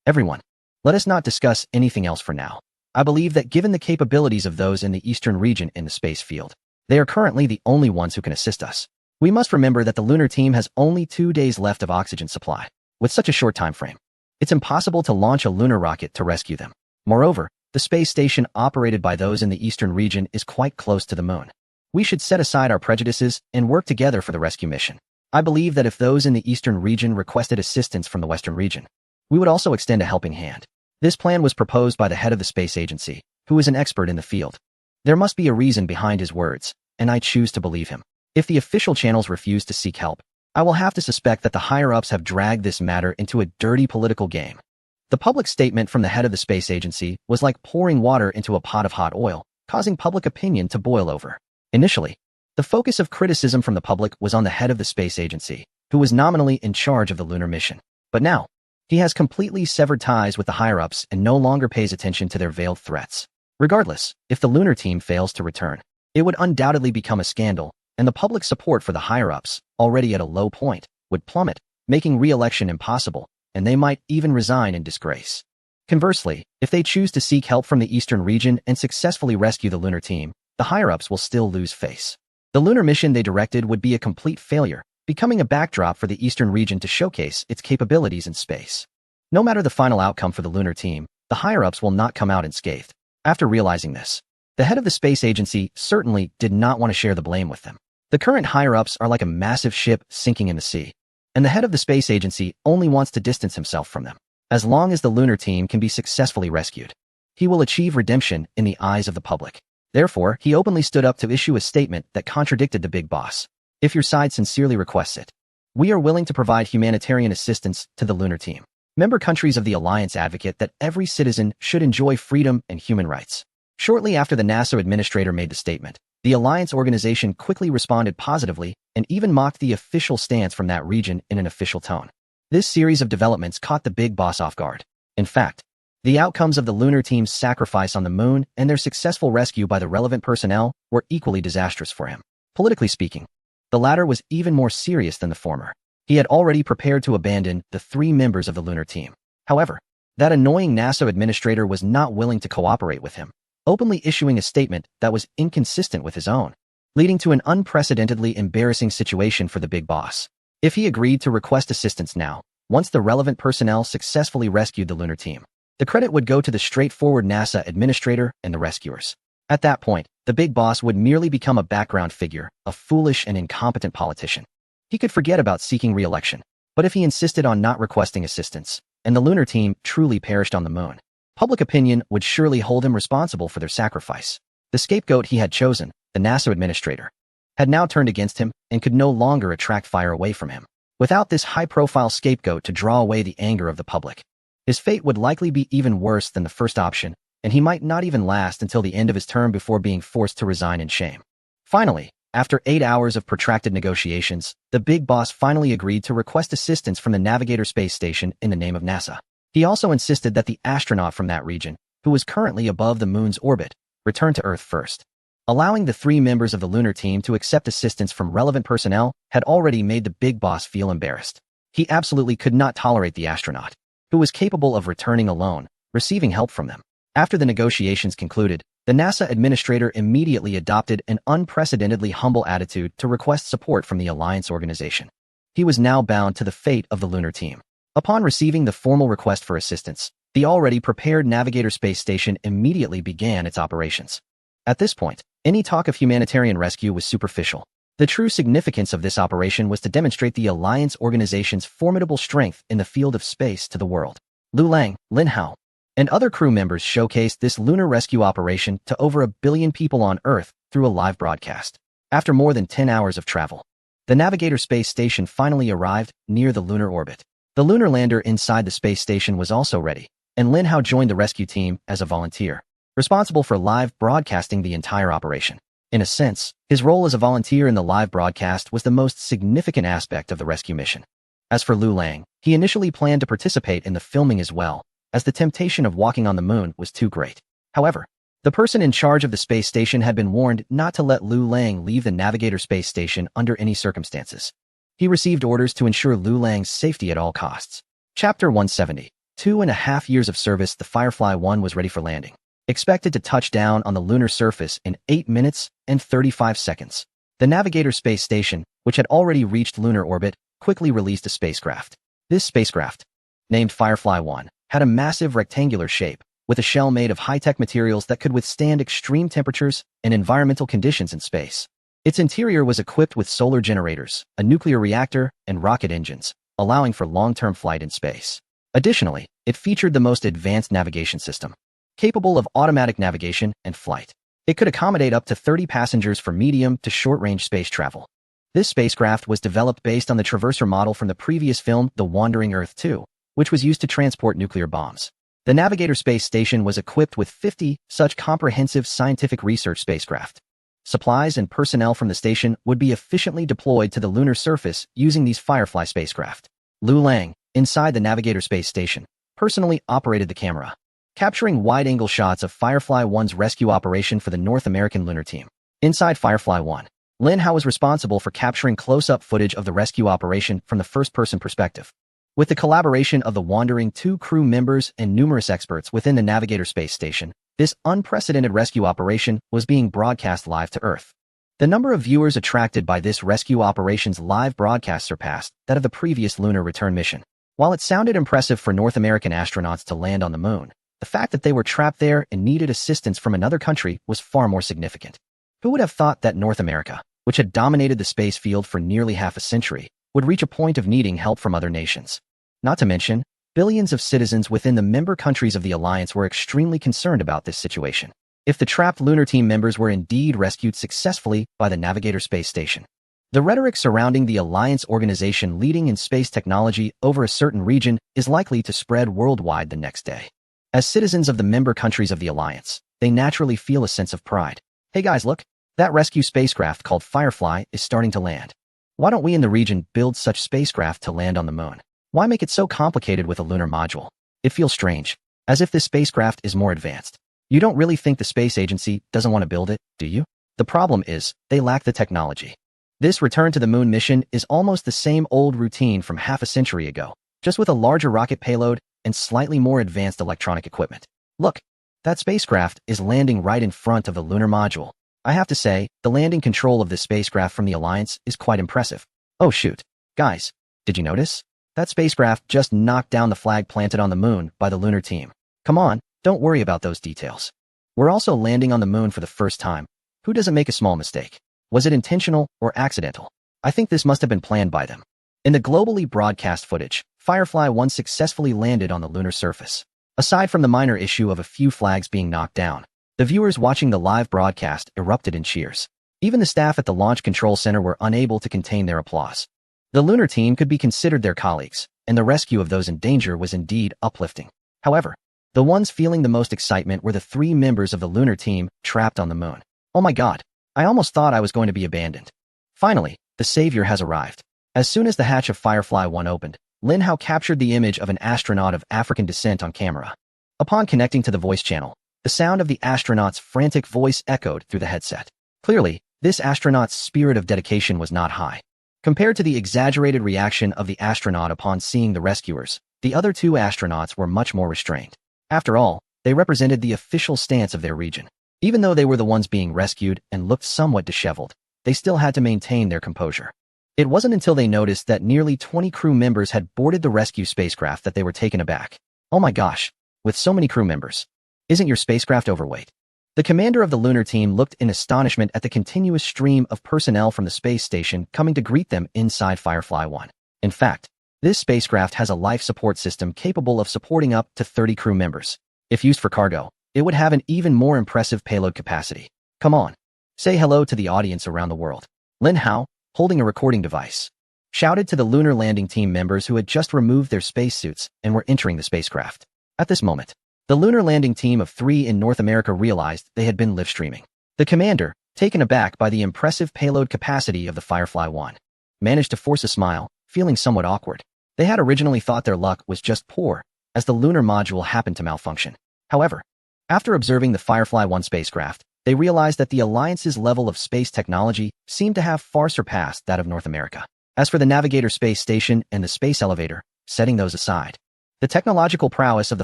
Everyone, let us not discuss anything else for now. I believe that given the capabilities of those in the eastern region in the space field, they are currently the only ones who can assist us. We must remember that the lunar team has only 2 days left of oxygen supply. With such a short time frame, it's impossible to launch a lunar rocket to rescue them. Moreover, the space station operated by those in the eastern region is quite close to the moon. We should set aside our prejudices and work together for the rescue mission. I believe that if those in the eastern region requested assistance from the western region, we would also extend a helping hand. This plan was proposed by the head of the space agency, who is an expert in the field. There must be a reason behind his words, and I choose to believe him. If the official channels refuse to seek help, I will have to suspect that the higher-ups have dragged this matter into a dirty political game. The public statement from the head of the space agency was like pouring water into a pot of hot oil, causing public opinion to boil over. Initially, the focus of criticism from the public was on the head of the space agency, who was nominally in charge of the lunar mission. But now, he has completely severed ties with the higher-ups and no longer pays attention to their veiled threats. Regardless, if the lunar team fails to return, it would undoubtedly become a scandal, and the public support for the higher-ups, already at a low point, would plummet, making re-election impossible, and they might even resign in disgrace. Conversely, if they choose to seek help from the eastern region and successfully rescue the lunar team, the higher-ups will still lose face. The lunar mission they directed would be a complete failure, becoming a backdrop for the eastern region to showcase its capabilities in space. No matter the final outcome for the lunar team, the higher-ups will not come out unscathed. After realizing this, the head of the space agency certainly did not want to share the blame with them. The current higher-ups are like a massive ship sinking in the sea, and the head of the space agency only wants to distance himself from them. As long as the lunar team can be successfully rescued, he will achieve redemption in the eyes of the public. Therefore, he openly stood up to issue a statement that contradicted the big boss. If your side sincerely requests it, we are willing to provide humanitarian assistance to the lunar team. Member countries of the alliance advocate that every citizen should enjoy freedom and human rights. Shortly after the NASA administrator made the statement, the alliance organization quickly responded positively and even mocked the official stance from that region in an official tone. This series of developments caught the big boss off guard. In fact, the outcomes of the lunar team's sacrifice on the moon and their successful rescue by the relevant personnel were equally disastrous for him. Politically speaking, the latter was even more serious than the former. He had already prepared to abandon the 3 members of the lunar team. However, that annoying NASA administrator was not willing to cooperate with him, openly issuing a statement that was inconsistent with his own, leading to an unprecedentedly embarrassing situation for the big boss. If he agreed to request assistance now, once the relevant personnel successfully rescued the lunar team, the credit would go to the straightforward NASA administrator and the rescuers. At that point, the big boss would merely become a background figure, a foolish and incompetent politician. He could forget about seeking re-election, but if he insisted on not requesting assistance, and the lunar team truly perished on the moon, public opinion would surely hold him responsible for their sacrifice. The scapegoat he had chosen, the NASA administrator, had now turned against him and could no longer attract fire away from him. Without this high-profile scapegoat to draw away the anger of the public, his fate would likely be even worse than the first option, and he might not even last until the end of his term before being forced to resign in shame. Finally, after 8 hours of protracted negotiations, the big boss finally agreed to request assistance from the Navigator space station in the name of NASA. He also insisted that the astronaut from that region, who was currently above the moon's orbit, return to Earth first. Allowing the 3 members of the lunar team to accept assistance from relevant personnel had already made the big boss feel embarrassed. He absolutely could not tolerate the astronaut, who was capable of returning alone, receiving help from them. After the negotiations concluded, the NASA administrator immediately adopted an unprecedentedly humble attitude to request support from the Alliance organization. He was now bound to the fate of the lunar team. Upon receiving the formal request for assistance, the already prepared Navigator space station immediately began its operations. At this point, any talk of humanitarian rescue was superficial. The true significance of this operation was to demonstrate the Alliance organization's formidable strength in the field of space to the world. Lu Lang, Lin Hao, and other crew members showcased this lunar rescue operation to over 1 billion people on Earth through a live broadcast. After more than 10 hours of travel, the Navigator space station finally arrived near the lunar orbit. The lunar lander inside the space station was also ready, and Lin Hao joined the rescue team as a volunteer, responsible for live broadcasting the entire operation. In a sense, his role as a volunteer in the live broadcast was the most significant aspect of the rescue mission. As for Lu Lang, he initially planned to participate in the filming as well, as the temptation of walking on the moon was too great. However, the person in charge of the space station had been warned not to let Lu Lang leave the Navigator space station under any circumstances. He received orders to ensure Lu Lang's safety at all costs. Chapter 170. 2.5 years of service, the Firefly 1 was ready for landing, expected to touch down on the lunar surface in 8 minutes and 35 seconds. The Navigator space station, which had already reached lunar orbit, quickly released a spacecraft. This spacecraft, named Firefly 1, had a massive rectangular shape, with a shell made of high-tech materials that could withstand extreme temperatures and environmental conditions in space. Its interior was equipped with solar generators, a nuclear reactor, and rocket engines, allowing for long-term flight in space. Additionally, it featured the most advanced navigation system, capable of automatic navigation and flight. It could accommodate up to 30 passengers for medium to short-range space travel. This spacecraft was developed based on the Traverser model from the previous film, The Wandering Earth 2, which was used to transport nuclear bombs. The Navigator space station was equipped with 50 such comprehensive scientific research spacecraft. Supplies and personnel from the station would be efficiently deployed to the lunar surface using these Firefly spacecraft. Lu Lang, inside the Navigator space station, personally operated the camera, capturing wide-angle shots of Firefly 1's rescue operation for the North American lunar team. Inside Firefly 1, Lin Hao was responsible for capturing close-up footage of the rescue operation from the first-person perspective. With the collaboration of the Wandering 2 crew members and numerous experts within the Navigator space station, this unprecedented rescue operation was being broadcast live to Earth. The number of viewers attracted by this rescue operation's live broadcast surpassed that of the previous lunar return mission. While it sounded impressive for North American astronauts to land on the moon, the fact that they were trapped there and needed assistance from another country was far more significant. Who would have thought that North America, which had dominated the space field for nearly half a century, would reach a point of needing help from other nations? Not to mention, billions of citizens within the member countries of the Alliance were extremely concerned about this situation. If the trapped lunar team members were indeed rescued successfully by the Navigator space station, the rhetoric surrounding the Alliance organization leading in space technology over a certain region is likely to spread worldwide the next day. As citizens of the member countries of the Alliance, they naturally feel a sense of pride. Hey guys, look, that rescue spacecraft called Firefly is starting to land. Why don't we in the region build such spacecraft to land on the moon? Why make it so complicated with a lunar module? It feels strange, as if this spacecraft is more advanced. You don't really think the space agency doesn't want to build it, do you? The problem is, they lack the technology. This return to the moon mission is almost the same old routine from half a century ago, just with a larger rocket payload and slightly more advanced electronic equipment. Look, that spacecraft is landing right in front of the lunar module. I have to say, the landing control of this spacecraft from the Alliance is quite impressive. Oh shoot. Guys, did you notice? That spacecraft just knocked down the flag planted on the moon by the lunar team. Come on, don't worry about those details. We're also landing on the moon for the first time. Who doesn't make a small mistake? Was it intentional or accidental? I think this must have been planned by them. In the globally broadcast footage, Firefly 1 successfully landed on the lunar surface. Aside from the minor issue of a few flags being knocked down, the viewers watching the live broadcast erupted in cheers. Even the staff at the Launch Control Center were unable to contain their applause. The lunar team could be considered their colleagues, and the rescue of those in danger was indeed uplifting. However, the ones feeling the most excitement were the 3 members of the lunar team trapped on the moon. Oh my god, I almost thought I was going to be abandoned. Finally, the savior has arrived. As soon as the hatch of Firefly 1 opened, Lin Hao captured the image of an astronaut of African descent on camera. Upon connecting to the voice channel, the sound of the astronaut's frantic voice echoed through the headset. Clearly, this astronaut's spirit of dedication was not high. Compared to the exaggerated reaction of the astronaut upon seeing the rescuers, the other 2 astronauts were much more restrained. After all, they represented the official stance of their region. Even though they were the ones being rescued and looked somewhat disheveled, they still had to maintain their composure. It wasn't until they noticed that nearly 20 crew members had boarded the rescue spacecraft that they were taken aback. Oh my gosh, with so many crew members. Isn't your spacecraft overweight? The commander of the lunar team looked in astonishment at the continuous stream of personnel from the space station coming to greet them inside Firefly 1. In fact, this spacecraft has a life support system capable of supporting up to 30 crew members. If used for cargo, it would have an even more impressive payload capacity. Come on, say hello to the audience around the world. Lin Hao, holding a recording device, shouted to the lunar landing team members who had just removed their spacesuits and were entering the spacecraft. At this moment, the lunar landing team of 3 in North America realized they had been live streaming. The commander, taken aback by the impressive payload capacity of the Firefly 1, managed to force a smile, feeling somewhat awkward. They had originally thought their luck was just poor, as the lunar module happened to malfunction. However, after observing the Firefly 1 spacecraft, they realized that the Alliance's level of space technology seemed to have far surpassed that of North America. As for the Navigator space station and the space elevator, setting those aside, the technological prowess of the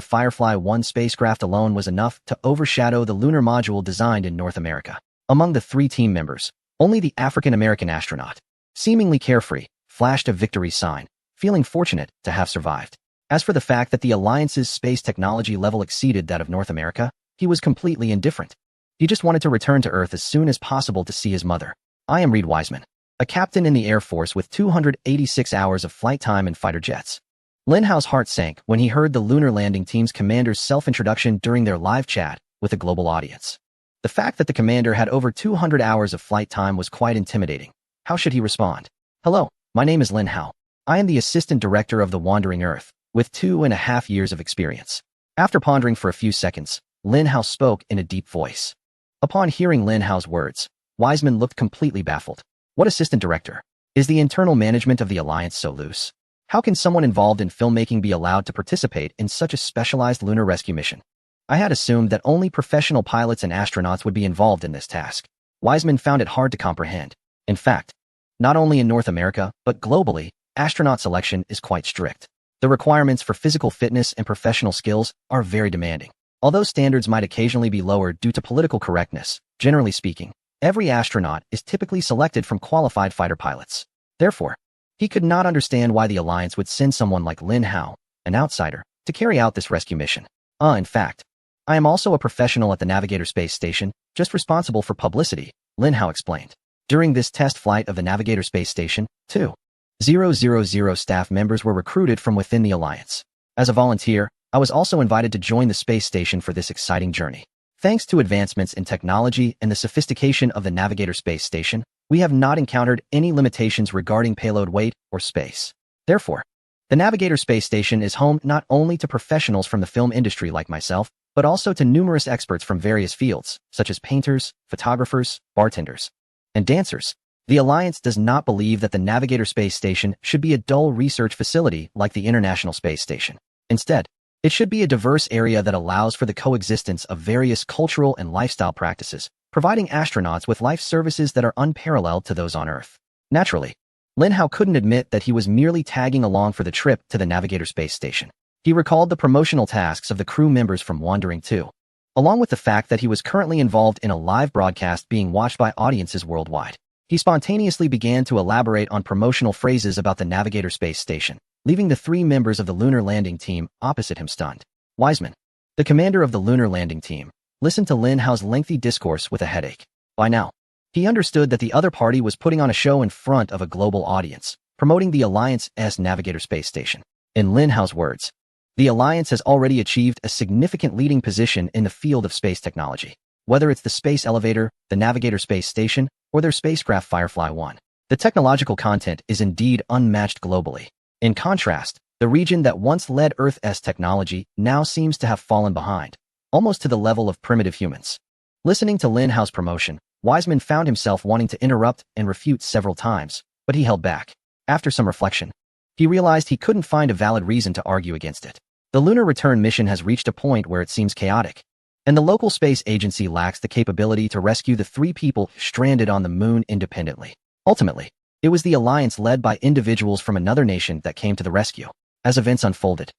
Firefly 1 spacecraft alone was enough to overshadow the lunar module designed in North America. Among the 3 team members, only the African-American astronaut, seemingly carefree, flashed a victory sign, feeling fortunate to have survived. As for the fact that the Alliance's space technology level exceeded that of North America, he was completely indifferent. He just wanted to return to Earth as soon as possible to see his mother. I am Reed Wiseman, a captain in the Air Force with 286 hours of flight time in fighter jets. Lin Hao's heart sank when he heard the lunar landing team's commander's self-introduction during their live chat with a global audience. The fact that the commander had over 200 hours of flight time was quite intimidating. How should he respond? Hello, my name is Lin Hao. I am the assistant director of the Wandering Earth, with 2.5 years of experience. After pondering for a few seconds, Lin Hao spoke in a deep voice. Upon hearing Lin Hao's words, Wiseman looked completely baffled. What assistant director? Is the internal management of the Alliance so loose? How can someone involved in filmmaking be allowed to participate in such a specialized lunar rescue mission? I had assumed that only professional pilots and astronauts would be involved in this task. Wiseman found it hard to comprehend. In fact, not only in North America, but globally, astronaut selection is quite strict. The requirements for physical fitness and professional skills are very demanding. Although standards might occasionally be lowered due to political correctness, generally speaking, every astronaut is typically selected from qualified fighter pilots. Therefore, he could not understand why the Alliance would send someone like Lin Hao, an outsider, to carry out this rescue mission. In fact, I am also a professional at the Navigator space station, just responsible for publicity, Lin Hao explained. During this test flight of the Navigator space station, 2,000 staff members were recruited from within the Alliance. As a volunteer, I was also invited to join the space station for this exciting journey. Thanks to advancements in technology and the sophistication of the Navigator space station, we have not encountered any limitations regarding payload weight or space. Therefore, the Navigator space station is home not only to professionals from the film industry like myself, but also to numerous experts from various fields, such as painters, photographers, bartenders, and dancers. The Alliance does not believe that the Navigator space station should be a dull research facility like the International Space Station. Instead, it should be a diverse area that allows for the coexistence of various cultural and lifestyle practices, providing astronauts with life services that are unparalleled to those on Earth. Naturally, Lin Hao couldn't admit that he was merely tagging along for the trip to the Navigator space station. He recalled the promotional tasks of the crew members from Wandering 2, along with the fact that he was currently involved in a live broadcast being watched by audiences worldwide. He spontaneously began to elaborate on promotional phrases about the Navigator space station, leaving the 3 members of the lunar landing team opposite him stunned. Wiseman, the commander of the lunar landing team, listened to Lin Hao's lengthy discourse with a headache. By now, he understood that the other party was putting on a show in front of a global audience, promoting the Alliance's Navigator space station. In Lin Hao's words, the Alliance has already achieved a significant leading position in the field of space technology. whether it's the space elevator, the Navigator space station, or their spacecraft Firefly 1. The technological content is indeed unmatched globally. In contrast, the region that once led Earth's technology now seems to have fallen behind, almost to the level of primitive humans. Listening to Lin Hao's promotion, Wiseman found himself wanting to interrupt and refute several times, but he held back. After some reflection, he realized he couldn't find a valid reason to argue against it. The lunar return mission has reached a point where it seems chaotic, and the local space agency lacks the capability to rescue the 3 people stranded on the moon independently. Ultimately, it was the alliance led by individuals from another nation that came to the rescue. As events unfolded,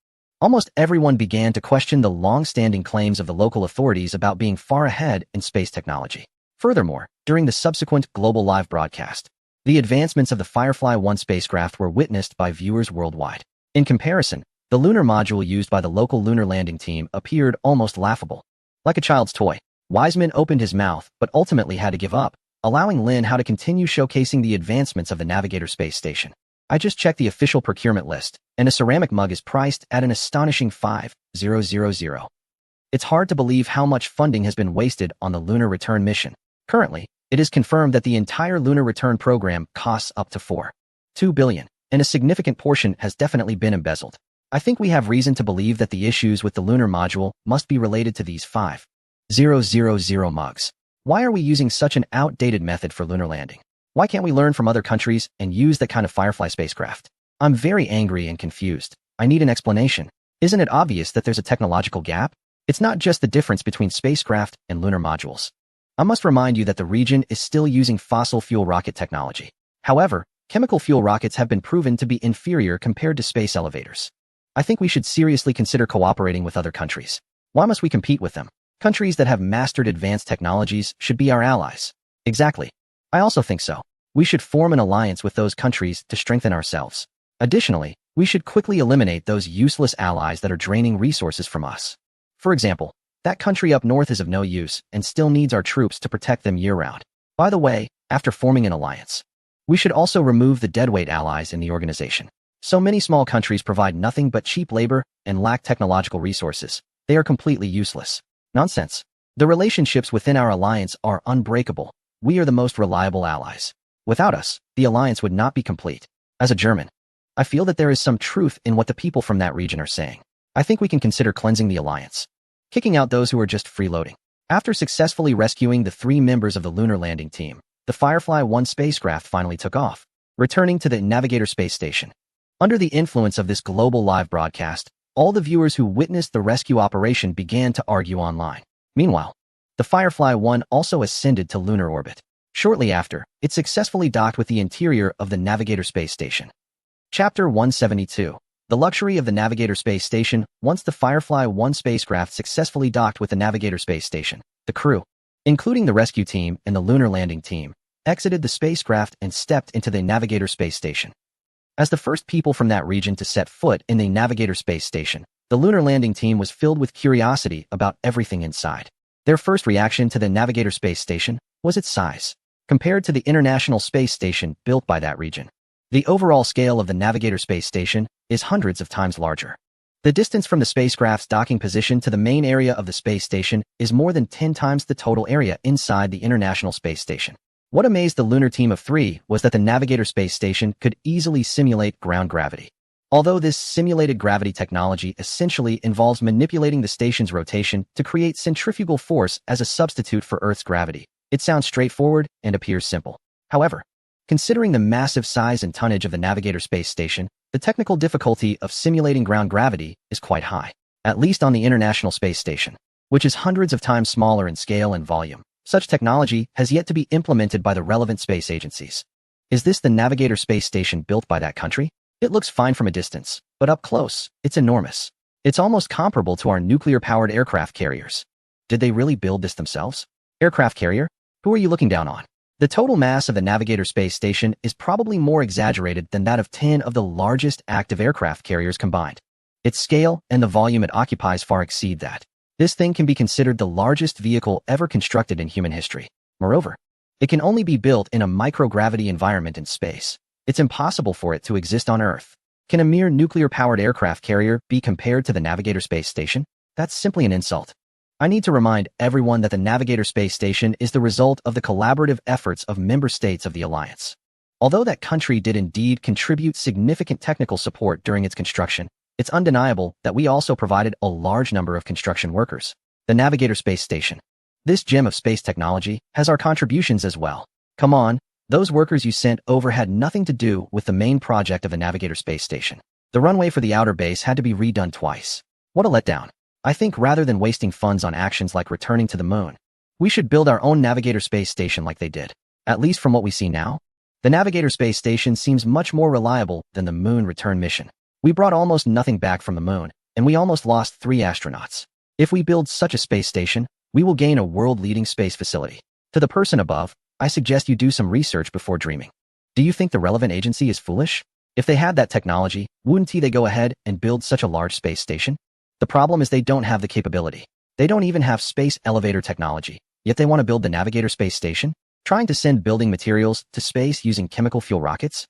almost everyone began to question the long-standing claims of the local authorities about being far ahead in space technology. Furthermore, during the subsequent global live broadcast, the advancements of the Firefly 1 spacecraft were witnessed by viewers worldwide. In comparison, the lunar module used by the local lunar landing team appeared almost laughable. Like a child's toy, Wiseman opened his mouth but ultimately had to give up, allowing Lin Hao to continue showcasing the advancements of the Navigator space station. I just checked the official procurement list, and a ceramic mug is priced at an astonishing $5,000. It's hard to believe how much funding has been wasted on the lunar return mission. Currently, it is confirmed that the entire lunar return program costs up to $4.2 billion, and a significant portion has definitely been embezzled. I think we have reason to believe that the issues with the lunar module must be related to these 5,000 mugs. Why are we using such an outdated method for lunar landing? Why can't we learn from other countries and use that kind of Firefly spacecraft? I'm very angry and confused. I need an explanation. Isn't it obvious that there's a technological gap? It's not just the difference between spacecraft and lunar modules. I must remind you that the region is still using fossil fuel rocket technology. However, chemical fuel rockets have been proven to be inferior compared to space elevators. I think we should seriously consider cooperating with other countries. Why must we compete with them? Countries that have mastered advanced technologies should be our allies. Exactly. I also think so. We should form an alliance with those countries to strengthen ourselves. Additionally, we should quickly eliminate those useless allies that are draining resources from us. For example, that country up north is of no use and still needs our troops to protect them year-round. By the way, after forming an alliance, we should also remove the deadweight allies in the organization. So many small countries provide nothing but cheap labor and lack technological resources. They are completely useless. Nonsense. The relationships within our alliance are unbreakable. We are the most reliable allies. Without us, the alliance would not be complete. As a German, I feel that there is some truth in what the people from that region are saying. I think we can consider cleansing the alliance, kicking out those who are just freeloading. After successfully rescuing the 3 members of the lunar landing team, the Firefly 1 spacecraft finally took off, returning to the Navigator space station. Under the influence of this global live broadcast, all the viewers who witnessed the rescue operation began to argue online. Meanwhile, the Firefly 1 also ascended to lunar orbit. Shortly after, it successfully docked with the interior of the Navigator space station. Chapter 172. The luxury of the Navigator space station. Once the Firefly 1 spacecraft successfully docked with the Navigator space station, the crew, including the rescue team and the lunar landing team, exited the spacecraft and stepped into the Navigator space station. As the first people from that region to set foot in the Navigator space station, the lunar landing team was filled with curiosity about everything inside. Their first reaction to the Navigator space station was its size. Compared to the International Space Station built by that region, the overall scale of the Navigator space station is hundreds of times larger. The distance from the spacecraft's docking position to the main area of the space station is more than 10 times the total area inside the International Space Station. What amazed the lunar team of 3 was that the Navigator space station could easily simulate ground gravity. Although this simulated gravity technology essentially involves manipulating the station's rotation to create centrifugal force as a substitute for Earth's gravity, it sounds straightforward and appears simple. However, considering the massive size and tonnage of the Navigator space station, the technical difficulty of simulating ground gravity is quite high, at least on the International Space Station, which is hundreds of times smaller in scale and volume. Such technology has yet to be implemented by the relevant space agencies. Is this the Navigator space station built by that country? It looks fine from a distance, but up close, it's enormous. It's almost comparable to our nuclear-powered aircraft carriers. Did they really build this themselves? Aircraft carrier? Who are you looking down on? The total mass of the Navigator space station is probably more exaggerated than that of 10 of the largest active aircraft carriers combined. Its scale and the volume it occupies far exceed that. This thing can be considered the largest vehicle ever constructed in human history. Moreover, it can only be built in a microgravity environment in space. It's impossible for it to exist on Earth. Can a mere nuclear-powered aircraft carrier be compared to the Navigator space station? That's simply an insult. I need to remind everyone that the Navigator space station is the result of the collaborative efforts of member states of the Alliance. Although that country did indeed contribute significant technical support during its construction, it's undeniable that we also provided a large number of construction workers. The Navigator space station. This gem of space technology has our contributions as well. Come on, those workers you sent over had nothing to do with the main project of the Navigator space station. The runway for the outer base had to be redone twice. What a letdown. I think rather than wasting funds on actions like returning to the moon, we should build our own Navigator space station like they did. At least from what we see now, the Navigator space station seems much more reliable than the moon return mission. We brought almost nothing back from the moon, and we almost lost 3 astronauts. If we build such a space station, we will gain a world-leading space facility. To the person above, I suggest you do some research before dreaming. Do you think the relevant agency is foolish? If they had that technology, wouldn't they go ahead and build such a large space station? The problem is they don't have the capability. They don't even have space elevator technology, yet they want to build the Navigator space station? Trying to send building materials to space using chemical fuel rockets?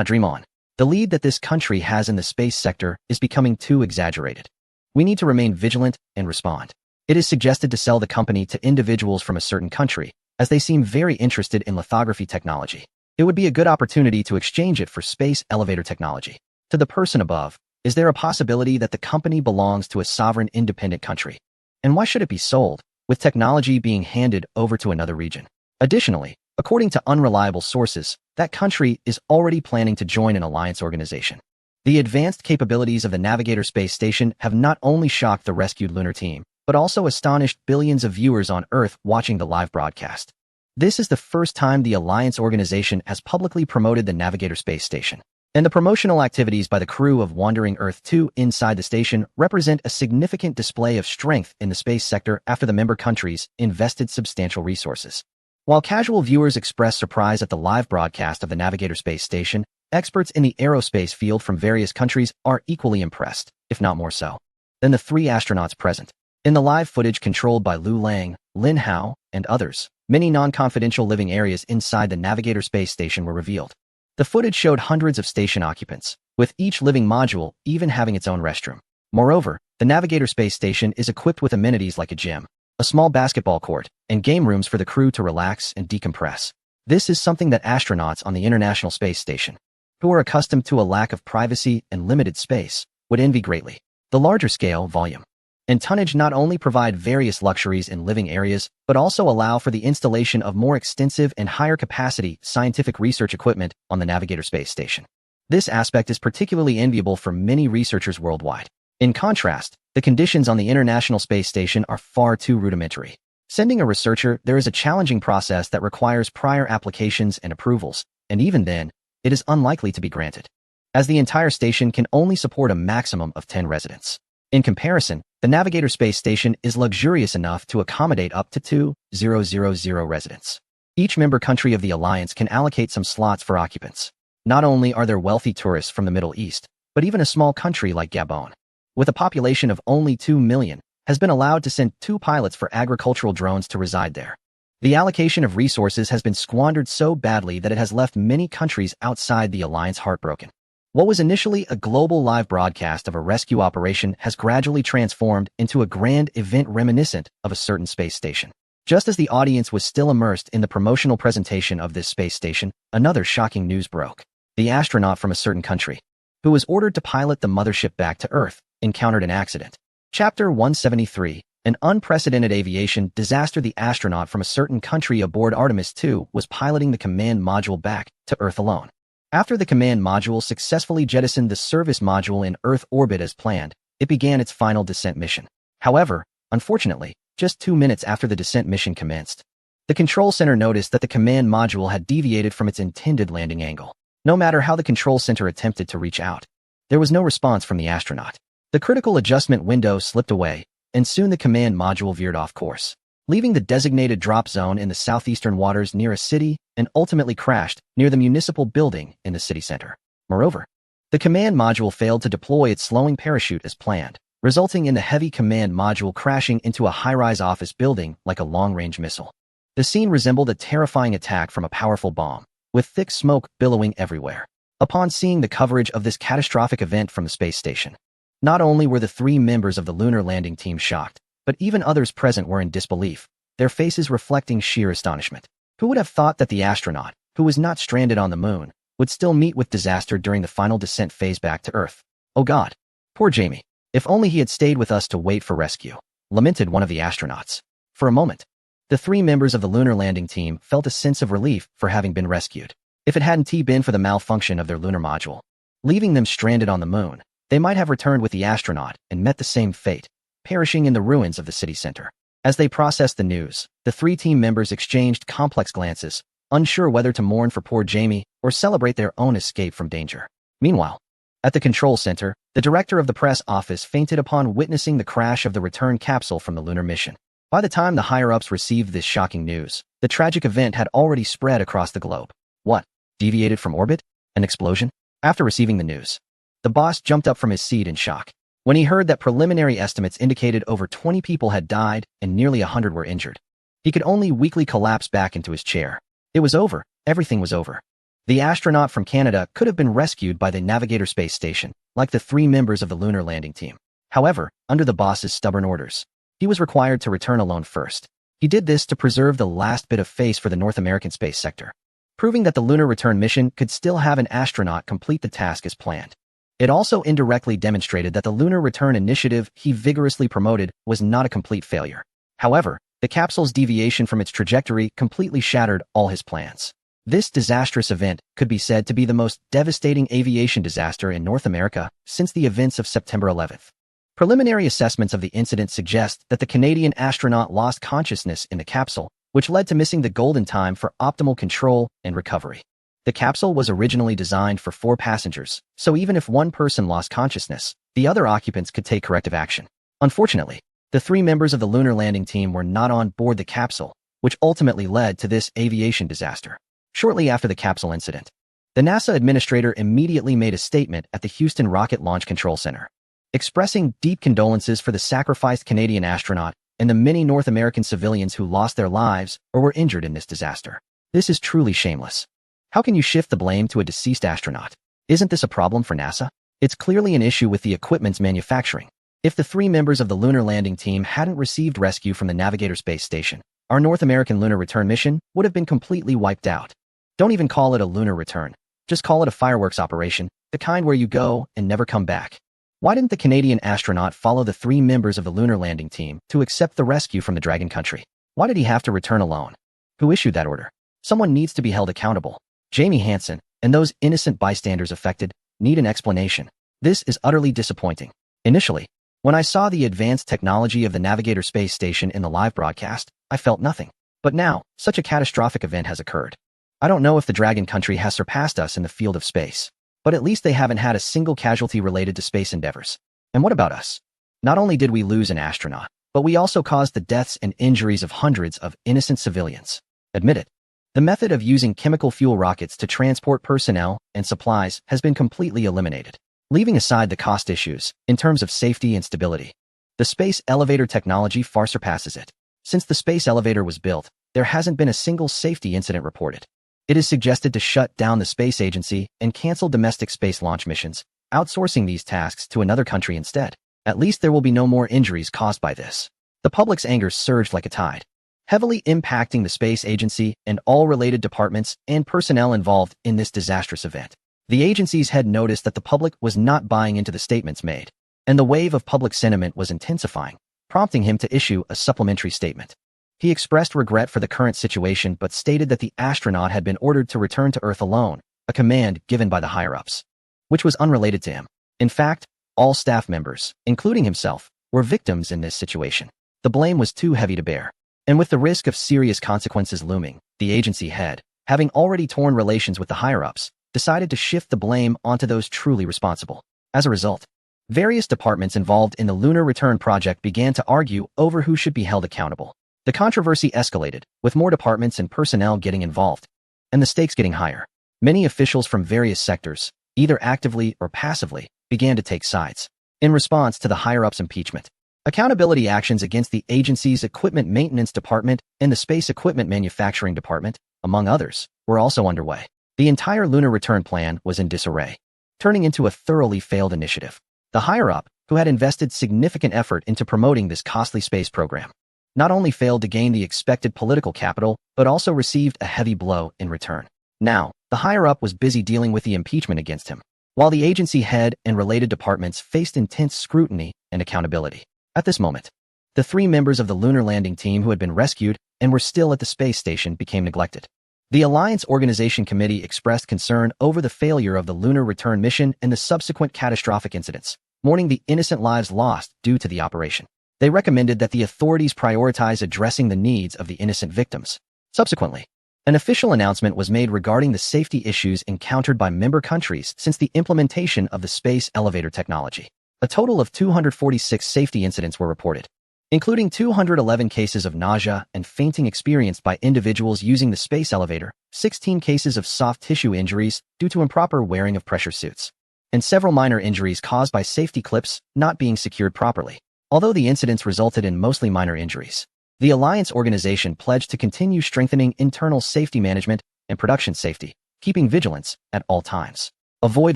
Dream on. The lead that this country has in the space sector is becoming too exaggerated. We need to remain vigilant and respond. It is suggested to sell the company to individuals from a certain country, as they seem very interested in lithography technology. It would be a good opportunity to exchange it for space elevator technology. To the person above, is there a possibility that the company belongs to a sovereign independent country? And why should it be sold, with technology being handed over to another region? Additionally, according to unreliable sources, that country is already planning to join an alliance organization. The advanced capabilities of the Navigator space station have not only shocked the rescued lunar team, but also astonished billions of viewers on Earth watching the live broadcast. This is the first time the alliance organization has publicly promoted the Navigator space station. And the promotional activities by the crew of Wandering Earth 2 inside the station represent a significant display of strength in the space sector after the member countries invested substantial resources. While casual viewers express surprise at the live broadcast of the Navigator space station, experts in the aerospace field from various countries are equally impressed, if not more so, than the 3 astronauts present. In the live footage controlled by Lu Lang, Lin Hao, and others, many non-confidential living areas inside the Navigator space station were revealed. The footage showed hundreds of station occupants, with each living module even having its own restroom. Moreover, the Navigator space station is equipped with amenities like a gym, a small basketball court, and game rooms for the crew to relax and decompress. This is something that astronauts on the International Space Station, who are accustomed to a lack of privacy and limited space, would envy greatly. The larger scale, volume, and tonnage not only provide various luxuries in living areas, but also allow for the installation of more extensive and higher capacity scientific research equipment on the Navigator space station. This aspect is particularly enviable for many researchers worldwide. In contrast, the conditions on the International Space Station are far too rudimentary. Sending a researcher there is a challenging process that requires prior applications and approvals, and even then, it is unlikely to be granted, as the entire station can only support a maximum of 10 residents. In comparison, the Navigator space station is luxurious enough to accommodate up to 2,000 residents. Each member country of the Alliance can allocate some slots for occupants. Not only are there wealthy tourists from the Middle East, but even a small country like Gabon, with a population of only 2 million, has been allowed to send 2 pilots for agricultural drones to reside there. The allocation of resources has been squandered so badly that it has left many countries outside the Alliance heartbroken. What was initially a global live broadcast of a rescue operation has gradually transformed into a grand event reminiscent of a certain space station. Just as the audience was still immersed in the promotional presentation of this space station, another shocking news broke. The astronaut from a certain country, who was ordered to pilot the mothership back to Earth, encountered an accident. Chapter 173, an unprecedented aviation disaster. The astronaut from a certain country aboard Artemis II was piloting the command module back to Earth alone. After the command module successfully jettisoned the service module in Earth orbit as planned, it began its final descent mission. However, unfortunately, just 2 minutes after the descent mission commenced, the control center noticed that the command module had deviated from its intended landing angle. No matter how the control center attempted to reach out, there was no response from the astronaut. The critical adjustment window slipped away, and soon the command module veered off course, leaving the designated drop zone in the southeastern waters near a city and ultimately crashed near the municipal building in the city center. Moreover, the command module failed to deploy its slowing parachute as planned, resulting in the heavy command module crashing into a high-rise office building like a long-range missile. The scene resembled a terrifying attack from a powerful bomb, with thick smoke billowing everywhere. Upon seeing the coverage of this catastrophic event from the space station, not only were the 3 members of the lunar landing team shocked, but even others present were in disbelief, their faces reflecting sheer astonishment. Who would have thought that the astronaut, who was not stranded on the moon, would still meet with disaster during the final descent phase back to Earth? Oh God. Poor Jamie. If only he had stayed with us to wait for rescue, lamented one of the astronauts. For a moment, the 3 members of the lunar landing team felt a sense of relief for having been rescued. If it hadn't been for the malfunction of their lunar module, leaving them stranded on the moon, they might have returned with the astronaut and met the same fate, perishing in the ruins of the city center. As they processed the news, the 3 team members exchanged complex glances, unsure whether to mourn for poor Jamie or celebrate their own escape from danger. Meanwhile, at the control center, the director of the press office fainted upon witnessing the crash of the return capsule from the lunar mission. By the time the higher-ups received this shocking news, the tragic event had already spread across the globe. What? Deviated from orbit? An explosion? After receiving the news, the boss jumped up from his seat in shock. When he heard that preliminary estimates indicated over 20 people had died and nearly 100 were injured, he could only weakly collapse back into his chair. It was over. Everything was over. The astronaut from Canada could have been rescued by the Navigator space station, like the 3 members of the lunar landing team. However, under the boss's stubborn orders, he was required to return alone first. He did this to preserve the last bit of face for the North American space sector, proving that the lunar return mission could still have an astronaut complete the task as planned. It also indirectly demonstrated that the lunar return initiative he vigorously promoted was not a complete failure. However, the capsule's deviation from its trajectory completely shattered all his plans. This disastrous event could be said to be the most devastating aviation disaster in North America since the events of September 11th. Preliminary assessments of the incident suggest that the Canadian astronaut lost consciousness in the capsule, which led to missing the golden time for optimal control and recovery. The capsule was originally designed for 4 passengers, so even if one person lost consciousness, the other occupants could take corrective action. Unfortunately, the 3 members of the lunar landing team were not on board the capsule, which ultimately led to this aviation disaster. Shortly after the capsule incident, the NASA administrator immediately made a statement at the Houston Rocket Launch Control Center, expressing deep condolences for the sacrificed Canadian astronaut and the many North American civilians who lost their lives or were injured in this disaster. This is truly shameless. How can you shift the blame to a deceased astronaut? Isn't this a problem for NASA? It's clearly an issue with the equipment's manufacturing. If the 3 members of the lunar landing team hadn't received rescue from the Navigator space station, our North American lunar return mission would have been completely wiped out. Don't even call it a lunar return. Just call it a fireworks operation, the kind where you go and never come back. Why didn't the Canadian astronaut follow the 3 members of the lunar landing team to accept the rescue from the Dragon country? Why did he have to return alone? Who issued that order? Someone needs to be held accountable. Jamie Hansen and those innocent bystanders affected need an explanation. This is utterly disappointing. Initially, when I saw the advanced technology of the Navigator space station in the live broadcast, I felt nothing. But now, such a catastrophic event has occurred. I don't know if the Dragon country has surpassed us in the field of space, but at least they haven't had a single casualty related to space endeavors. And what about us? Not only did we lose an astronaut, but we also caused the deaths and injuries of hundreds of innocent civilians. Admit it. The method of using chemical fuel rockets to transport personnel and supplies has been completely eliminated. Leaving aside the cost issues, in terms of safety and stability, the space elevator technology far surpasses it. Since the space elevator was built, there hasn't been a single safety incident reported. It is suggested to shut down the space agency and cancel domestic space launch missions, outsourcing these tasks to another country instead. At least there will be no more injuries caused by this. The public's anger surged like a tide, heavily impacting the space agency and all related departments and personnel involved in this disastrous event. The agency's head noticed that the public was not buying into the statements made, and the wave of public sentiment was intensifying, prompting him to issue a supplementary statement. He expressed regret for the current situation but stated that the astronaut had been ordered to return to Earth alone, a command given by the higher-ups, which was unrelated to him. In fact, all staff members, including himself, were victims in this situation. The blame was too heavy to bear. And with the risk of serious consequences looming, the agency head, having already torn relations with the higher-ups, decided to shift the blame onto those truly responsible. As a result, various departments involved in the lunar return project began to argue over who should be held accountable. The controversy escalated, with more departments and personnel getting involved, and the stakes getting higher. Many officials from various sectors, either actively or passively, began to take sides. In response to the higher-ups' impeachment, accountability actions against the agency's Equipment Maintenance Department and the Space Equipment Manufacturing Department, among others, were also underway. The entire lunar return plan was in disarray, turning into a thoroughly failed initiative. The higher-up, who had invested significant effort into promoting this costly space program, not only failed to gain the expected political capital, but also received a heavy blow in return. Now, the higher-up was busy dealing with the impeachment against him, while the agency head and related departments faced intense scrutiny and accountability. At this moment, the 3 members of the lunar landing team who had been rescued and were still at the space station became neglected. The Alliance Organization Committee expressed concern over the failure of the lunar return mission and the subsequent catastrophic incidents, mourning the innocent lives lost due to the operation. They recommended that the authorities prioritize addressing the needs of the innocent victims. Subsequently, an official announcement was made regarding the safety issues encountered by member countries since the implementation of the space elevator technology. A total of 246 safety incidents were reported, including 211 cases of nausea and fainting experienced by individuals using the space elevator, 16 cases of soft tissue injuries due to improper wearing of pressure suits, and several minor injuries caused by safety clips not being secured properly. Although the incidents resulted in mostly minor injuries, the Alliance organization pledged to continue strengthening internal safety management and production safety, keeping vigilance at all times. Avoid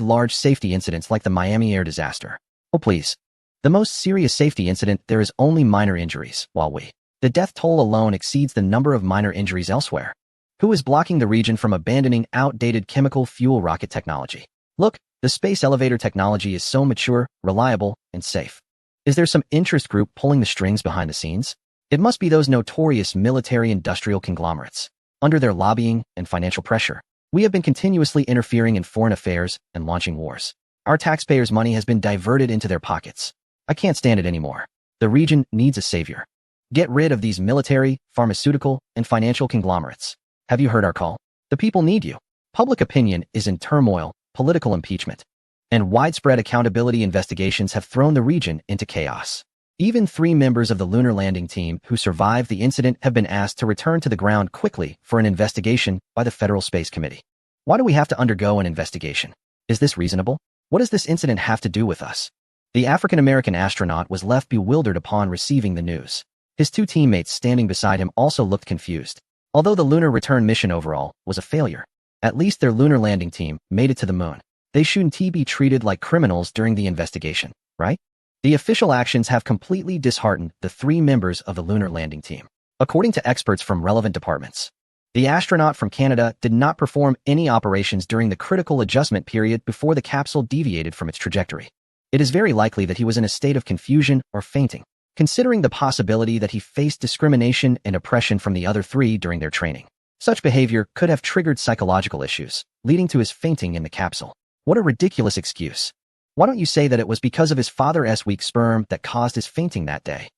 large safety incidents like the Miami air disaster. Oh please. The most serious safety incident, there is only minor injuries, while the death toll alone exceeds the number of minor injuries elsewhere. Who is blocking the region from abandoning outdated chemical fuel rocket technology? Look, the space elevator technology is so mature, reliable, and safe. Is there some interest group pulling the strings behind the scenes? It must be those notorious military-industrial conglomerates. Under their lobbying and financial pressure, we have been continuously interfering in foreign affairs and launching wars. Our taxpayers' money has been diverted into their pockets. I can't stand it anymore. The region needs a savior. Get rid of these military, pharmaceutical, and financial conglomerates. Have you heard our call? The people need you. Public opinion is in turmoil, political impeachment, and widespread accountability investigations have thrown the region into chaos. Even 3 members of the lunar landing team who survived the incident have been asked to return to the ground quickly for an investigation by the Federal Space Committee. Why do we have to undergo an investigation? Is this reasonable? What does this incident have to do with us? The African-American astronaut was left bewildered upon receiving the news. His 2 teammates standing beside him also looked confused. Although the lunar return mission overall was a failure, at least their lunar landing team made it to the moon. They shouldn't be treated like criminals during the investigation, right? The official actions have completely disheartened the 3 members of the lunar landing team. According to experts from relevant departments, the astronaut from Canada did not perform any operations during the critical adjustment period before the capsule deviated from its trajectory. It is very likely that he was in a state of confusion or fainting, considering the possibility that he faced discrimination and oppression from the other 3 during their training. Such behavior could have triggered psychological issues, leading to his fainting in the capsule. What a ridiculous excuse. Why don't you say that it was because of his father's weak sperm that caused his fainting that day?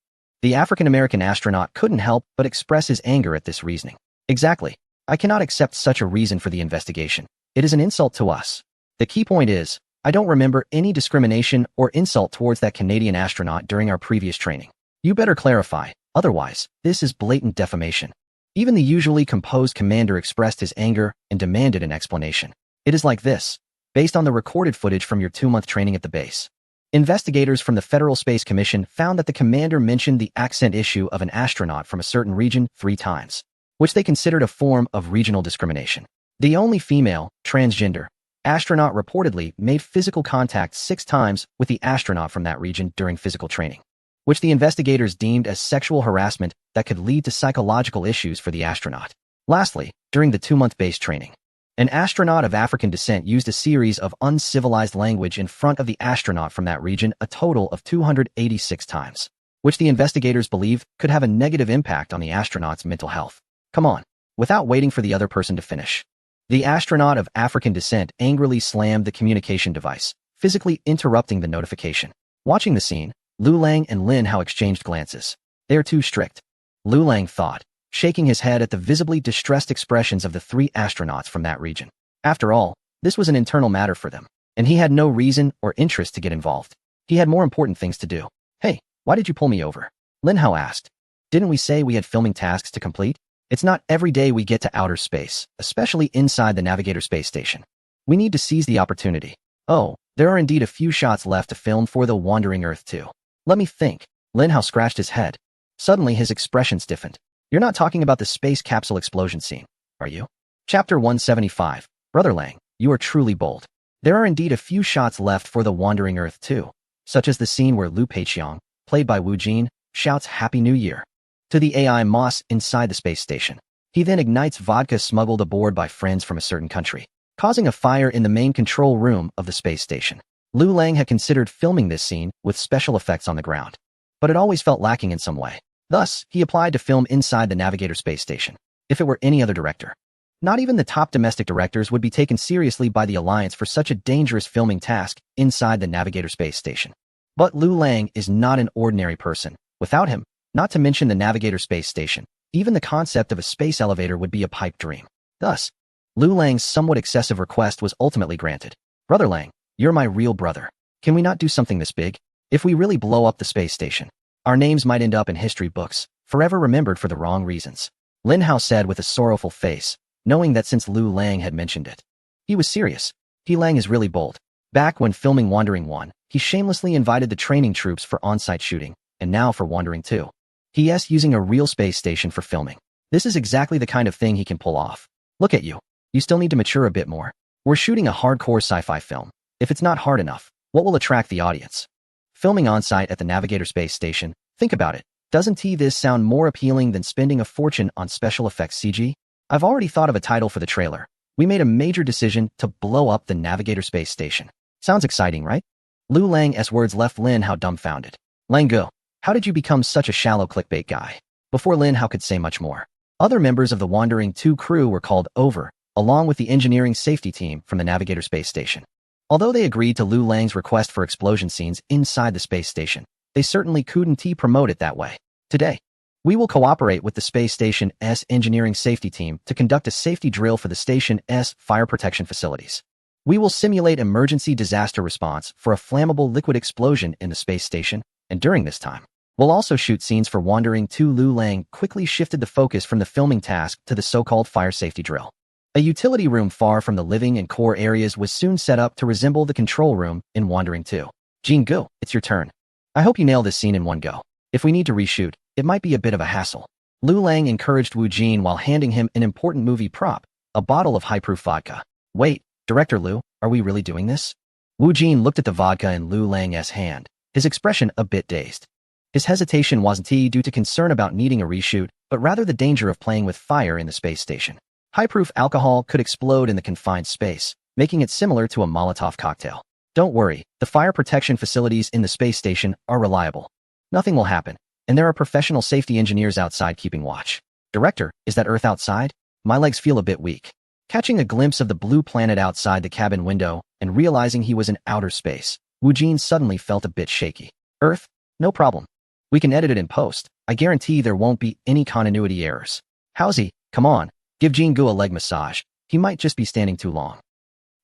The African-American astronaut couldn't help but express his anger at this reasoning. Exactly. I cannot accept such a reason for the investigation. It is an insult to us. The key point is, I don't remember any discrimination or insult towards that Canadian astronaut during our previous training. You better clarify, otherwise, this is blatant defamation. Even the usually composed commander expressed his anger and demanded an explanation. It is like this. Based on the recorded footage from your 2-month training at the base, investigators from the Federal Space Commission found that the commander mentioned the accent issue of an astronaut from a certain region 3 times, which they considered a form of regional discrimination. The only female, transgender, astronaut reportedly made physical contact 6 times with the astronaut from that region during physical training, which the investigators deemed as sexual harassment that could lead to psychological issues for the astronaut. Lastly, during the 2-month base training, an astronaut of African descent used a series of uncivilized language in front of the astronaut from that region a total of 286 times, which the investigators believe could have a negative impact on the astronaut's mental health. Come on, without waiting for the other person to finish. The astronaut of African descent angrily slammed the communication device, physically interrupting the notification. Watching the scene, Lu Lang and Lin Hao exchanged glances. They're too strict. Lu Lang thought, shaking his head at the visibly distressed expressions of the 3 astronauts from that region. After all, this was an internal matter for them, and he had no reason or interest to get involved. He had more important things to do. Hey, why did you pull me over? Lin Hao asked. Didn't we say we had filming tasks to complete? It's not every day we get to outer space, especially inside the Navigator space station. We need to seize the opportunity. Oh, there are indeed a few shots left to film for the Wandering Earth too. Let me think. Lin Hao scratched his head. Suddenly his expression stiffened. You're not talking about the space capsule explosion scene, are you? Chapter 175. Brother Lang, you are truly bold. There are indeed a few shots left for the Wandering Earth too. such as the scene where Lu Peiqiang, played by Wu Jin, shouts Happy New Year to the AI Moss inside the space station. He then ignites vodka smuggled aboard by friends from a certain country, causing a fire in the main control room of the space station. Lu Lang had considered filming this scene with special effects on the ground, but it always felt lacking in some way. Thus, he applied to film inside the Navigator space station. If it were any other director, not even the top domestic directors would be taken seriously by the Alliance for such a dangerous filming task inside the Navigator space station. But Lu Lang is not an ordinary person. Without him, not to mention the Navigator space station, even the concept of a space elevator would be a pipe dream. Thus, Lu Lang's somewhat excessive request was ultimately granted. Brother Lang, you're my real brother. Can we not do something this big? If we really blow up the space station, our names might end up in history books, forever remembered for the wrong reasons. Lin Hao said with a sorrowful face, knowing that since Lu Lang had mentioned it, he was serious. He Lang is really bold. Back when filming Wandering 1, he shamelessly invited the training troops for on-site shooting, and now for Wandering 2. He's using a real space station for filming. This is exactly the kind of thing he can pull off. Look at you. You still need to mature a bit more. We're shooting a hardcore sci-fi film. If it's not hard enough, what will attract the audience? Filming on-site at the Navigator space station, think about it. Doesn't this sound more appealing than spending a fortune on special effects CG? I've already thought of a title for the trailer. We made a major decision to blow up the Navigator space station. Sounds exciting, right? Lu Lang's words left Lin Hao dumbfounded. Lang Go, how did you become such a shallow clickbait guy? Before Lin Hao could say much more, other members of the Wandering 2 crew were called over, along with the engineering safety team from the Navigator space station. Although they agreed to Lu Lang's request for explosion scenes inside the space station, they certainly couldn't promote it that way. Today, we will cooperate with the space station's engineering safety team to conduct a safety drill for the station's fire protection facilities. We will simulate emergency disaster response for a flammable liquid explosion in the space station, and during this time, we'll also shoot scenes for Wandering 2. Lu Lang quickly shifted the focus from the filming task to the so-called fire safety drill. A utility room far from the living and core areas was soon set up to resemble the control room in Wandering 2. Jin Go, it's your turn. I hope you nail this scene in one go. If we need to reshoot, it might be a bit of a hassle. Lu Lang encouraged Wu Jin while handing him an important movie prop, a bottle of high-proof vodka. Wait, Director Lu, are we really doing this? Wu Jin looked at the vodka in Lu Lang's hand, his expression a bit dazed. His hesitation wasn't due to concern about needing a reshoot, but rather the danger of playing with fire in the space station. High-proof alcohol could explode in the confined space, making it similar to a Molotov cocktail. Don't worry, the fire protection facilities in the space station are reliable. Nothing will happen, and there are professional safety engineers outside keeping watch. Director, is that Earth outside? My legs feel a bit weak. Catching a glimpse of the blue planet outside the cabin window and realizing he was in outer space, Wu Jin suddenly felt a bit shaky. Earth? No problem. We can edit it in post. I guarantee there won't be any continuity errors. Howsy, come on. Give Jin Gu a leg massage. He might just be standing too long.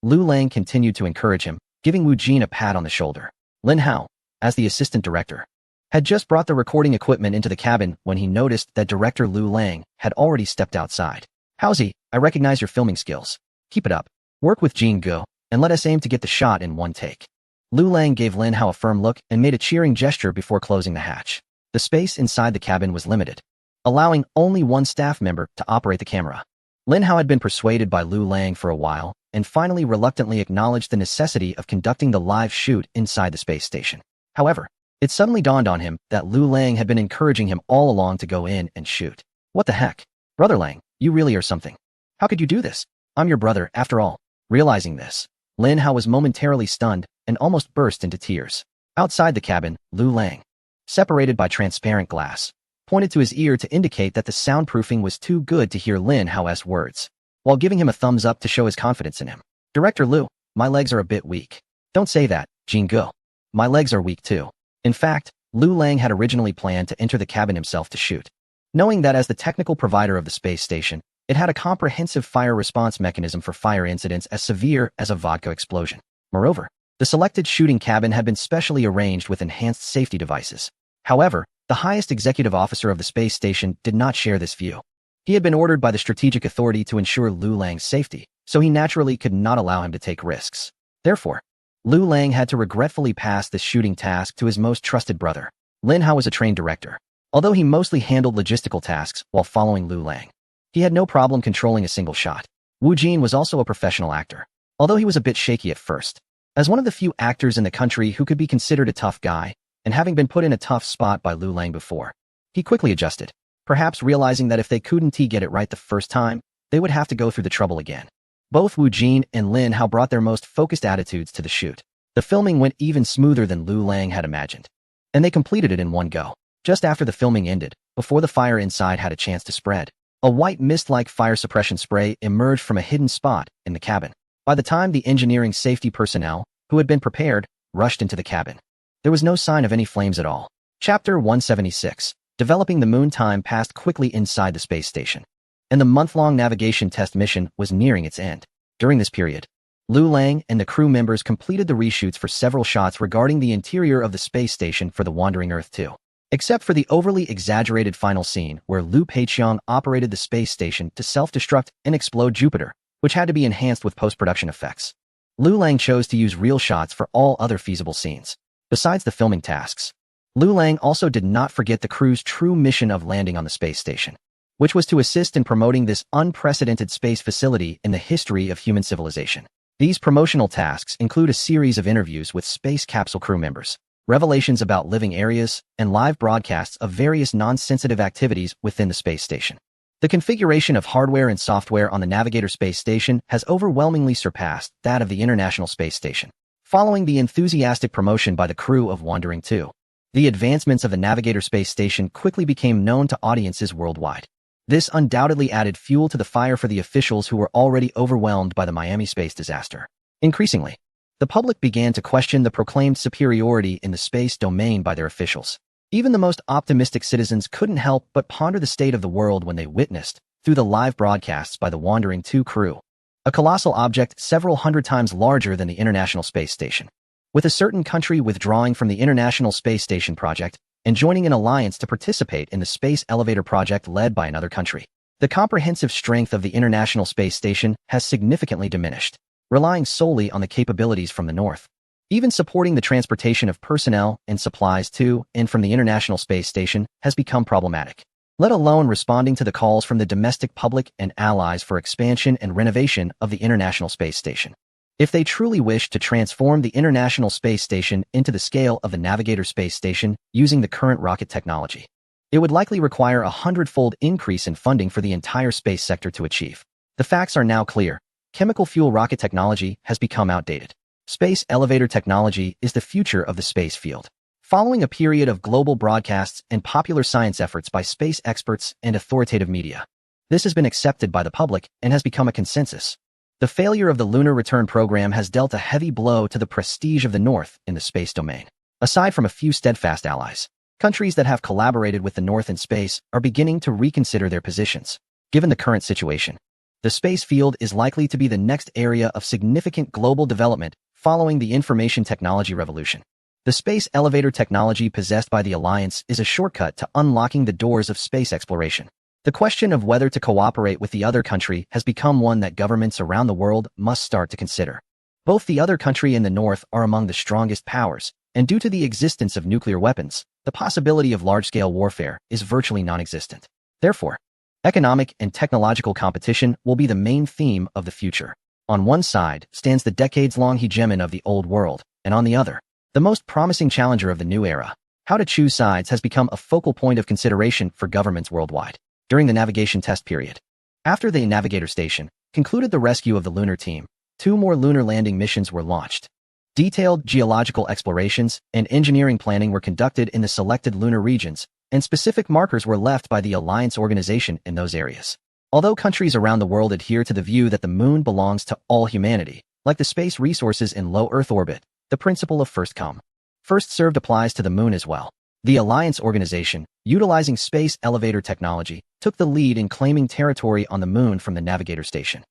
Lu Lang continued to encourage him, giving Wu Jin a pat on the shoulder. Lin Hao, as the assistant director, had just brought the recording equipment into the cabin when he noticed that director Lu Lang had already stepped outside. Howsy, I recognize your filming skills. Keep it up. Work with Jin Gu, and let us aim to get the shot in one take. Lu Lang gave Lin Hao a firm look and made a cheering gesture before closing the hatch. The space inside the cabin was limited, allowing only one staff member to operate the camera. Lin Hao had been persuaded by Lu Lang for a while, and finally reluctantly acknowledged the necessity of conducting the live shoot inside the space station. However, it suddenly dawned on him that Lu Lang had been encouraging him all along to go in and shoot. What the heck? Brother Lang, you really are something. How could you do this? I'm your brother, after all. Realizing this, Lin Hao was momentarily stunned and almost burst into tears. Outside the cabin, Lu Lang, separated by transparent glass, pointed to his ear to indicate that the soundproofing was too good to hear Lin Hao's words, while giving him a thumbs up to show his confidence in him. Director Lu, my legs are a bit weak. Don't say that, Jin Gu. My legs are weak too. In fact, Lu Lang had originally planned to enter the cabin himself to shoot, knowing that as the technical provider of the space station, it had a comprehensive fire response mechanism for fire incidents as severe as a vodka explosion. Moreover, the selected shooting cabin had been specially arranged with enhanced safety devices. However, the highest executive officer of the space station did not share this view. He had been ordered by the strategic authority to ensure Lu Lang's safety, so he naturally could not allow him to take risks. Therefore, Lu Lang had to regretfully pass this shooting task to his most trusted brother. Lin Hao was a trained director, although he mostly handled logistical tasks while following Lu Lang. He had no problem controlling a single shot. Wu Jin was also a professional actor, although he was a bit shaky at first. As one of the few actors in the country who could be considered a tough guy, and having been put in a tough spot by Lu Lang before, he quickly adjusted, perhaps realizing that if they couldn't get it right the first time, they would have to go through the trouble again. Both Wu Jin and Lin Hao brought their most focused attitudes to the shoot. The filming went even smoother than Lu Lang had imagined, and they completed it in one go. Just after the filming ended, before the fire inside had a chance to spread, a white mist-like fire suppression spray emerged from a hidden spot in the cabin. By the time the engineering safety personnel, who had been prepared, rushed into the cabin, there was no sign of any flames at all. Chapter 176. Developing the moon. Time passed quickly inside the space station, and the month-long navigation test mission was nearing its end. During this period, Lu Lang and the crew members completed the reshoots for several shots regarding the interior of the space station for the Wandering Earth 2. Except for the overly exaggerated final scene where Lu Peiqiang operated the space station to self-destruct and explode Jupiter, which had to be enhanced with post-production effects. Lu Lang chose to use real shots for all other feasible scenes. Besides the filming tasks, Lu Lang also did not forget the crew's true mission of landing on the space station, which was to assist in promoting this unprecedented space facility in the history of human civilization. These promotional tasks include a series of interviews with space capsule crew members, revelations about living areas, and live broadcasts of various non-sensitive activities within the space station. The configuration of hardware and software on the Navigator space station has overwhelmingly surpassed that of the International Space Station. Following the enthusiastic promotion by the crew of Wandering 2, the advancements of the Navigator space station quickly became known to audiences worldwide. This undoubtedly added fuel to the fire for the officials who were already overwhelmed by the Miami space disaster. Increasingly, the public began to question the proclaimed superiority in the space domain by their officials. Even the most optimistic citizens couldn't help but ponder the state of the world when they witnessed, through the live broadcasts by the Wandering 2 crew, a colossal object several hundred times larger than the International Space Station. With a certain country withdrawing from the International Space Station project and joining an alliance to participate in the space elevator project led by another country, the comprehensive strength of the International Space Station has significantly diminished, relying solely on the capabilities from the North. Even supporting the transportation of personnel and supplies to and from the International Space Station has become problematic, let alone responding to the calls from the domestic public and allies for expansion and renovation of the International Space Station. If they truly wish to transform the International Space Station into the scale of the Navigator space station using the current rocket technology, it would likely require a 100-fold increase in funding for the entire space sector to achieve. The facts are now clear. Chemical fuel rocket technology has become outdated. Space elevator technology is the future of the space field. Following a period of global broadcasts and popular science efforts by space experts and authoritative media, this has been accepted by the public and has become a consensus. The failure of the lunar return program has dealt a heavy blow to the prestige of the North in the space domain. Aside from a few steadfast allies, countries that have collaborated with the North in space are beginning to reconsider their positions. Given the current situation, the space field is likely to be the next area of significant global development following the information technology revolution. The space elevator technology possessed by the Alliance is a shortcut to unlocking the doors of space exploration. The question of whether to cooperate with the other country has become one that governments around the world must start to consider. Both the other country and the North are among the strongest powers, and due to the existence of nuclear weapons, the possibility of large-scale warfare is virtually non-existent. Therefore, economic and technological competition will be the main theme of the future. On one side stands the decades-long hegemon of the old world, and on the other, the most promising challenger of the new era. How to choose sides has become a focal point of consideration for governments worldwide. During the navigation test period, after the Navigator station concluded the rescue of the lunar team, 2 more lunar landing missions were launched. Detailed geological explorations and engineering planning were conducted in the selected lunar regions, and specific markers were left by the Alliance organization in those areas. Although countries around the world adhere to the view that the moon belongs to all humanity, like the space resources in low Earth orbit, the principle of first come, first served applies to the moon as well. The Alliance organization, utilizing space elevator technology, took the lead in claiming territory on the moon from the Navigator station,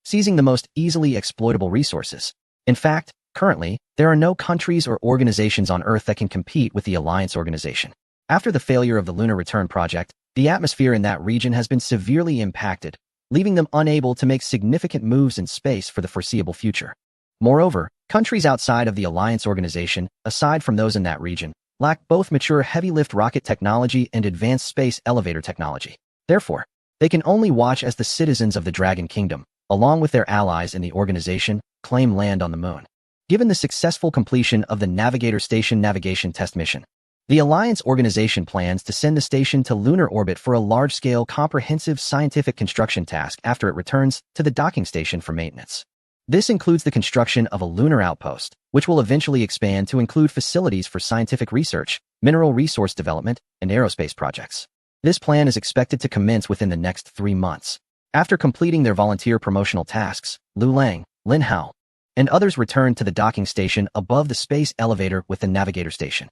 seizing the most easily exploitable resources. In fact, currently, there are no countries or organizations on Earth that can compete with the Alliance organization. After the failure of the lunar return project, the atmosphere in that region has been severely impacted, leaving them unable to make significant moves in space for the foreseeable future. Moreover, countries outside of the Alliance organization, aside from those in that region, lack both mature heavy-lift rocket technology and advanced space elevator technology. Therefore, they can only watch as the citizens of the Dragon Kingdom, along with their allies in the organization, claim land on the moon. Given the successful completion of the Navigator Station navigation test mission, the Alliance organization plans to send the station to lunar orbit for a large-scale, comprehensive scientific construction task after it returns to the docking station for maintenance. This includes the construction of a lunar outpost, which will eventually expand to include facilities for scientific research, mineral resource development, and aerospace projects. This plan is expected to commence within the next 3 months. After completing their volunteer promotional tasks, Lu Lang, Lin Hao, and others returned to the docking station above the space elevator with the Navigator Station.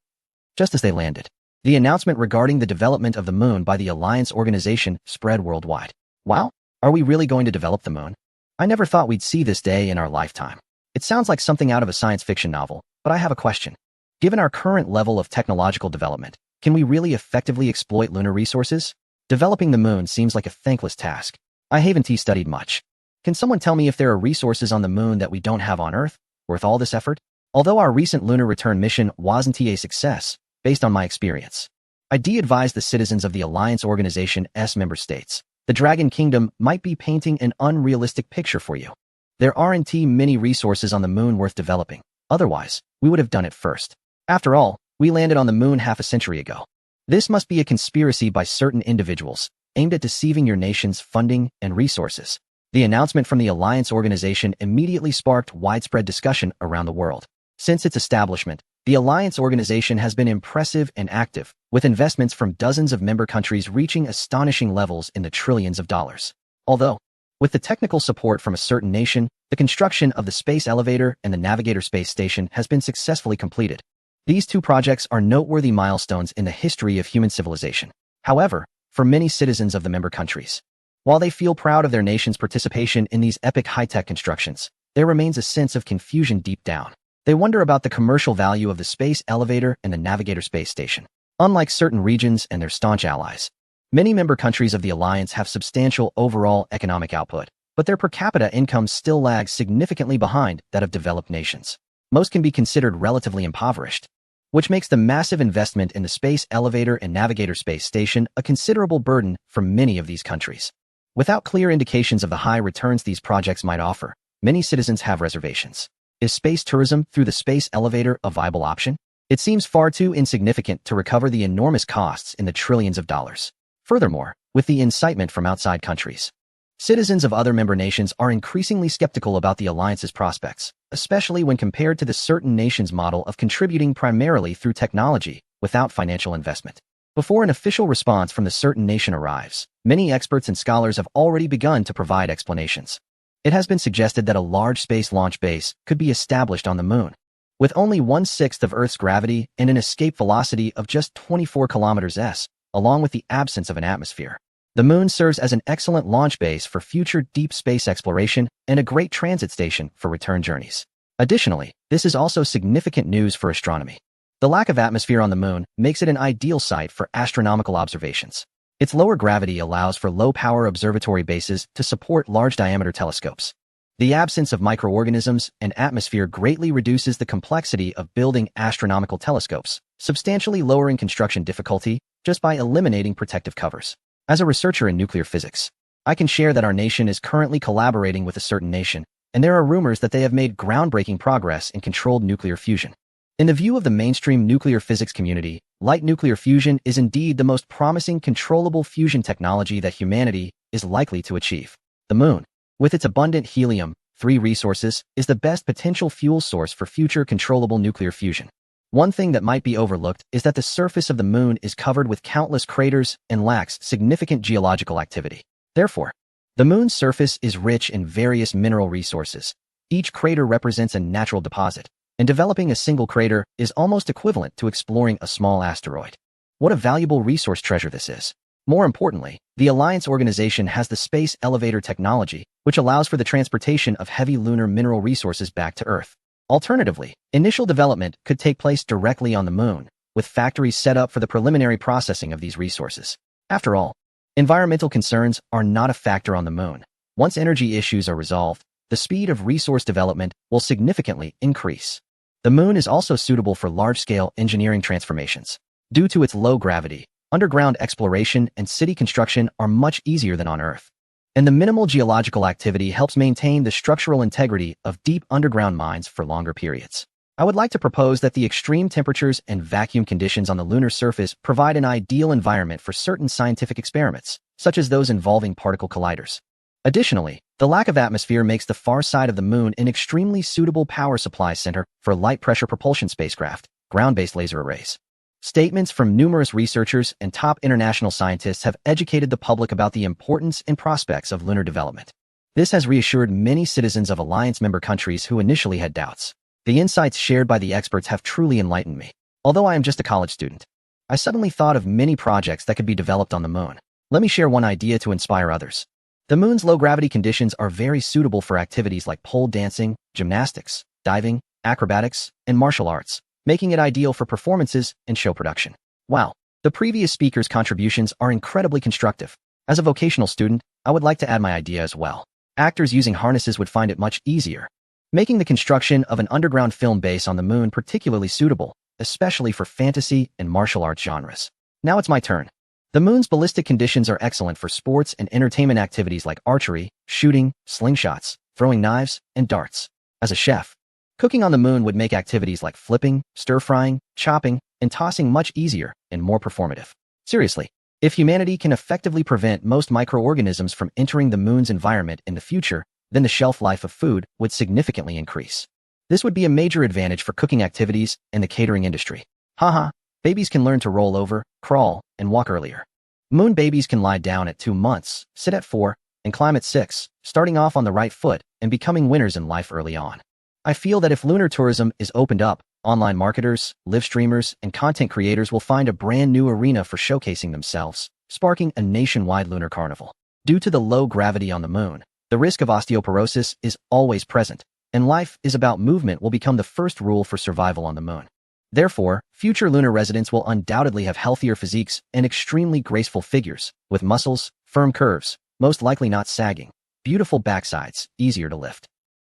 Just as they landed, the announcement regarding the development of the moon by the Alliance organization spread worldwide. Wow, are we really going to develop the moon? I never thought we'd see this day in our lifetime. It sounds like something out of a science fiction novel, but I have a question. Given our current level of technological development, can we really effectively exploit lunar resources? Developing the moon seems like a thankless task. I haven't studied much. Can someone tell me if there are resources on the moon that we don't have on Earth, worth all this effort? Although our recent lunar return mission wasn't a success, based on my experience, I advise the citizens of the Alliance Organization's member states. The Dragon Kingdom might be painting an unrealistic picture for you. There aren't many resources on the moon worth developing. Otherwise, we would have done it first. After all, we landed on the moon half a century ago. This must be a conspiracy by certain individuals, aimed at deceiving your nation's funding and resources. The announcement from the Alliance organization immediately sparked widespread discussion around the world. Since its establishment, the Alliance organization has been impressive and active, with investments from dozens of member countries reaching astonishing levels in the trillions of dollars. Although, with the technical support from a certain nation, the construction of the space elevator and the Navigator space station has been successfully completed. These two projects are noteworthy milestones in the history of human civilization. However, for many citizens of the member countries, while they feel proud of their nation's participation in these epic high-tech constructions, there remains a sense of confusion deep down. They wonder about the commercial value of the space elevator and the Navigator space station. Unlike certain regions and their staunch allies, many member countries of the Alliance have substantial overall economic output, but their per capita incomes still lag significantly behind that of developed nations. Most can be considered relatively impoverished, which makes the massive investment in the space elevator and Navigator space station a considerable burden for many of these countries. Without clear indications of the high returns these projects might offer, many citizens have reservations. Is space tourism through the space elevator a viable option? It seems far too insignificant to recover the enormous costs in the trillions of dollars. Furthermore, with the incitement from outside countries, citizens of other member nations are increasingly skeptical about the Alliance's prospects, especially when compared to the certain nation's model of contributing primarily through technology without financial investment. Before an official response from the certain nation arrives, many experts and scholars have already begun to provide explanations. It has been suggested that a large space launch base could be established on the moon. With only 1/6 of Earth's gravity and an escape velocity of just 24 km/s, along with the absence of an atmosphere, the moon serves as an excellent launch base for future deep space exploration and a great transit station for return journeys. Additionally, this is also significant news for astronomy. The lack of atmosphere on the moon makes it an ideal site for astronomical observations. Its lower gravity allows for low-power observatory bases to support large-diameter telescopes. The absence of microorganisms and atmosphere greatly reduces the complexity of building astronomical telescopes, substantially lowering construction difficulty just by eliminating protective covers. As a researcher in nuclear physics, I can share that our nation is currently collaborating with a certain nation, and there are rumors that they have made groundbreaking progress in controlled nuclear fusion. In the view of the mainstream nuclear physics community, light nuclear fusion is indeed the most promising controllable fusion technology that humanity is likely to achieve. The moon, with its abundant helium-3 resources, is the best potential fuel source for future controllable nuclear fusion. One thing that might be overlooked is that the surface of the moon is covered with countless craters and lacks significant geological activity. Therefore, the moon's surface is rich in various mineral resources. Each crater represents a natural deposit, and developing a single crater is almost equivalent to exploring a small asteroid. What a valuable resource treasure this is. More importantly, the Alliance organization has the space elevator technology, which allows for the transportation of heavy lunar mineral resources back to Earth. Alternatively, initial development could take place directly on the moon, with factories set up for the preliminary processing of these resources. After all, environmental concerns are not a factor on the moon. Once energy issues are resolved, the speed of resource development will significantly increase. The moon is also suitable for large-scale engineering transformations. Due to its low gravity, underground exploration and city construction are much easier than on Earth. and the minimal geological activity helps maintain the structural integrity of deep underground mines for longer periods. I would like to propose that the extreme temperatures and vacuum conditions on the lunar surface provide an ideal environment for certain scientific experiments, such as those involving particle colliders. Additionally, the lack of atmosphere makes the far side of the moon an extremely suitable power supply center for light-pressure propulsion spacecraft, ground-based laser arrays. Statements from numerous researchers and top international scientists have educated the public about the importance and prospects of lunar development. This has reassured many citizens of Alliance member countries who initially had doubts. The insights shared by the experts have truly enlightened me. Although I am just a college student, I suddenly thought of many projects that could be developed on the moon. Let me share one idea to inspire others. The moon's low-gravity conditions are very suitable for activities like pole dancing, gymnastics, diving, acrobatics, and martial arts, making it ideal for performances and show production. Wow, the previous speaker's contributions are incredibly constructive. As a vocational student, I would like to add my idea as well. Actors using harnesses would find it much easier, making the construction of an underground film base on the moon particularly suitable, especially for fantasy and martial arts genres. Now it's my turn. The moon's ballistic conditions are excellent for sports and entertainment activities like archery, shooting, slingshots, throwing knives, and darts. As a chef, cooking on the moon would make activities like flipping, stir-frying, chopping, and tossing much easier and more performative. Seriously, if humanity can effectively prevent most microorganisms from entering the moon's environment in the future, then the shelf life of food would significantly increase. This would be a major advantage for cooking activities and the catering industry. Haha, babies can learn to roll over, crawl, and walk earlier. Moon babies can lie down at 2 months, sit at 4, and climb at 6, starting off on the right foot and becoming winners in life early on. I feel that if lunar tourism is opened up, online marketers, live streamers, and content creators will find a brand new arena for showcasing themselves, sparking a nationwide lunar carnival. Due to the low gravity on the moon, the risk of osteoporosis is always present, and life is about movement will become the first rule for survival on the moon. Therefore, future lunar residents will undoubtedly have healthier physiques and extremely graceful figures, with muscles, firm curves, most likely not sagging, beautiful backsides, easier to lift,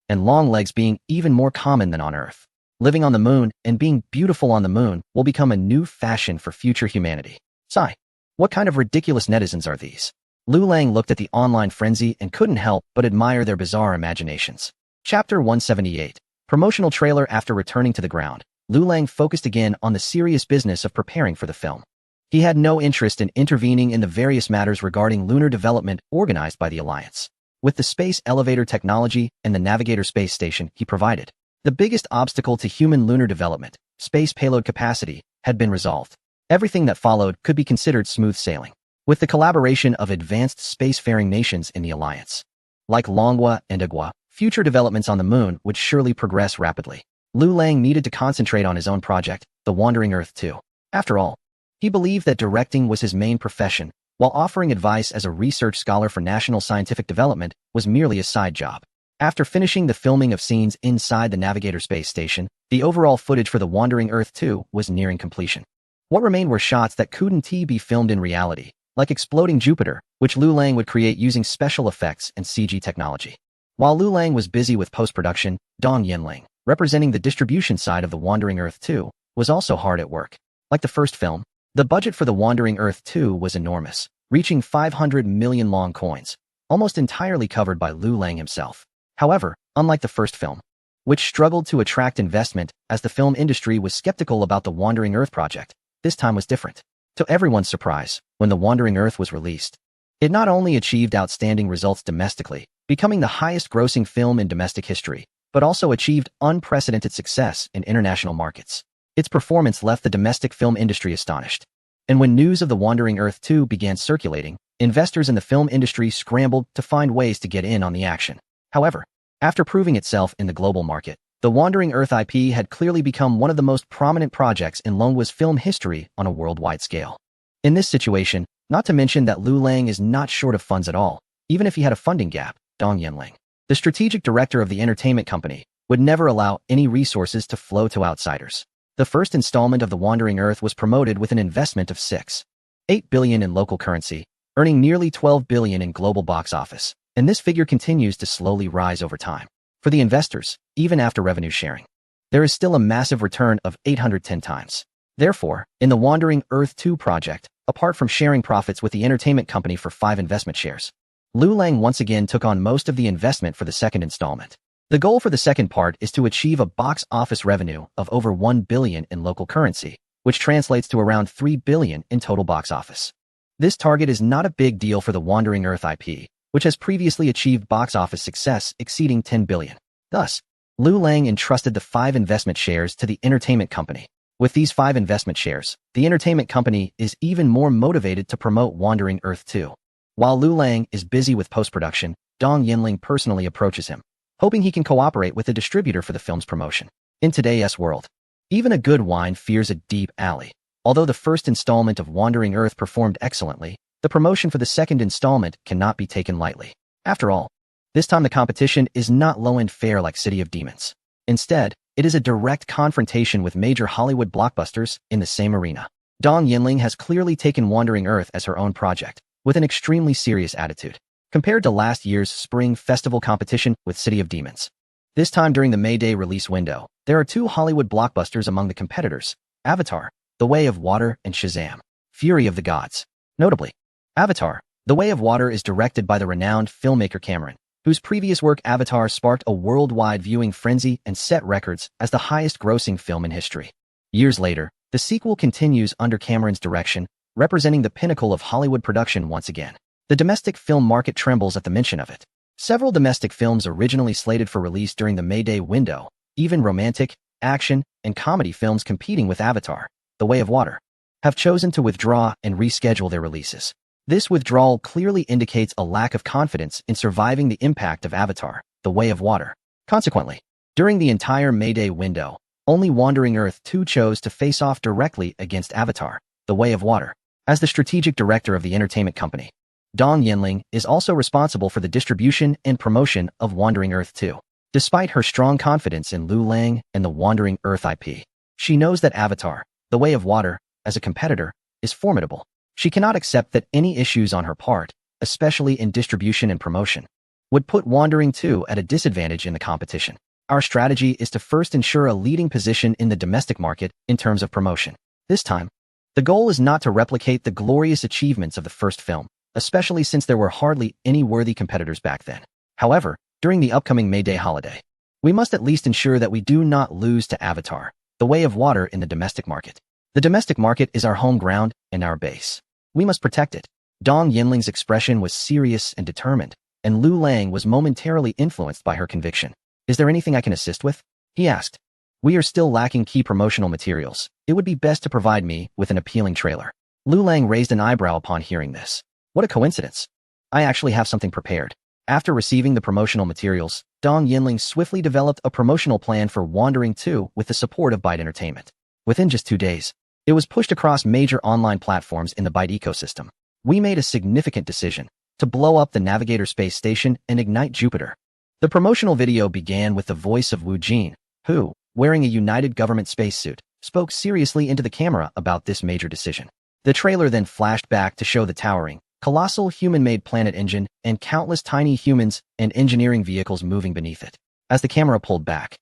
and long legs being even more common than on Earth. Living on the moon and being beautiful on the moon will become a new fashion for future humanity. Sigh. What kind of ridiculous netizens are these? Lu Lang looked at the online frenzy and couldn't help but admire their bizarre imaginations. Chapter 178. Promotional trailer. After returning to the ground, Lu Lang focused again on the serious business of preparing for the film. He had no interest in intervening in the various matters regarding lunar development organized by the Alliance. With the space elevator technology and the Navigator space station he provided, the biggest obstacle to human lunar development, space payload capacity, had been resolved. Everything that followed could be considered smooth sailing. With the collaboration of advanced spacefaring nations in the Alliance, like Longwa and Agua, future developments on the moon would surely progress rapidly. Lu Lang needed to concentrate on his own project, the Wandering Earth 2. After all, he believed that directing was his main profession, while offering advice as a research scholar for national scientific development was merely a side job. After finishing the filming of scenes inside the Navigator space station, the overall footage for the Wandering Earth 2 was nearing completion. What remained were shots that couldn't be filmed in reality, like exploding Jupiter, which Lu Lang would create using special effects and CG technology. While Lu Lang was busy with post-production, Dong Yinling, representing the distribution side of the Wandering Earth 2, was also hard at work. Like the first film, the budget for the Wandering Earth 2 was enormous, reaching 500 million long coins, almost entirely covered by Lu Lang himself. However, unlike the first film, which struggled to attract investment as the film industry was skeptical about the Wandering Earth project, this time was different. To everyone's surprise, when The Wandering Earth was released, it not only achieved outstanding results domestically, becoming the highest-grossing film in domestic history, but also achieved unprecedented success in international markets. Its performance left the domestic film industry astonished. And when news of The Wandering Earth 2 began circulating, investors in the film industry scrambled to find ways to get in on the action. However, after proving itself in the global market, The Wandering Earth IP had clearly become one of the most prominent projects in Longwa's film history on a worldwide scale. In this situation, not to mention that Lu Lang is not short of funds at all, even if he had a funding gap, Dong Yinling, the strategic director of the entertainment company, would never allow any resources to flow to outsiders. The first installment of The Wandering Earth was promoted with an investment of $6.8 billion in local currency, earning nearly $12 billion in global box office, and this figure continues to slowly rise over time. For the investors, even after revenue sharing, there is still a massive return of 810 times. Therefore, in the Wandering Earth 2 project, apart from sharing profits with the entertainment company for 5 investment shares, Liu Lang once again took on most of the investment for the second installment. The goal for the second part is to achieve a box office revenue of over 1 billion in local currency, which translates to around 3 billion in total box office. This target is not a big deal for the Wandering Earth IP, which has previously achieved box office success exceeding 10 billion. Thus, Liu Lang entrusted the 5 investment shares to the entertainment company. With these 5 investment shares, the entertainment company is even more motivated to promote Wandering Earth 2. While Liu Lang is busy with post-production, Dong Yinling personally approaches him, hoping he can cooperate with the distributor for the film's promotion. In today's world, even a good wine fears a deep alley. Although the first installment of Wandering Earth performed excellently, the promotion for the second installment cannot be taken lightly. After all, this time the competition is not low-end fare like City of Demons. Instead, it is a direct confrontation with major Hollywood blockbusters in the same arena. Dong Yinling has clearly taken Wandering Earth as her own project, with an extremely serious attitude. Compared to last year's spring festival competition with City of Demons, this time during the May Day release window, there are 2 Hollywood blockbusters among the competitors: Avatar, The Way of Water, and Shazam, Fury of the Gods. Notably, Avatar, The Way of Water is directed by the renowned filmmaker Cameron, whose previous work Avatar sparked a worldwide viewing frenzy and set records as the highest-grossing film in history. Years later, the sequel continues under Cameron's direction, representing the pinnacle of Hollywood production once again. The domestic film market trembles at the mention of it. Several domestic films originally slated for release during the May Day window, even romantic, action, and comedy films competing with Avatar, The Way of Water, have chosen to withdraw and reschedule their releases. This withdrawal clearly indicates a lack of confidence in surviving the impact of Avatar, The Way of Water. Consequently, during the entire May Day window, only Wandering Earth 2 chose to face off directly against Avatar, The Way of Water. As the strategic director of the entertainment company, Dong Yinling is also responsible for the distribution and promotion of Wandering Earth 2. Despite her strong confidence in Liu Lang and the Wandering Earth IP, she knows that Avatar, The Way of Water, as a competitor, is formidable. She cannot accept that any issues on her part, especially in distribution and promotion, would put Wandering 2 at a disadvantage in the competition. Our strategy is to first ensure a leading position in the domestic market in terms of promotion. This time, the goal is not to replicate the glorious achievements of the first film, especially since there were hardly any worthy competitors back then. However, during the upcoming May Day holiday, we must at least ensure that we do not lose to Avatar, The Way of Water in the domestic market. The domestic market is our home ground and our base. We must protect it. Dong Yinling's expression was serious and determined, and Liu Lang was momentarily influenced by her conviction. Is there anything I can assist with? He asked. We are still lacking key promotional materials. It would be best to provide me with an appealing trailer. Liu Lang raised an eyebrow upon hearing this. What a coincidence. I actually have something prepared. After receiving the promotional materials, Dong Yinling swiftly developed a promotional plan for Wandering 2 with the support of Byte Entertainment. Within just 2 days, it was pushed across major online platforms in the Byte ecosystem. We made a significant decision to blow up the Navigator space station and ignite Jupiter. The promotional video began with the voice of Wu Jin, who, wearing a United Government spacesuit, spoke seriously into the camera about this major decision. The trailer then flashed back to show the towering, colossal human-made planet engine and countless tiny humans and engineering vehicles moving beneath it. As the camera pulled back,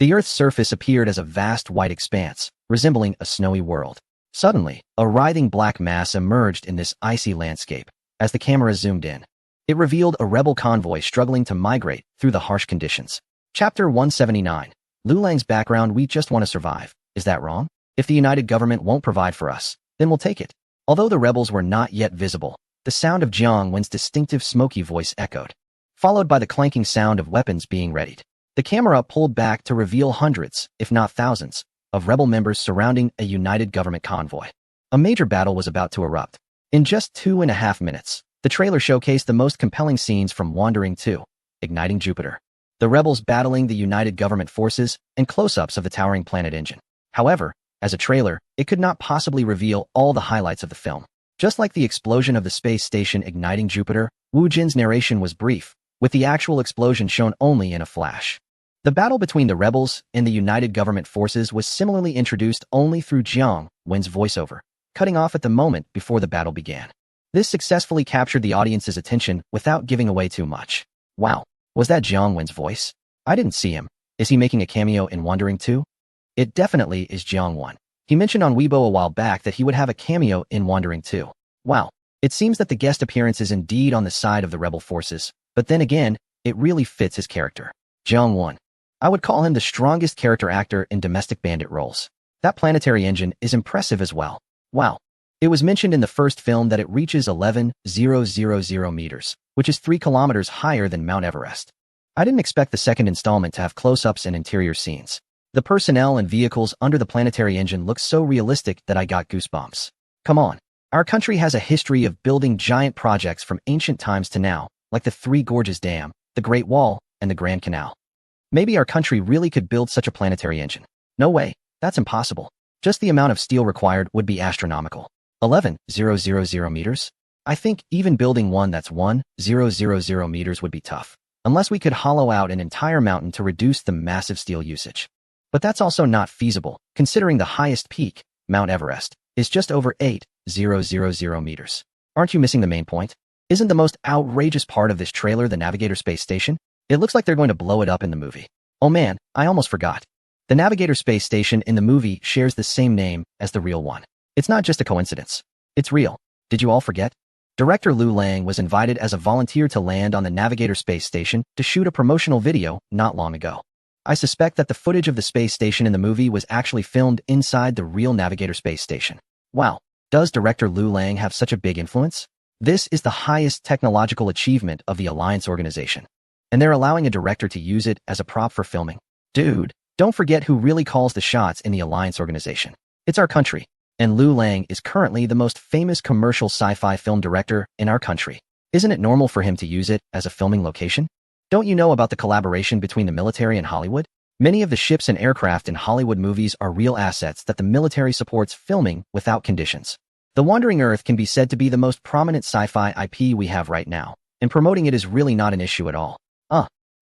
the Earth's surface appeared as a vast white expanse, resembling a snowy world. Suddenly, a writhing black mass emerged in this icy landscape. As the camera zoomed in, it revealed a rebel convoy struggling to migrate through the harsh conditions. Chapter 179. Liu Lang's background. We just want to survive. Is that wrong? If the United Government won't provide for us, then we'll take it. Although the rebels were not yet visible, the sound of Jiang Wen's distinctive smoky voice echoed, followed by the clanking sound of weapons being readied. The camera pulled back to reveal hundreds, if not thousands, of rebel members surrounding a United Government convoy. A major battle was about to erupt. In just 2.5 minutes, the trailer showcased the most compelling scenes from Wandering 2, Igniting Jupiter, the rebels battling the United Government forces, and close-ups of the towering planet engine. However, as a trailer, it could not possibly reveal all the highlights of the film. Just like the explosion of the space station igniting Jupiter, Wu Jin's narration was brief, with the actual explosion shown only in a flash. The battle between the rebels and the United Government forces was similarly introduced only through Jiang Wen's voiceover, cutting off at the moment before the battle began. This successfully captured the audience's attention without giving away too much. Wow, was that Jiang Wen's voice? I didn't see him. Is he making a cameo in Wandering 2? It definitely is Jiang Wen. He mentioned on Weibo a while back that he would have a cameo in Wandering 2. Wow, It seems that the guest appearance is indeed on the side of the rebel forces, but then again, it really fits his character. Jung-won. I would call him the strongest character actor in domestic bandit roles. That planetary engine is impressive as well. Wow. It was mentioned in the first film that it reaches 11,000 meters, which is 3 kilometers higher than Mount Everest. I didn't expect the second installment to have close-ups and interior scenes. The personnel and vehicles under the planetary engine look so realistic that I got goosebumps. Come on. Our country has a history of building giant projects from ancient times to now, like the Three Gorges Dam, the Great Wall, and the Grand Canal. Maybe our country really could build such a planetary engine. No way, that's impossible. Just the amount of steel required would be astronomical. 11,000 meters? I think even building one that's 1,000 meters would be tough, unless we could hollow out an entire mountain to reduce the massive steel usage. But that's also not feasible, considering the highest peak, Mount Everest, is just over 8,000 meters. Aren't you missing the main point? Isn't the most outrageous part of this trailer the Navigator Space Station? It looks like they're going to blow it up in the movie. Oh man, I almost forgot. The Navigator Space Station in the movie shares the same name as the real one. It's not just a coincidence. It's real. Did you all forget? Director Liu Lang was invited as a volunteer to land on the Navigator Space Station to shoot a promotional video not long ago. I suspect that the footage of the space station in the movie was actually filmed inside the real Navigator Space Station. Wow, does director Liu Lang have such a big influence? This is the highest technological achievement of the Alliance organization. And they're allowing a director to use it as a prop for filming. Dude, don't forget who really calls the shots in the Alliance organization. It's our country. And Liu Lang is currently the most famous commercial sci-fi film director in our country. Isn't it normal for him to use it as a filming location? Don't you know about the collaboration between the military and Hollywood? Many of the ships and aircraft in Hollywood movies are real assets that the military supports filming without conditions. The Wandering Earth can be said to be the most prominent sci-fi IP we have right now, and promoting it is really not an issue at all.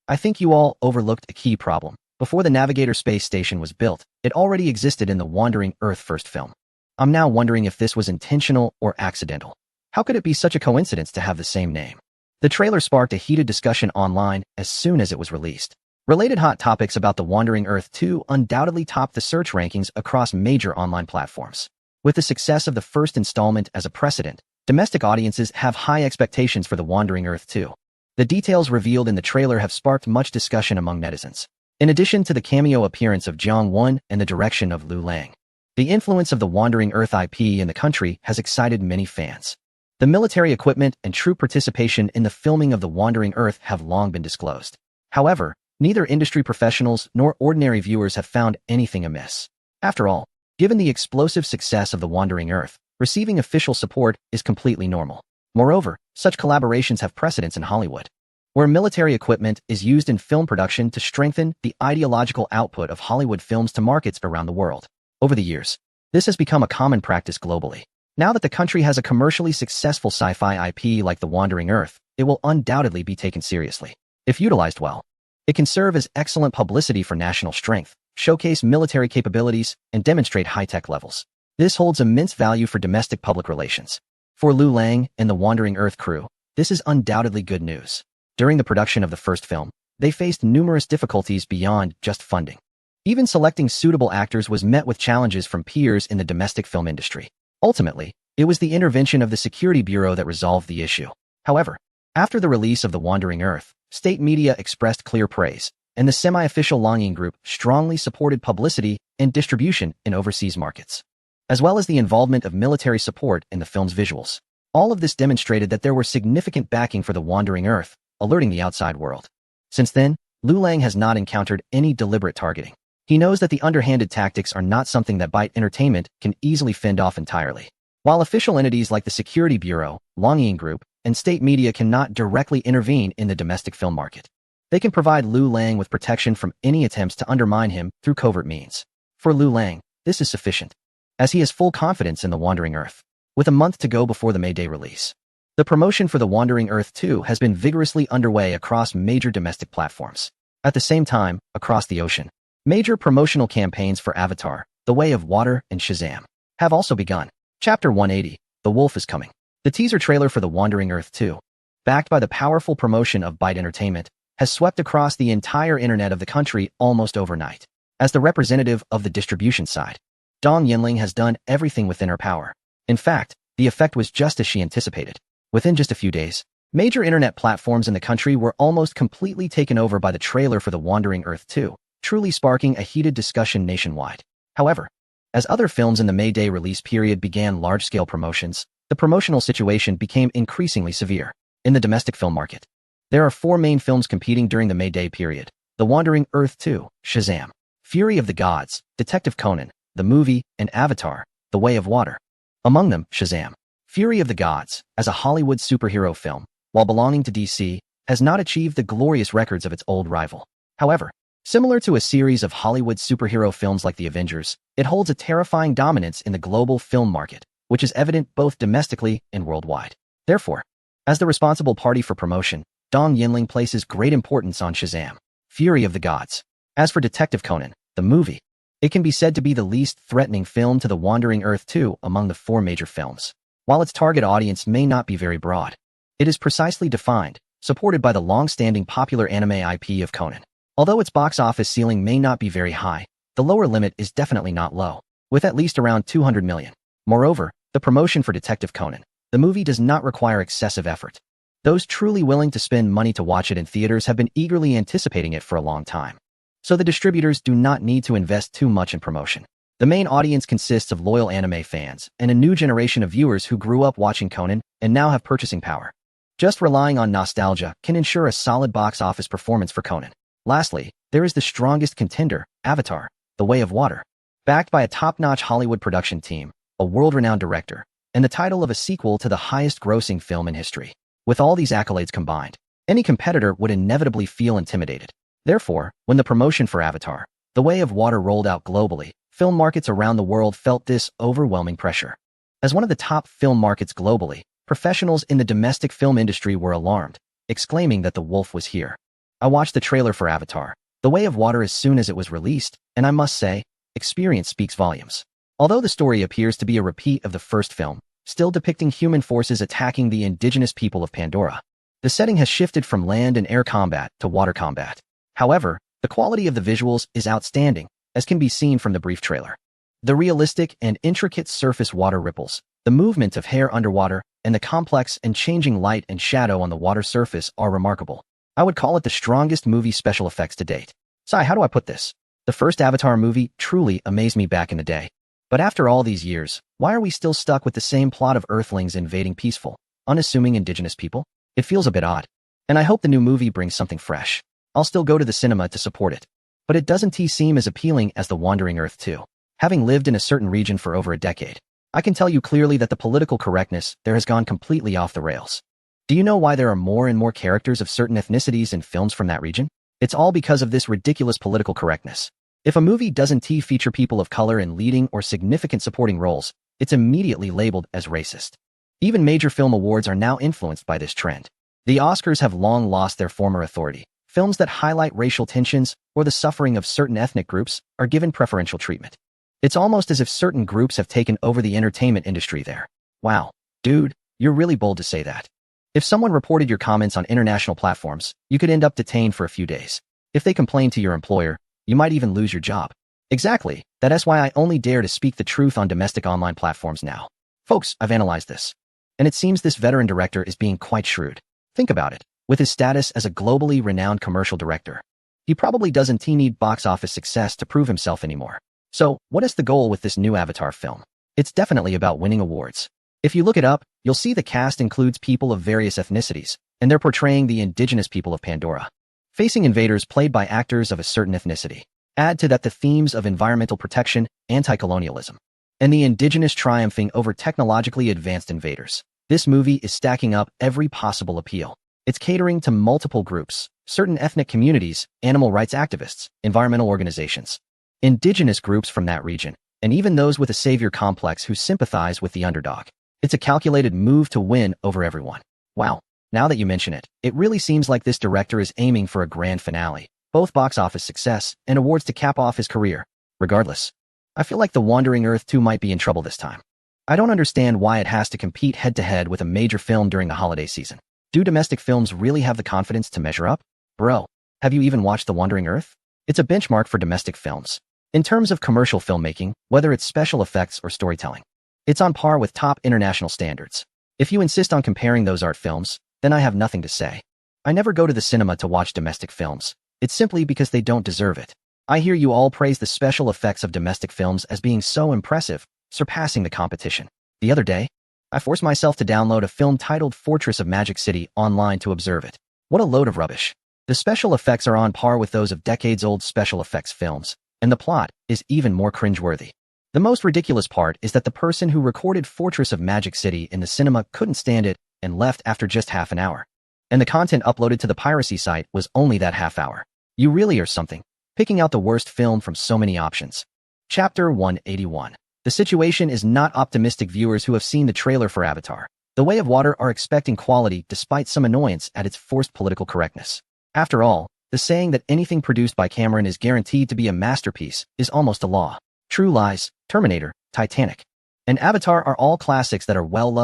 I think you all overlooked a key problem. Before the Navigator Space Station was built, it already existed in the Wandering Earth first film. I'm now wondering if this was intentional or accidental. How could it be such a coincidence to have the same name? The trailer sparked a heated discussion online as soon as it was released. Related hot topics about the Wandering Earth 2 undoubtedly topped the search rankings across major online platforms. With the success of the first installment as a precedent, domestic audiences have high expectations for the Wandering Earth 2. The details revealed in the trailer have sparked much discussion among netizens. In addition to the cameo appearance of Jung-won and the direction of Liu Lang, the influence of the Wandering Earth IP in the country has excited many fans. The military equipment and troop participation in the filming of the Wandering Earth have long been disclosed. However, neither industry professionals nor ordinary viewers have found anything amiss. After all, given the explosive success of the Wandering Earth, receiving official support is completely normal. Moreover, such collaborations have precedence in Hollywood, where military equipment is used in film production to strengthen the ideological output of Hollywood films to markets around the world. Over the years, this has become a common practice globally. Now that the country has a commercially successful sci-fi IP like The Wandering Earth, it will undoubtedly be taken seriously. If utilized well, it can serve as excellent publicity for national strength, showcase military capabilities, and demonstrate high-tech levels. This holds immense value for domestic public relations. For Liu Lang and the Wandering Earth crew, this is undoubtedly good news. During the production of the first film, they faced numerous difficulties beyond just funding. Even selecting suitable actors was met with challenges from peers in the domestic film industry. Ultimately, it was the intervention of the Security Bureau that resolved the issue. However, after the release of The Wandering Earth, state media expressed clear praise, and the semi-official Longing Group strongly supported publicity and distribution in overseas markets, as well as the involvement of military support in the film's visuals. All of this demonstrated that there were significant backing for The Wandering Earth, alerting the outside world. Since then, Liu Lang has not encountered any deliberate targeting. He knows that the underhanded tactics are not something that Byte Entertainment can easily fend off entirely. While official entities like the Security Bureau, Longing Group, and state media cannot directly intervene in the domestic film market, they can provide Liu Lang with protection from any attempts to undermine him through covert means. For Liu Lang, this is sufficient, as he has full confidence in The Wandering Earth. With a month to go before the May Day release, the promotion for The Wandering Earth 2 has been vigorously underway across major domestic platforms. At the same time, across the ocean, major promotional campaigns for Avatar, The Way of Water, and Shazam have also begun. Chapter 180, The Wolf is Coming. The teaser trailer for The Wandering Earth 2, backed by the powerful promotion of Byte Entertainment, has swept across the entire internet of the country almost overnight. As the representative of the distribution side, Dong Yinling has done everything within her power. In fact, the the effect was just as she anticipated. Within just a few days, major internet platforms in the country were almost completely taken over by the trailer for The Wandering Earth 2, truly sparking a heated discussion nationwide. However, as other films in the May Day release period began large-scale promotions, the promotional situation became increasingly severe. In the domestic film market, there are four main films competing during the May Day period: The Wandering Earth 2, Shazam, Fury of the Gods, Detective Conan, the movie, and Avatar, The Way of Water. Among them, Shazam, Fury of the Gods, as a Hollywood superhero film, while belonging to DC, has not achieved the glorious records of its old rival. However, similar to a series of Hollywood superhero films like The Avengers, it holds a terrifying dominance in the global film market, which is evident both domestically and worldwide. Therefore, as the responsible party for promotion, Dong Yinling places great importance on Shazam, Fury of the Gods. As for Detective Conan, the movie, it can be said to be the least threatening film to The Wandering Earth 2 among the four major films. While its target audience may not be very broad, it is precisely defined, supported by the long-standing popular anime IP of Conan. Although its box office ceiling may not be very high, the lower limit is definitely not low, with at least around 200 million. Moreover, the promotion for Detective Conan, the movie, does not require excessive effort. Those truly willing to spend money to watch it in theaters have been eagerly anticipating it for a long time. So the distributors do not need to invest too much in promotion. The main audience consists of loyal anime fans and a new generation of viewers who grew up watching Conan and now have purchasing power. Just relying on nostalgia can ensure a solid box office performance for Conan. Lastly, there is the strongest contender, Avatar, The Way of Water. Backed by a top-notch Hollywood production team, a world-renowned director, and the title of a sequel to the highest-grossing film in history. With all these accolades combined, any competitor would inevitably feel intimidated. Therefore, when the promotion for Avatar, The Way of Water rolled out globally, film markets around the world felt this overwhelming pressure. As one of the top film markets globally, professionals in the domestic film industry were alarmed, exclaiming that the wolf was here. I watched the trailer for Avatar, The Way of Water, as soon as it was released, and I must say, experience speaks volumes. Although the story appears to be a repeat of the first film, still depicting human forces attacking the indigenous people of Pandora, the setting has shifted from land and air combat to water combat. However, the quality of the visuals is outstanding, as can be seen from the brief trailer. The realistic and intricate surface water ripples, the movement of hair underwater, and the complex and changing light and shadow on the water surface are remarkable. I would call it the strongest movie special effects to date. Sai, how do I put this? The first Avatar movie truly amazed me back in the day. But after all these years, why are we still stuck with the same plot of Earthlings invading peaceful, unassuming indigenous people? It feels a bit odd. And I hope the new movie brings something fresh. I'll still go to the cinema to support it. But it doesn't seem as appealing as The Wandering Earth 2. Having lived in a certain region for over a decade, I can tell you clearly that the political correctness there has gone completely off the rails. Do you know why there are more and more characters of certain ethnicities in films from that region? It's all because of this ridiculous political correctness. If a movie doesn't feature people of color in leading or significant supporting roles, it's immediately labeled as racist. Even major film awards are now influenced by this trend. The Oscars have long lost their former authority. Films that highlight racial tensions or the suffering of certain ethnic groups are given preferential treatment. It's almost as if certain groups have taken over the entertainment industry there. Wow, dude, you're really bold to say that. If someone reported your comments on international platforms, you could end up detained for a few days. If they complain to your employer, you might even lose your job. Exactly, that's why I only dare to speak the truth on domestic online platforms now. Folks, I've analyzed this. And it seems this veteran director is being quite shrewd. Think about it. With his status as a globally renowned commercial director, he probably doesn't need box office success to prove himself anymore. So, what is the goal with this new Avatar film? It's definitely about winning awards. If you look it up, you'll see the cast includes people of various ethnicities, and they're portraying the indigenous people of Pandora, facing invaders played by actors of a certain ethnicity. Add to that the themes of environmental protection, anti-colonialism, and the indigenous triumphing over technologically advanced invaders. This movie is stacking up every possible appeal. It's catering to multiple groups, certain ethnic communities, animal rights activists, environmental organizations, indigenous groups from that region, and even those with a savior complex who sympathize with the underdog. It's a calculated move to win over everyone. Wow, now that you mention it, it really seems like this director is aiming for a grand finale, both box office success and awards to cap off his career. Regardless, I feel like The Wandering Earth 2 might be in trouble this time. I don't understand why it has to compete head-to-head with a major film during the holiday season. Do domestic films really have the confidence to measure up? Bro, have you even watched The Wandering Earth? It's a benchmark for domestic films. In terms of commercial filmmaking, whether it's special effects or storytelling. It's on par with top international standards. If you insist on comparing those art films, then I have nothing to say. I never go to the cinema to watch domestic films. It's simply because they don't deserve it. I hear you all praise the special effects of domestic films as being so impressive, surpassing the competition. The other day, I forced myself to download a film titled Fortress of Magic City online to observe it. What a load of rubbish. The special effects are on par with those of decades-old special effects films, and the plot is even more cringeworthy. The most ridiculous part is that the person who recorded Fortress of Magic City in the cinema couldn't stand it and left after just half an hour. And the content uploaded to the piracy site was only that half hour. You really are something, picking out the worst film from so many options. Chapter 181. The situation is not optimistic. Viewers who have seen the trailer for Avatar, The Way of Water are expecting quality despite some annoyance at its forced political correctness. After all, the saying that anything produced by Cameron is guaranteed to be a masterpiece is almost a law. True Lies, Terminator, Titanic, and Avatar are all classics that are well loved.